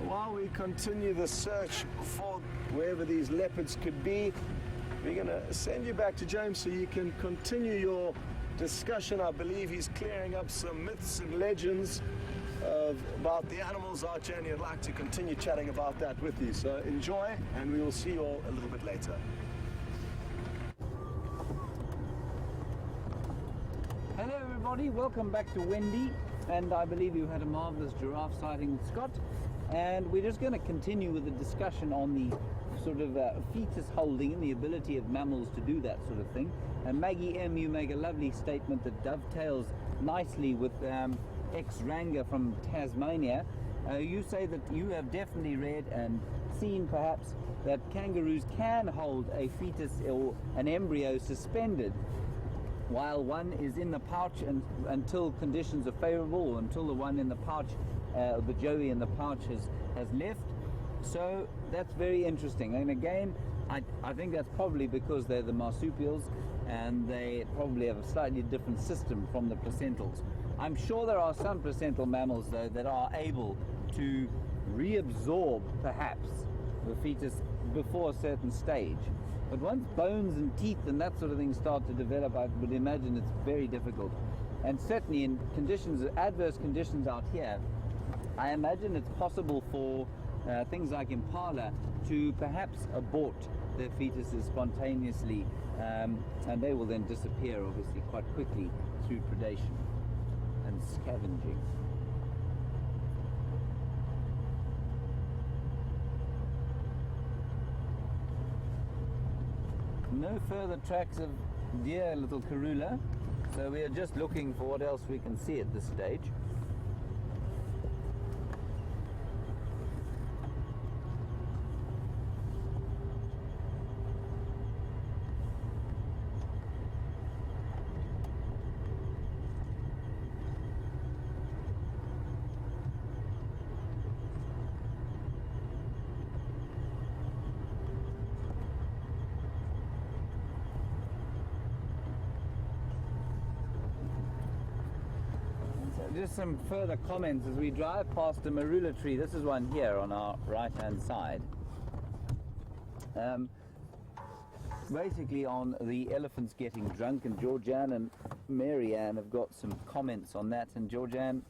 Speaker 1: While we continue the search for wherever these leopards could be, we're going to send you back to James so you can continue your discussion. I believe he's clearing up some myths and legends about the animals out here, and I'd like to continue chatting about that with you. So enjoy, and we will see you all a little bit later.
Speaker 2: Hello everybody, welcome back to Wendy, and I believe you had a marvellous giraffe sighting with Scott. And we're just going to continue with the discussion on the sort of fetus holding and the ability of mammals to do that sort of thing. And Maggie M, you make a lovely statement that dovetails nicely with ex-Ranga from Tasmania. You say that you have definitely read and seen perhaps that kangaroos can hold a fetus or an embryo suspended while one is in the pouch until conditions are favourable, or until the one in the pouch, the joey in the pouch has left. So that's very interesting. And again, I think that's probably because they're the marsupials and they probably have a slightly different system from the placentals. I'm sure there are some placental mammals though that are able to reabsorb perhaps the fetus before a certain stage. But once bones and teeth and that sort of thing start to develop, I would imagine it's very difficult. And certainly in conditions, adverse conditions out here, I imagine it's possible for things like Impala to perhaps abort their fetuses spontaneously, and they will then disappear obviously quite quickly through predation and scavenging. No further tracks of dear little Karula, so we are just looking for what else we can see at this stage. Just some further comments as we drive past a marula tree. This is one here on our right hand side. Basically on the elephants getting drunk, and Georgianne and Marianne have got some comments on that. And Georgianne,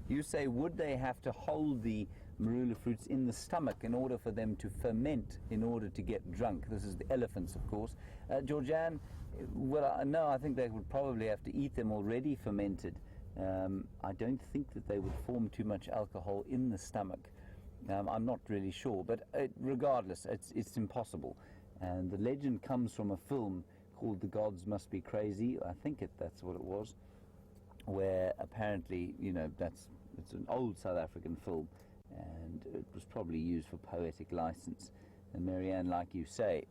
Speaker 2: you say, would they have to hold the marula fruits in the stomach in order for them to ferment in order to get drunk? This is the elephants, of course. Georgianne, well, no, I think they would probably have to eat them already fermented. I don't think that they would form too much alcohol in the stomach. I'm not really sure, but regardless, it's impossible. And the legend comes from a film called The Gods Must Be Crazy. I think that's what it was, where apparently, you know, it's an old South African film, and it was probably used for poetic license. And Marianne, like you say,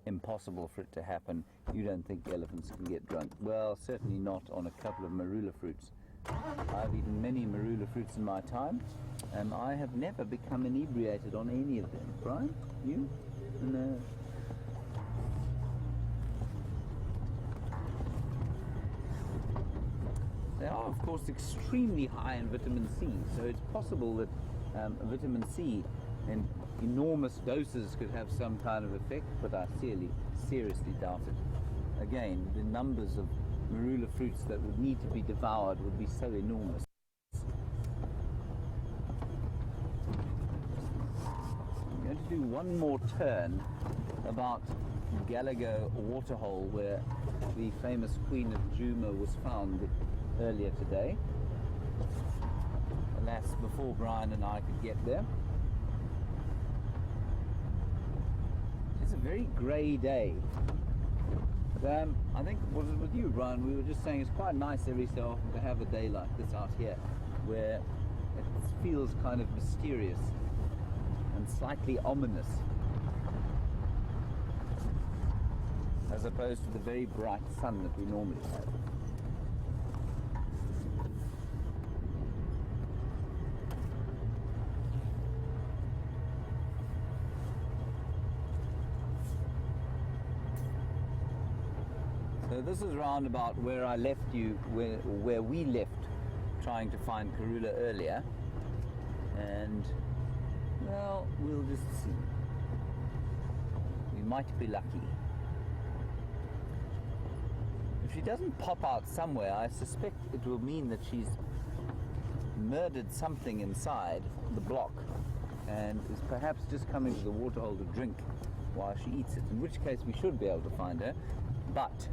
Speaker 2: impossible for it to happen. You don't think elephants can get drunk? Well, certainly not on a couple of marula fruits. I've eaten many marula fruits in my time, and I have never become inebriated on any of them. Brian, you? No. They are, of course, extremely high in vitamin C, so it's possible that vitamin C in enormous doses could have some kind of effect, but I seriously doubt it. Again, the numbers of marula fruits that would need to be devoured would be so enormous. I'm going to do one more turn about Gallagher waterhole, where the famous Queen of Juma was found earlier today. Alas, before Brian and I could get there. It's a very grey day. But, I think, was it with you, Brian? We were just saying it's quite nice every so often to have a day like this out here, where it feels kind of mysterious and slightly ominous, as opposed to the very bright sun that we normally have. So this is round about where I left you, where we left trying to find Karula earlier, and well, we'll just see. We might be lucky. If she doesn't pop out somewhere, I suspect it will mean that she's murdered something inside the block and is perhaps just coming to the waterhole to drink while she eats it, in which case we should be able to find her, but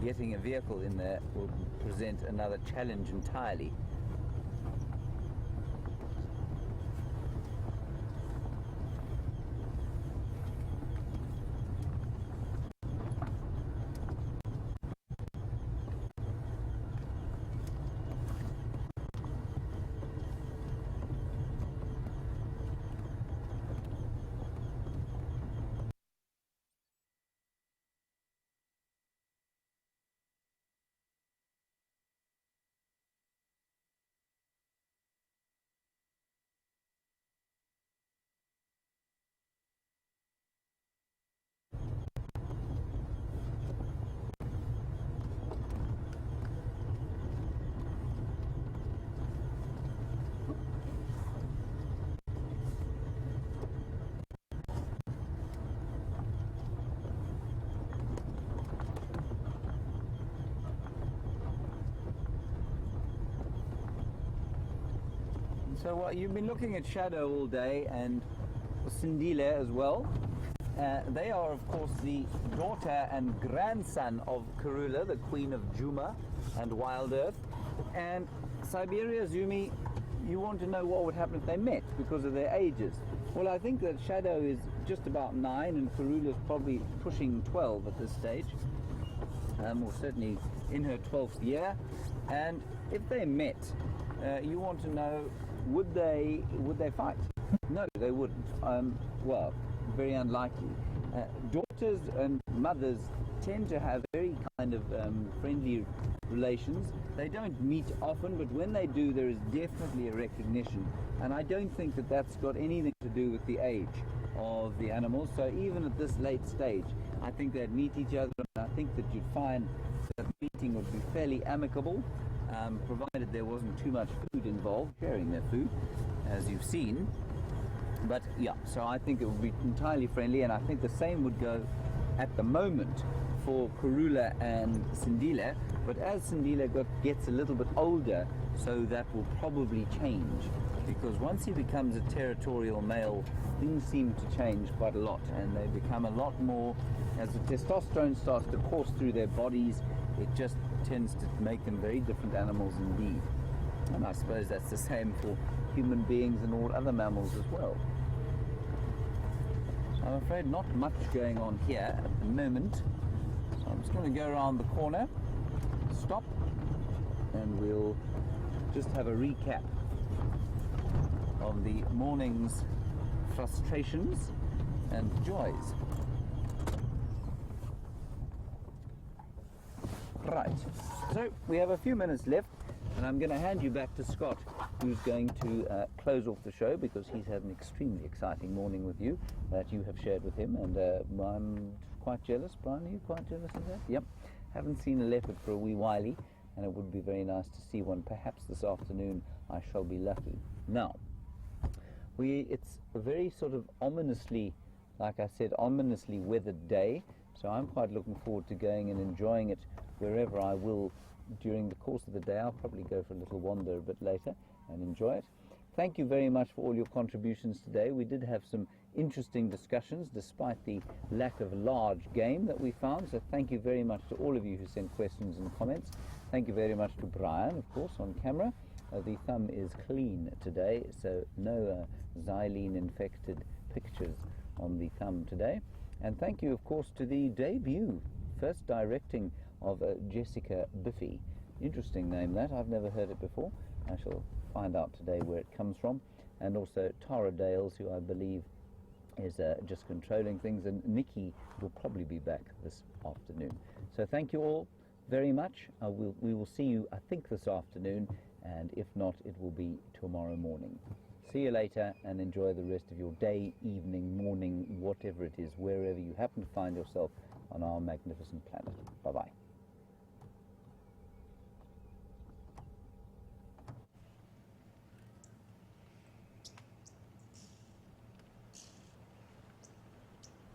Speaker 2: getting a vehicle in there will present another challenge entirely. So you've been looking at Shadow all day, and Sindile as well. They are, of course, the daughter and grandson of Karula, the Queen of Juma and WildEarth. And Siberia, Zumi, you want to know what would happen if they met because of their ages. Well, I think that Shadow is just about 9 and Karula is probably pushing 12 at this stage, or certainly in her 12th year. And if they met, you want to know, would they fight? No, they wouldn't. Well, very unlikely. Daughters and mothers tend to have very kind of friendly relations. They don't meet often, but when they do, there is definitely a recognition. And I don't think that that's got anything to do with the age of the animals. So even at this late stage, I think they'd meet each other. And I think that you'd find that the meeting would be fairly amicable, provided there wasn't too much food involved, sharing their food, as you've seen. But yeah, so I think it would be entirely friendly, and I think the same would go at the moment for Karula and Sindile. But as Sindile gets a little bit older, so that will probably change, because once he becomes a territorial male, things seem to change quite a lot, and they become a lot more, as the testosterone starts to course through their bodies, it just tends to make them very different animals indeed. And I suppose that's the same for human beings and all other mammals as well. I'm afraid not much going on here at the moment, so I'm just going to go around the corner, stop, and we'll just have a recap of the morning's frustrations and joys. Right, so we have a few minutes left, and I'm going to hand you back to Scott, who's going to close off the show, because he's had an extremely exciting morning with you that you have shared with him, and I'm quite jealous. Brian, are you quite jealous of that? Yep. Haven't seen a leopard for a wee whiley, and it would be very nice to see one. Perhaps this afternoon I shall be lucky. Now, it's a very sort of ominously, like I said, ominously weathered day, so I'm quite looking forward to going and enjoying it wherever I will during the course of the day. I'll probably go for a little wander a bit later and enjoy it. Thank you very much for all your contributions today. We did have some interesting discussions despite the lack of large game that we found, so thank you very much to all of you who sent questions and comments. Thank you very much to Brian, of course, on camera. The thumb is clean today, so no xylene infected pictures on the thumb today. And thank you, of course, to the debut, first directing of Jessica Biffy. Interesting name that, I've never heard it before. I shall find out today where it comes from. And also Tara Dales, who I believe is just controlling things, and Nikki will probably be back this afternoon. So thank you all very much. We will see you, I think, this afternoon, and if not, it will be tomorrow morning. See you later, and enjoy the rest of your day, evening, morning, whatever it is, wherever you happen to find yourself on our magnificent planet. Bye-bye.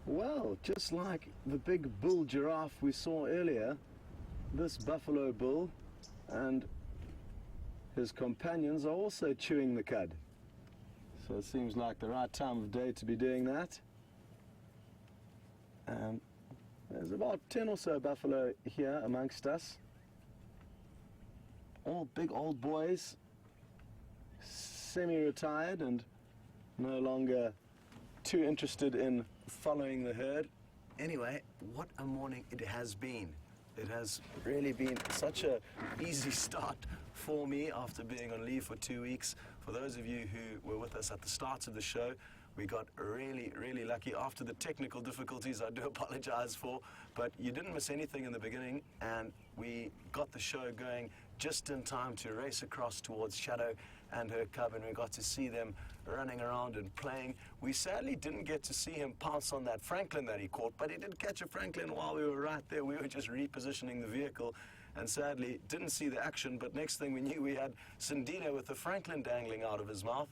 Speaker 1: Well, just like the big bull giraffe we saw earlier, this buffalo bull and his companions are also chewing the cud. So it seems like the right time of day to be doing that. And there's about 10 or so buffalo here amongst us. All big old boys, semi-retired and no longer too interested in following the herd. Anyway, what a morning it has been. It has really been such a easy start for me after being on leave for 2 weeks. For those of you who were with us at the start of the show, we got really, really lucky. After the technical difficulties, I do apologize for, but you didn't miss anything in the beginning, and we got the show going just in time to race across towards Shadow and her cub, and we got to see them running around and playing. We sadly didn't get to see him pounce on that francolin that he caught, but he did catch a francolin while we were right there. We were just repositioning the vehicle, and sadly didn't see the action, but next thing we knew, we had Sindile with the francolin dangling out of his mouth.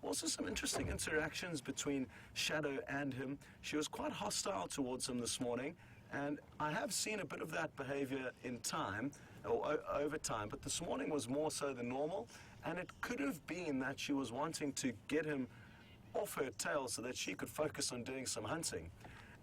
Speaker 1: Also some interesting interactions between Shadow and him. She was quite hostile towards him this morning, and I have seen a bit of that behavior in time, or over time, but this morning was more so than normal, and it could have been that she was wanting to get him off her tail so that she could focus on doing some hunting.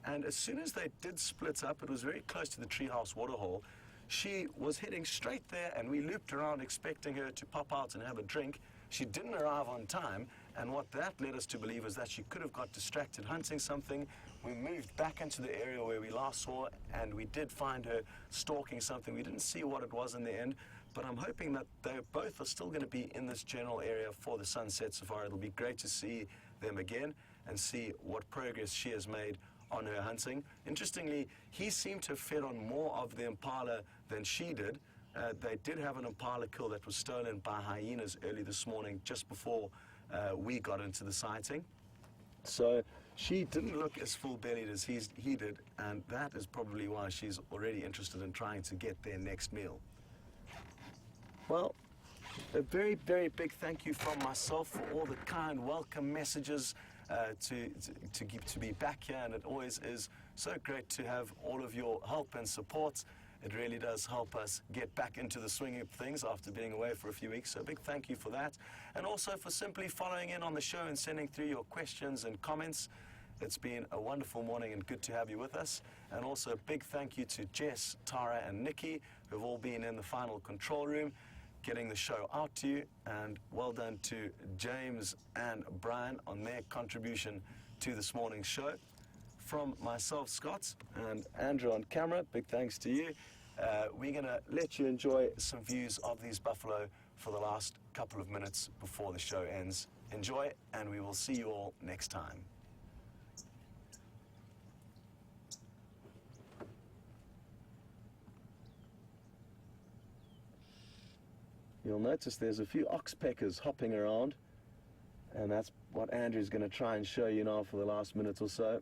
Speaker 1: And as soon as they did split up, it was very close to the treehouse waterhole, she was heading straight there, and we looped around expecting her to pop out and have a drink. She didn't arrive on time, And what that led us to believe was that she could have got distracted hunting something. We moved back into the area where we last saw, and we did find her stalking something. We didn't see what it was in the end, but I'm hoping that they both are still going to be in this general area for the sunset safari. It'll be great to see them again and see what progress she has made on her hunting. Interestingly, he seemed to have fed on more of the impala than she did. They did have an impala kill that was stolen by hyenas early this morning, just before we got into the sighting. So she didn't look as full-bellied as he did, and that is probably why she's already interested in trying to get their next meal. Well, a very, very big thank you from myself for all the kind welcome messages to be back here, and it always is so great to have all of your help and support. It really does help us get back into the swing of things after being away for a few weeks. So a big thank you for that. And also for simply following in on the show and sending through your questions and comments. It's been a wonderful morning and good to have you with us. And also a big thank you to Jess, Tara and Nikki, who've all been in the final control room, getting the show out to you. And well done to James and Brian on their contribution to this morning's show. From myself, Scott, and Andrew on camera, big thanks to you. We're going to let you enjoy some views of these buffalo for the last couple of minutes before the show ends. Enjoy, and we will see you all next time. You'll notice there's a few oxpeckers hopping around, and that's what Andrew's going to try and show you now for the last minute or so.